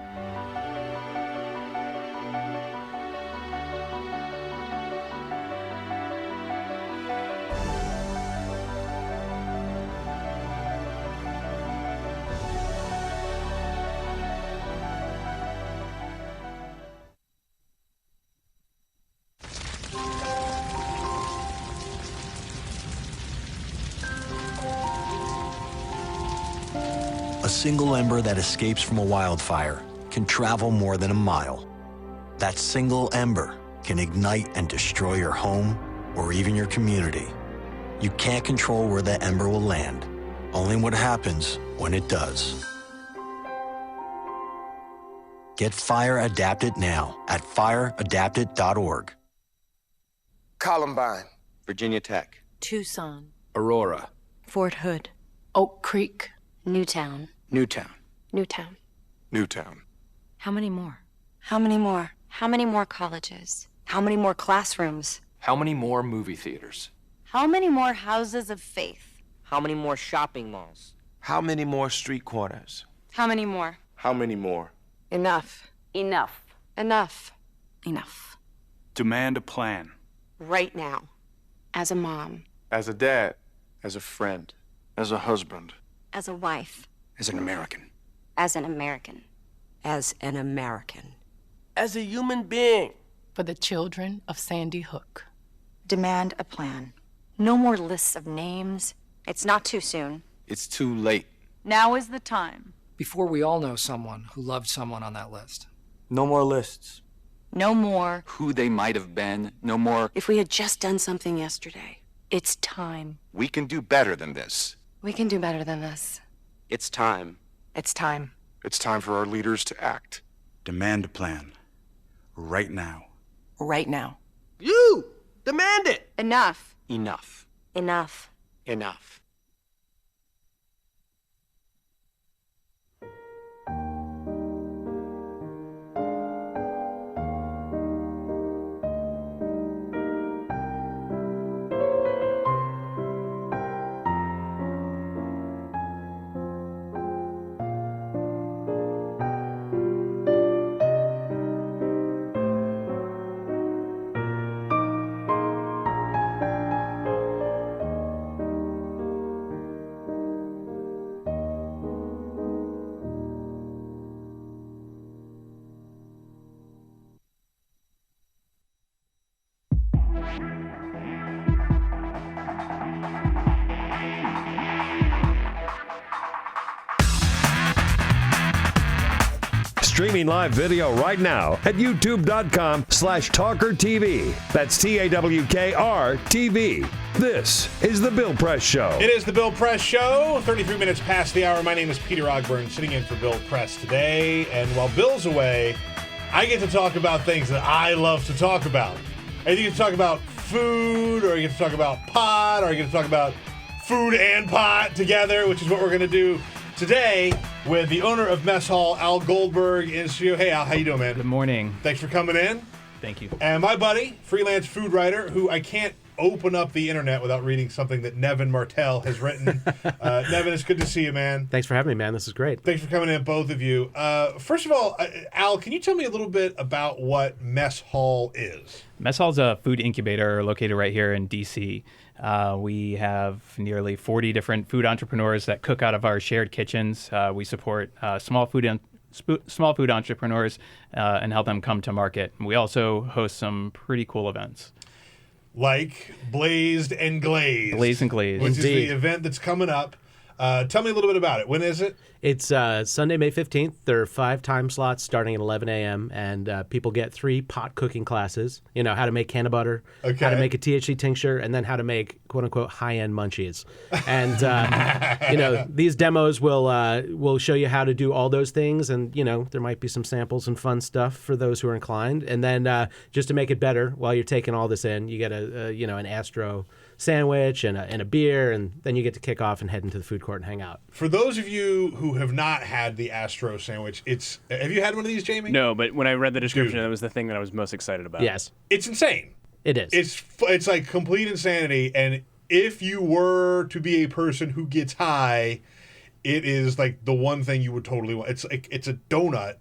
A single ember that escapes from a wildfire can travel more than a mile. That single ember can ignite and destroy your home or even your community. You can't control where that ember will land, only what happens when it does. Get Fire Adapted now at fireadapted.org. Columbine. Virginia Tech. Tucson. Aurora. Fort Hood. Oak Creek. Newtown. Newtown. Newtown. Newtown. How many more? How many more? How many more colleges? How many more classrooms? How many more movie theaters? How many more houses of faith? How many more shopping malls? How many more street corners? How many more? How many more? Enough. Enough. Enough. Enough. Demand a plan. Right now. As a mom. As a dad. As a friend. As a husband. As a wife. As an American. As an American. As an American. As a human being. For the children of Sandy Hook. Demand a plan. No more lists of names. It's not too soon. It's too late. Now is the time. Before we all know someone who loved someone on that list. No more lists. No more. Who they might have been. No more. If we had just done something yesterday. It's time. We can do better than this. We can do better than this. It's time. It's time. It's time for our leaders to act. Demand a plan. Right now. Right now. You! Demand it! Enough. Enough. Enough. Enough. streaming live video right now at youtube.com/TawkrTV. That's TAWKR-TV. This is The Bill Press Show. It is The Bill Press Show, 33 minutes past the hour. My name is Peter Ogburn, sitting in for Bill Press today. And while Bill's away, I get to talk about things that I love to talk about. I get to talk about food, or I get to talk about pot, or I get to talk about food and pot together, which is what we're going to do today with the owner of Mess Hall, Al Goldberg, in studio. Hey, Al, how you doing, man? Good morning. Thanks for coming in. Thank you. And my buddy, freelance food writer, who I can't open up the internet without reading something that Nevin Martell has written. Nevin, it's good to see you, man. Thanks for having me, man. This is great. Thanks for coming in, both of you. First of all, Al, can you tell me a little bit about what Mess Hall is? Mess Hall is a food incubator located right here in D.C. We have nearly 40 different food entrepreneurs that cook out of our shared kitchens. We support small food entrepreneurs and help them come to market. We also host some pretty cool events. Like Blazed and Glazed. Blazed and Glazed. Which is the event that's coming up. Tell me a little bit about it. When is it? It's Sunday, May 15th. There are 5 time slots starting at 11 a.m. And people get 3 pot cooking classes. You know, how to make canna butter, how to make a THC tincture, and then how to make quote-unquote high-end munchies. And, you know, these demos will show you how to do all those things. And, you know, there might be some samples and fun stuff for those who are inclined. And then just to make it better, while you're taking all this in, you get an Astro sandwich and a beer, and then you get to kick off and head into the food court and hang out. For those of you who have not had the Astro sandwich, have you had one of these, Jamie? No, but when I read the description, that was the thing that I was most excited about. Yes. It's insane. It is. It's like complete insanity, and if you were to be a person who gets high, it is like the one thing you would totally want. It's a donut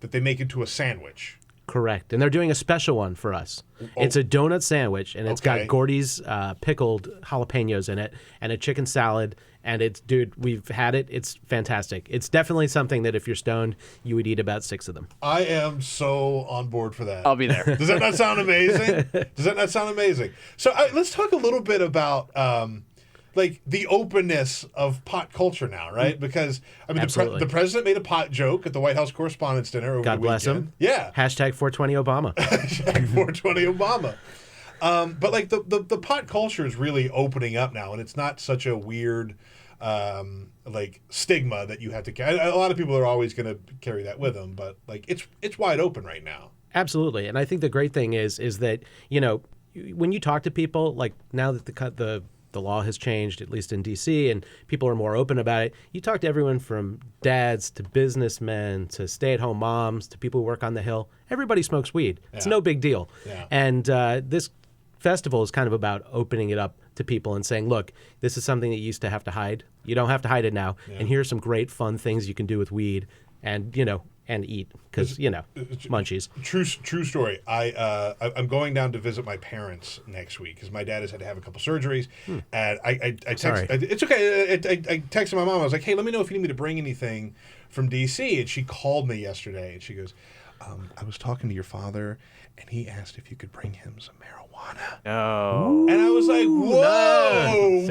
that they make into a sandwich. Correct. And they're doing a special one for us. It's a donut sandwich, and it's got Gordy's pickled jalapenos in it and a chicken salad. And it's, dude, we've had it. It's fantastic. It's definitely something that if you're stoned, you would eat about 6 of them. I am so on board for that. I'll be there. Does that not sound amazing? So let's talk a little bit about like the openness of pot culture now, right? Because I mean, the president made a pot joke at the White House Correspondents' Dinner over God the bless weekend. him. Yeah. Hashtag 420 Obama. Hashtag 420 Obama. But like the pot culture is really opening up now, and it's not such a weird like stigma that you have to carry. A lot of people are always going to carry that with them, but like it's wide open right now. Absolutely. And I think the great thing is that, you know, when you talk to people, like now that the law has changed, at least in D.C., and people are more open about it. You talk to everyone from dads to businessmen to stay-at-home moms to people who work on the Hill. Everybody smokes weed. It's no big deal. Yeah. And this festival is kind of about opening it up to people and saying, look, this is something that you used to have to hide. You don't have to hide it now. Yeah. And here are some great fun things you can do with weed and, you know, and eat because, you know, munchies. True story. I'm going down to visit my parents next week because my dad has had to have a couple surgeries. And I it's okay. I texted my mom. I was like, hey, let me know if you need me to bring anything from D.C. And she called me yesterday and she goes, I was talking to your father and he asked if you could bring him some marijuana. Oh. And I was like, whoa.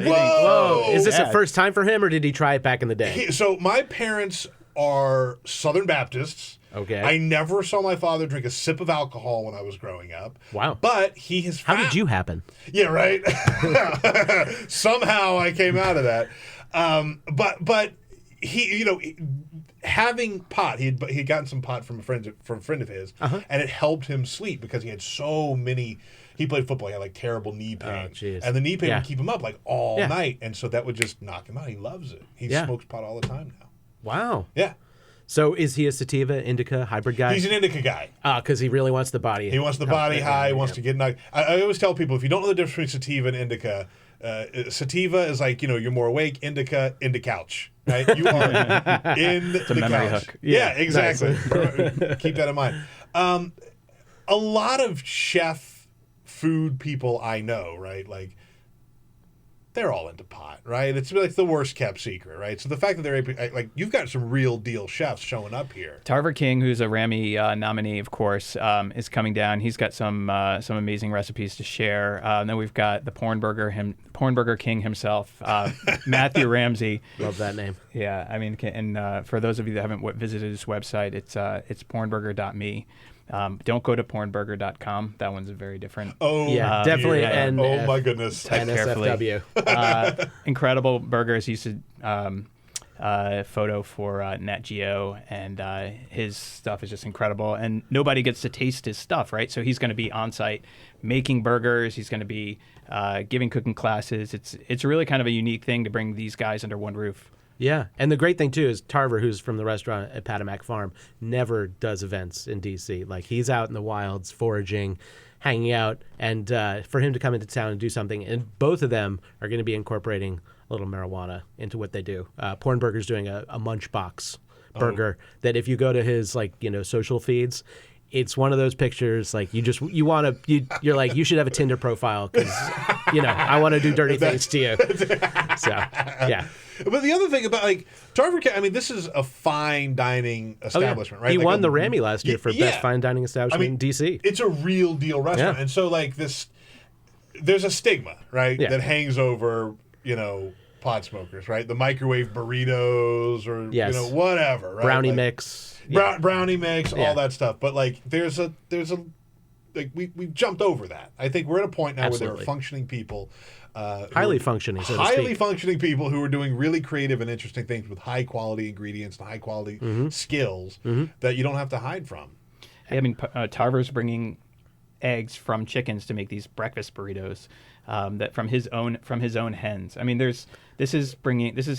Is this a first time for him or did he try it back in the day? So my parents are Southern Baptists. Okay. I never saw my father drink a sip of alcohol when I was growing up. Wow. But he has How did you happen? Yeah, right? Somehow I came out of that. But he, you know, having pot, he had gotten some pot from a friend of his, and it helped him sleep because he had so many. He played football. He had like terrible knee pain, and the knee pain would keep him up like all night, and so that would just knock him out. He loves it. He smokes pot all the time now. Wow. Yeah. So is he a sativa, indica, hybrid guy? He's an indica guy. Because he really wants the body. He wants the body high. He wants to get knocked. I always tell people, if you don't know the difference between sativa and indica, sativa is like, you know, you're more awake. Indica, in the couch. Right? You are in it's a the memory couch. hook. Yeah, exactly. Keep that in mind. A lot of chef food people I know, right? Like, they're all into pot, right? It's like the worst kept secret, right? So the fact that they're like, you've got some real deal chefs showing up here. Tarver King, who's a Rammy nominee, of course, is coming down. He's got some amazing recipes to share. And then we've got the Pornburger King himself, Matthew Ramsey. Love that name. Yeah, I mean, and for those of you that haven't visited his website, it's pornburger.me. Don't go to pornburger.com. That one's very different. Oh, yeah, definitely. Yeah. And oh my goodness, type carefully. Incredible burgers. He used to photo for Nat Geo, and his stuff is just incredible. And nobody gets to taste his stuff, right? So he's going to be on site making burgers. He's going to be giving cooking classes. It's really kind of a unique thing to bring these guys under one roof. Yeah, and the great thing, too, is Tarver, who's from the restaurant at Patamac Farm, never does events in D.C. Like, he's out in the wilds, foraging, hanging out, and for him to come into town and do something, and both of them are going to be incorporating a little marijuana into what they do. Pornburger's doing a munch box burger that if you go to his, social feeds, it's one of those pictures you're like, you should have a Tinder profile because, I want to do dirty things to you. So, yeah. But the other thing about Tarver, I mean, this is a fine dining establishment, right? He won the Rammy last year for best fine dining establishment in DC. It's a real deal restaurant, and so there's a stigma, right, that hangs over pot smokers, right? The microwave burritos or whatever, right? Brownie mix, brownie mix, all that stuff. But we've jumped over that. I think we're at a point now where there are functioning people. Highly functioning, so to speak. Highly functioning people who are doing really creative and interesting things with high quality ingredients and high quality skills that you don't have to hide from. I mean, Tarver's bringing eggs from chickens to make these breakfast burritos that from his own hens. I mean, this is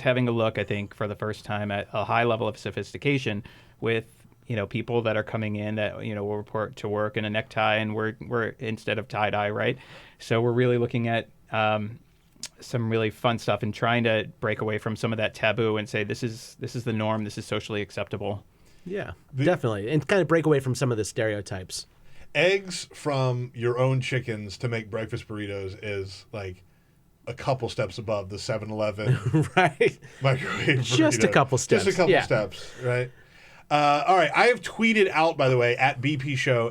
having a look, I think, for the first time at a high level of sophistication with people that are coming in that will report to work in a necktie and we're instead of tie dye, right? So we're really looking at some really fun stuff and trying to break away from some of that taboo and say this is the norm, this is socially acceptable. Yeah, definitely, and kind of break away from some of the stereotypes. Eggs from your own chickens to make breakfast burritos is like a couple steps above the 7-Eleven right microwave burrito. Just a couple steps. Steps, right? All right, I have tweeted out, by the way, at BP Show,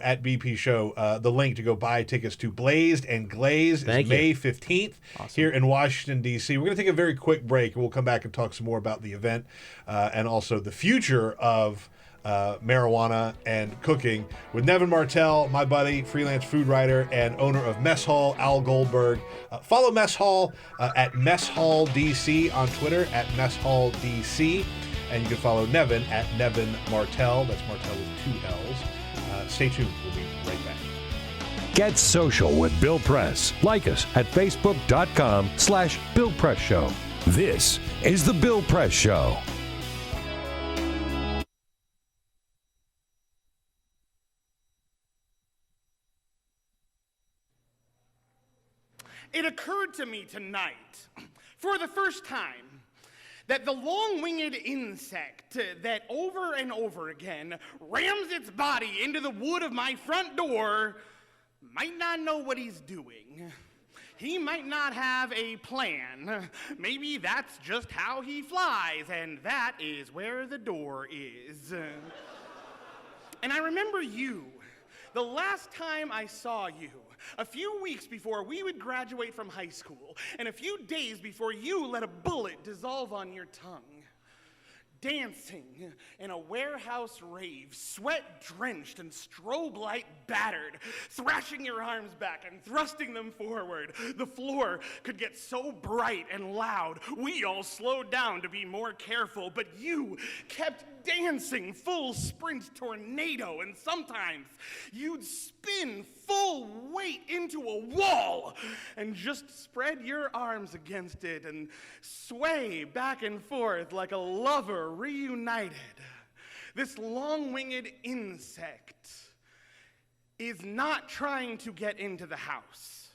the link to go buy tickets to Blazed and Glazed. It's May 15th here in Washington, D.C. We're going to take a very quick break, and we'll come back and talk some more about the event and also the future of marijuana and cooking with Nevin Martell, my buddy, freelance food writer and owner of Mess Hall, Al Goldberg. Follow Mess Hall at Mess Hall DC on Twitter, at Mess Hall DC. And you can follow Nevin at Nevin Martell. That's Martell with 2 L's. Stay tuned. We'll be right back. Get social with Bill Press. Like us at facebook.com/Bill Press Show. This is The Bill Press Show. It occurred to me tonight, for the first time, that the long-winged insect that over and over again rams its body into the wood of my front door might not know what he's doing. He might not have a plan. Maybe that's just how he flies, and that is where the door is. And I remember you. The last time I saw you, a few weeks before we would graduate from high school, and a few days before you let a bullet dissolve on your tongue, dancing in a warehouse rave, sweat-drenched and strobe light battered, thrashing your arms back and thrusting them forward. The floor could get so bright and loud, we all slowed down to be more careful, but you kept dancing full sprint tornado, and sometimes you'd spin full weight into a wall and just spread your arms against it and sway back and forth like a lover reunited. This long-winged insect is not trying to get into the house.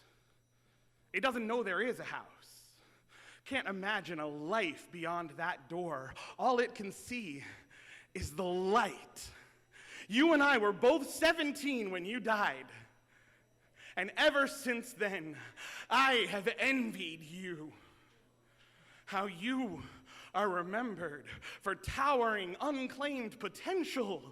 It doesn't know there is a house. Can't imagine a life beyond that door. All it can see is the light. You and I were both 17 when you died. And ever since then, I have envied you. how you are remembered for towering, unclaimed potential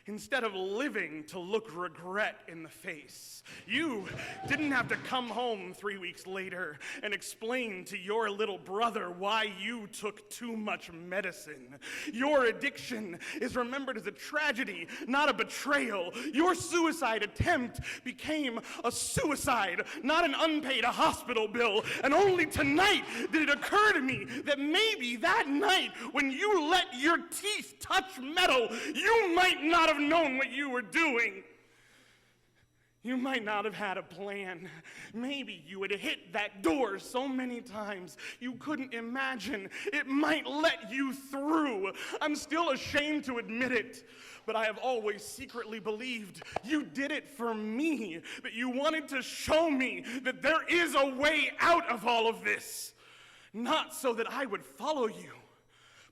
instead of living to look regret in the face. You didn't have to come home 3 weeks later and explain to your little brother why you took too much medicine. Your addiction is remembered as a tragedy, not a betrayal. Your suicide attempt became a suicide, not an unpaid hospital bill. And only tonight did it occur to me that maybe that night when you let your teeth touch metal, you might not have known what you were doing. You might not have had a plan. Maybe you had hit that door so many times you couldn't imagine it might let you through. I'm still ashamed to admit it, but I have always secretly believed you did it for me, that you wanted to show me that there is a way out of all of this. Not so that I would follow you,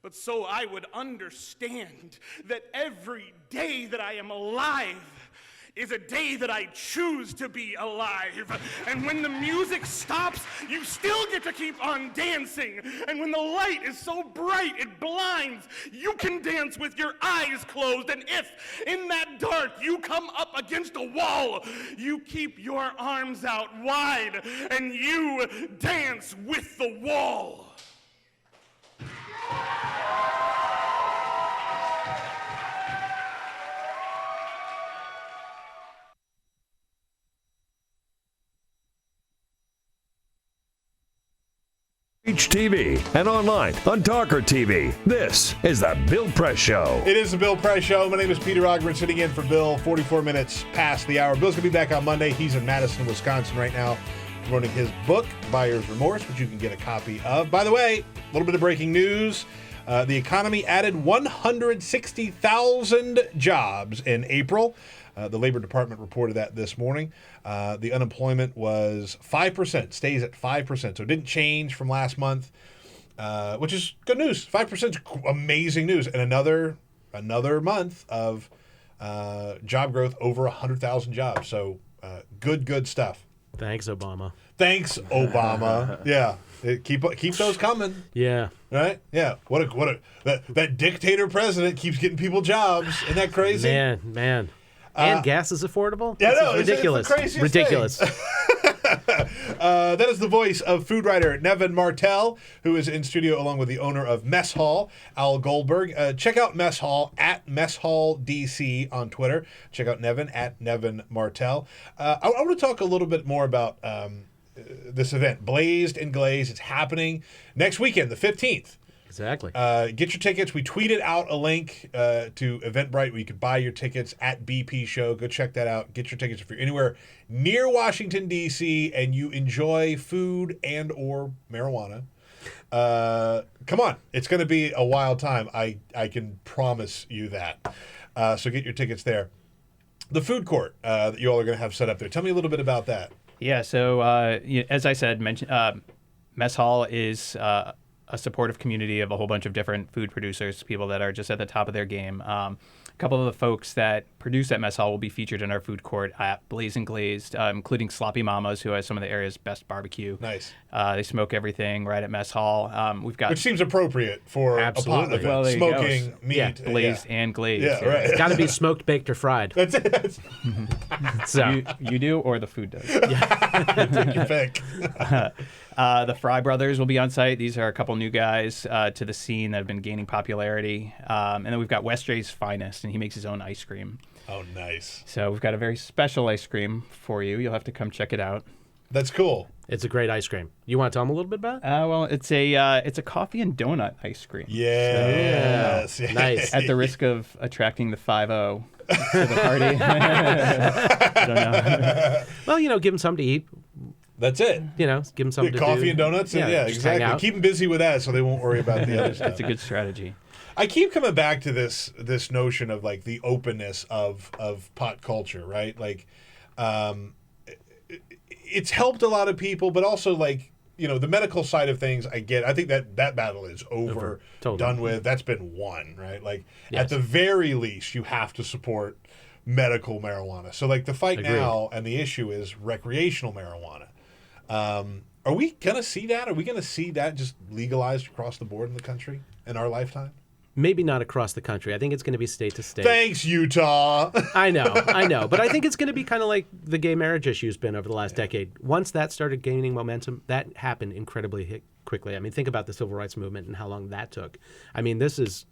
but so I would understand that every day that I am alive is a day that I choose to be alive. And when the music stops, you still get to keep on dancing. And when the light is so bright it blinds, you can dance with your eyes closed. And if in that dark you come up against a wall, you keep your arms out wide and you dance with the wall. TV and online on TawkrTV. This is the Bill Press Show. It is the Bill Press Show. My name is Peter Ogren, sitting in for Bill, 44 minutes past the hour. Bill's going to be back on Monday. He's in Madison, Wisconsin right now, promoting his book, Buyer's Remorse, which you can get a copy of. By the way, a little bit of breaking news. The economy added 160,000 jobs in April. The Labor Department reported that this morning. The unemployment was 5%, stays at 5%. So it didn't change from last month, which is good news. 5% is amazing news. And another month of job growth, over 100,000 jobs. So good stuff. Thanks, Obama. Thanks, Obama. Yeah. Keep those coming. Yeah. Right? Yeah. That dictator president keeps getting people jobs. Isn't that crazy? Man. And gas is affordable? Yeah, no, ridiculous. It's the craziest thing. That is the voice of food writer Nevin Martell, who is in studio along with the owner of Mess Hall, Al Goldberg. Check out Mess Hall at Mess Hall DC on Twitter. Check out Nevin at Nevin Martell. I want to talk a little bit more about this event, Blazed and Glazed. It's happening next weekend, the 15th. Exactly. Get your tickets. We tweeted out a link to Eventbrite where you could buy your tickets at BP Show. Go check that out. Get your tickets if you're anywhere near Washington, D.C. and you enjoy food and or marijuana. Come on. It's going to be a wild time. I can promise you that. So get your tickets there. The food court that you all are going to have set up there. Tell me a little bit about that. Yeah, so as I said, Mess Hall is a supportive community of a whole bunch of different food producers, people that are just at the top of their game. A couple of the folks that produce at Mess Hall will be featured in our food court at Blaze and Glazed, including Sloppy Mamas, who has some of the area's best barbecue. Nice. They smoke everything right at Mess Hall. We've got, which seems appropriate for a pot event. Well, smoking meat. Yeah, blazed and glazed. Yeah, right. It's got to be smoked, baked, or fried. That's it. So you do, or the food does. Take your pick. The Fry Brothers will be on site. These are a couple new guys to the scene that have been gaining popularity. And then we've got West Jay's Finest, and he makes his own ice cream. Oh, nice. So we've got a very special ice cream for you. You'll have to come check it out. That's cool. It's a great ice cream. You want to tell them a little bit about it? Well, it's a coffee and donut ice cream. Yes. So, nice. At the risk of attracting the 5-0 to the party. I don't know. Well, give them something to eat. That's it. Give them something to do. Coffee and donuts? Yeah, exactly. Keep them busy with that so they won't worry about the other stuff. It's a good strategy. I keep coming back to this notion of like the openness of pot culture, right? Like, it's helped a lot of people, but also like, the medical side of things, I get. I think that battle is over. Totally. Done with. That's been won, right? Like, yes. At the very least, you have to support medical marijuana. So like the fight Agreed. now and the issue is recreational marijuana. Are we going to see that? Are we going to see that just legalized across the board in the country in our lifetime? Maybe not across the country. I think it's going to be state to state. Thanks, Utah. I know. But I think it's going to be kind of like the gay marriage issue has been over the last decade. Once that started gaining momentum, that happened incredibly quickly. I mean, think about the civil rights movement and how long that took. I mean, this is,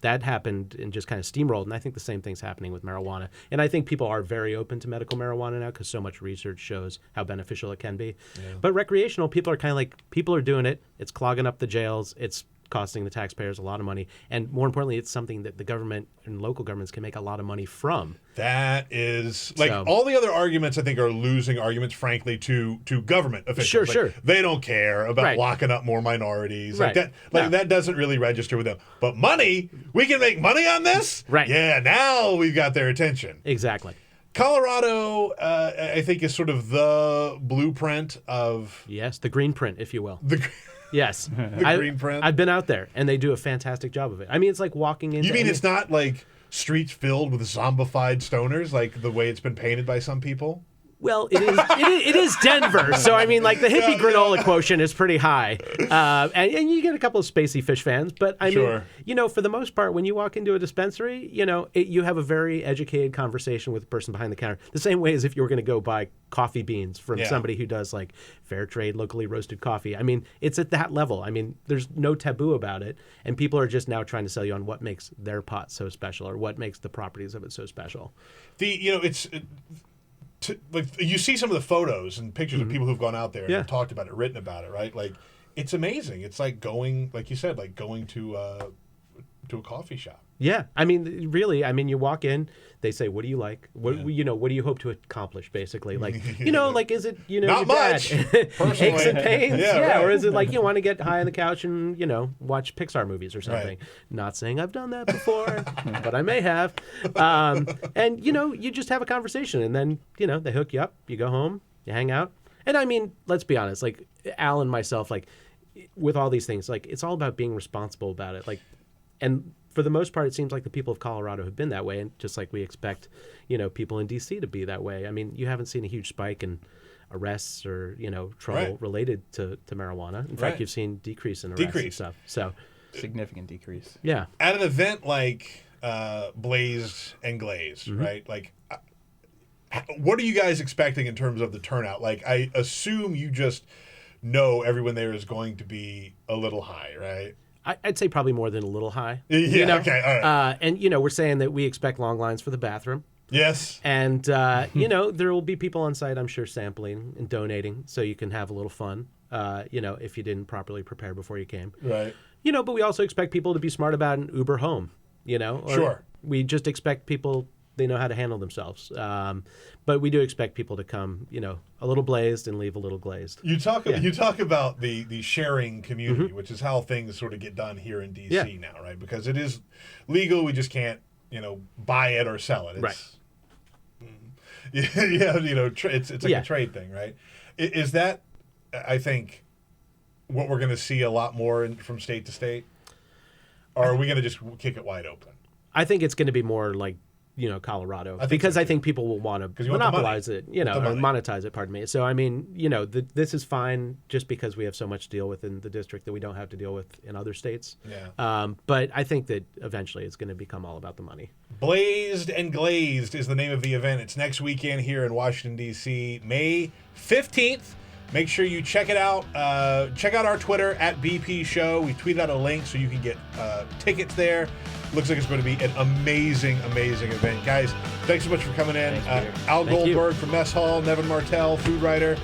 that happened and just kind of steamrolled. And I think the same thing's happening with marijuana. And I think people are very open to medical marijuana now because so much research shows how beneficial it can be. Yeah. But recreational, people are kind of like, people are doing it. It's clogging up the jails. It's costing the taxpayers a lot of money. And more importantly, it's something that the government and local governments can make a lot of money from. That is, all the other arguments, I think, are losing arguments, frankly, to government officials. Sure. They don't care about locking up more minorities. That doesn't really register with them. But money, we can make money on this? Right. Yeah, now we've got their attention. Exactly. Colorado, I think, is sort of the blueprint of... Yes, the green print, if you will. Yes. The green print. I've been out there, and they do a fantastic job of it. I mean, it's like walking into... You mean it's not like streets filled with zombified stoners, like the way it's been painted by some people? Well, it is Denver, so I mean, like the hippie granola quotient is pretty high, and you get a couple of spacey fish fans. But I mean, for the most part, when you walk into a dispensary, you have a very educated conversation with the person behind the counter. The same way as if you were going to go buy coffee beans from somebody who does like fair trade, locally roasted coffee. I mean, it's at that level. I mean, there's no taboo about it, and people are just now trying to sell you on what makes their pot so special or what makes the properties of it so special. You see some of the photos and pictures of people who've gone out there and have talked about it, written about it, right? Like, it's amazing. It's like going, like you said, like going to a coffee shop. Yeah, I mean, really. I mean, you walk in, they say, "What do you like? What do you hope to accomplish?" Basically, like like is it not much aches and pains, right. Or is it like you want to get high on the couch and watch Pixar movies or something? Right. Not saying I've done that before, but I may have. And you just have a conversation, and then they hook you up. You go home, you hang out, and I mean, let's be honest. Like Al and myself, like with all these things, like it's all about being responsible about it. Like, and for the most part, it seems like the people of Colorado have been that way, and just like we expect, people in D.C. to be that way. I mean, you haven't seen a huge spike in arrests or trouble related to marijuana. In fact, you've seen decrease in arrests and stuff. So significant decrease. Yeah. At an event like Blazed and Glazed, right? Like, what are you guys expecting in terms of the turnout? Like, I assume you just know everyone there is going to be a little high, right? I'd say probably more than a little high. Yeah, okay, all right. And, we're saying that we expect long lines for the bathroom. Yes. And, there will be people on site, I'm sure, sampling and donating so you can have a little fun, if you didn't properly prepare before you came. Right. But we also expect people to be smart about an Uber home, Sure. We just expect people, they know how to handle themselves. But we do expect people to come, a little blazed and leave a little glazed. You talk about the sharing community, which is how things sort of get done here in D.C. now, right? Because it is legal. We just can't, buy it or sell it. It's, it's like a trade thing, right? Is that, I think, what we're going to see a lot more from state to state? Or are we going to just kick it wide open? I think it's going to be more like, Colorado, because I think people will want to monopolize it, or monetize it, pardon me. So, I mean, this is fine just because we have so much to deal with in the district that we don't have to deal with in other states. Yeah. But I think that eventually it's going to become all about the money. Blazed and Glazed is the name of the event. It's next weekend here in Washington, D.C., May 15th. Make sure you check it out. Check out our Twitter at BP Show. We tweeted out a link so you can get tickets there. Looks like it's going to be an amazing, amazing event. Guys, thanks so much for coming in. Al Goldberg from Mess Hall, Nevin Martell, food writer.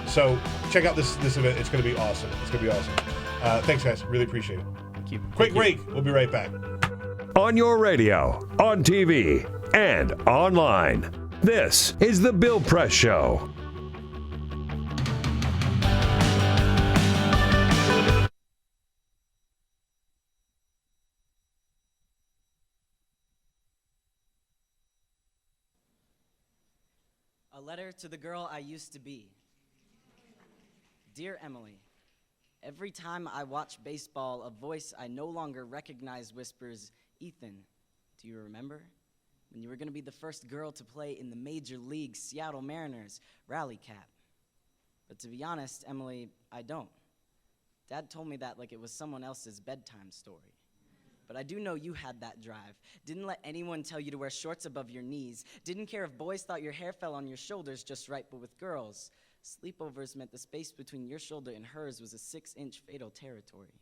So check out this event. It's going to be awesome. Thanks, guys. Really appreciate it. Thank you. Quick break. We'll be right back. On your radio, on TV, and online. This is The Bill Press Show. A letter to the girl I used to be. Dear Emily, every time I watch baseball, a voice I no longer recognize whispers, "Ethan, do you remember? When you were going to be the first girl to play in the Major League Seattle Mariners rally cap." But to be honest, Emily, I don't. Dad told me that like it was someone else's bedtime story. But I do know you had that drive. Didn't let anyone tell you to wear shorts above your knees. Didn't care if boys thought your hair fell on your shoulders just right, but with girls, sleepovers meant the space between your shoulder and hers was a 6-inch fatal territory.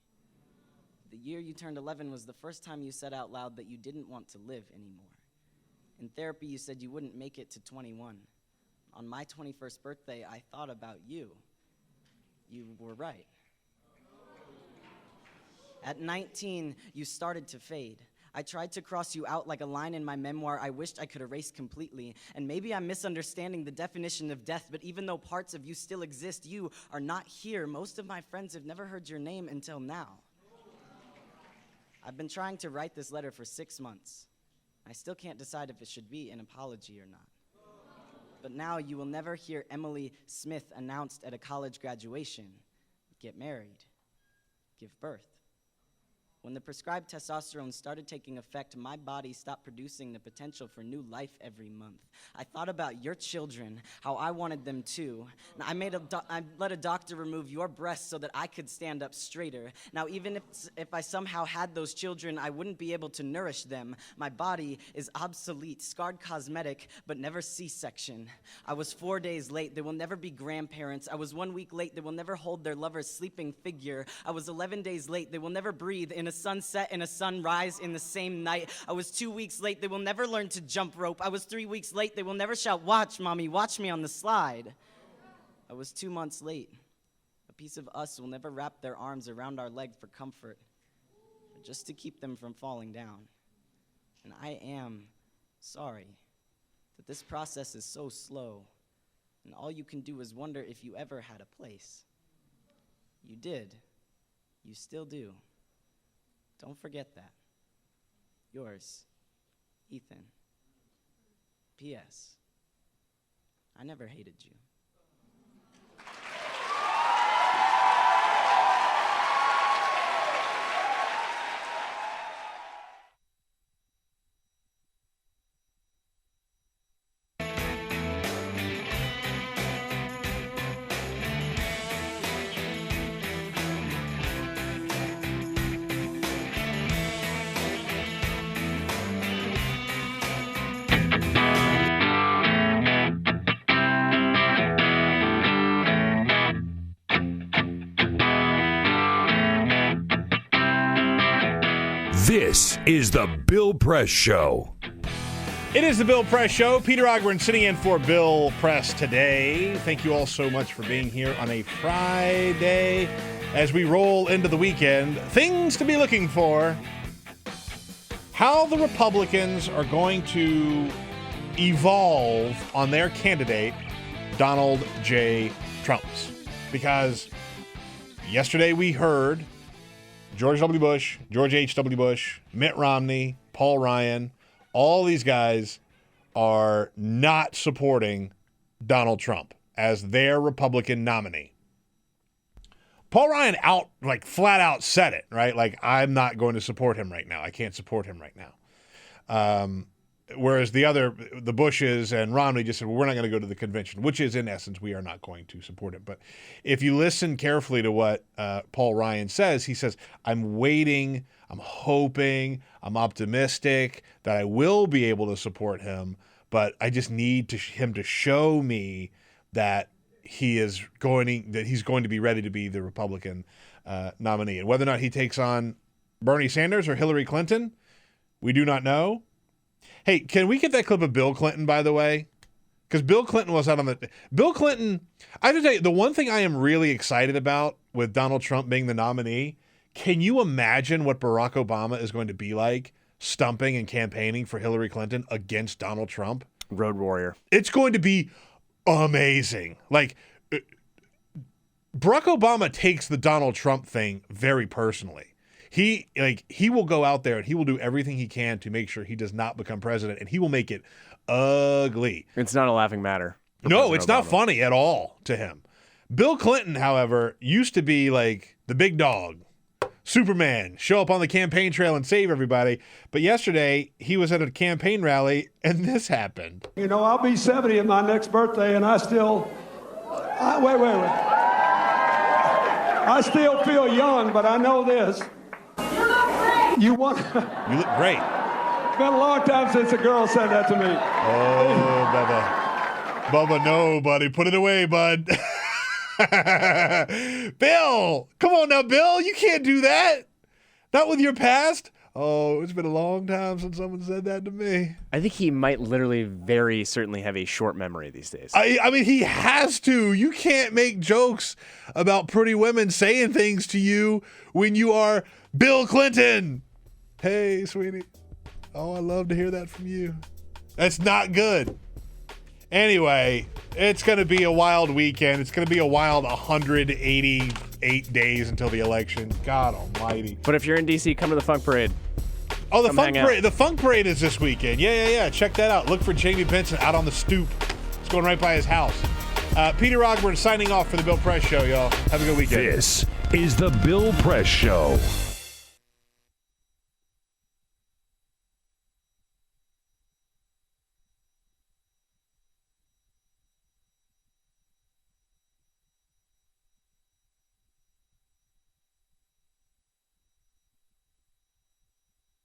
The year you turned 11 was the first time you said out loud that you didn't want to live anymore. In therapy, you said you wouldn't make it to 21. On my 21st birthday, I thought about you. You were right. At 19, you started to fade. I tried to cross you out like a line in my memoir I wished I could erase completely. And maybe I'm misunderstanding the definition of death, but even though parts of you still exist, you are not here. Most of my friends have never heard your name until now. I've been trying to write this letter for 6 months. I still can't decide if it should be an apology or not. But now you will never hear Emily Smith announced at a college graduation, get married, give birth. When the prescribed testosterone started taking effect, my body stopped producing the potential for new life every month. I thought about your children, how I wanted them too. I let a doctor remove your breasts so that I could stand up straighter. Now, even if I somehow had those children, I wouldn't be able to nourish them. My body is obsolete, scarred cosmetic, but never C-section. I was 4 days late. They will never be grandparents. I was 1 week late. They will never hold their lover's sleeping figure. I was 11 days late. They will never breathe in a sunset and a sunrise in the same night. I was 2 weeks late. They will never learn to jump rope. I was 3 weeks late. They will never shout, "Watch, Mommy, watch me on the slide." I was 2 months late. A piece of us will never wrap their arms around our leg for comfort, but just to keep them from falling down. And I am sorry that this process is so slow, and all you can do is wonder if you ever had a place. You did. You still do. Don't forget that. Yours, Ethan. P.S. I never hated you. This is the Bill Press Show. It is the Bill Press Show. Peter Ogburn sitting in for Bill Press today. Thank you all so much for being here on a Friday as we roll into the weekend. Things to be looking for. How the Republicans are going to evolve on their candidate, Donald J. Trump. Because yesterday we heard George W. Bush, George H.W. Bush, Mitt Romney, Paul Ryan, all these guys are not supporting Donald Trump as their Republican nominee. Paul Ryan flat out said it, right? Like, I'm not going to support him right now. I can't support him right now. Whereas the Bushes and Romney just said, well, we're not going to go to the convention, which is, in essence, we are not going to support it. But if you listen carefully to what Paul Ryan says, he says, I'm waiting, I'm hoping, I'm optimistic that I will be able to support him, but I just need him to show me that he's going to be ready to be the Republican nominee. And whether or not he takes on Bernie Sanders or Hillary Clinton, we do not know. Hey, can we get that clip of Bill Clinton, by the way? Because Bill Clinton was out on the... Bill Clinton, I have to tell you, the one thing I am really excited about with Donald Trump being the nominee, can you imagine what Barack Obama is going to be like stumping and campaigning for Hillary Clinton against Donald Trump? Road warrior. It's going to be amazing. Like, Barack Obama takes the Donald Trump thing very personally. He will go out there and he will do everything he can to make sure he does not become president, and he will make it ugly. It's not a laughing matter. No, it's not funny at all to him. Bill Clinton, however, used to be like the big dog, Superman, show up on the campaign trail and save everybody. But yesterday he was at a campaign rally and this happened. You know, I'll be 70 at my next birthday, and I Wait. I still feel young, but I know this. You look great. You look great. It's been a long time since a girl said that to me. Oh, Bubba, no, buddy. Put it away, bud. Bill, come on now, Bill. You can't do that. Not with your past. Oh, it's been a long time since someone said that to me. I think he might literally very certainly have a short memory these days. I mean, he has to. You can't make jokes about pretty women saying things to you when you are Bill Clinton. Hey, sweetie. Oh, I love to hear that from you. That's not good. Anyway, it's going to be a wild weekend. It's going to be a wild 188 days until the election. God almighty. But if you're in D.C., come to the Funk Parade. Oh, the Funk Parade. The Funk Parade is this weekend. Yeah. Check that out. Look for Jamie Benson out on the stoop. It's going right by his house. Peter Ogburn signing off for the Bill Press Show, y'all. Have a good weekend. This is the Bill Press Show.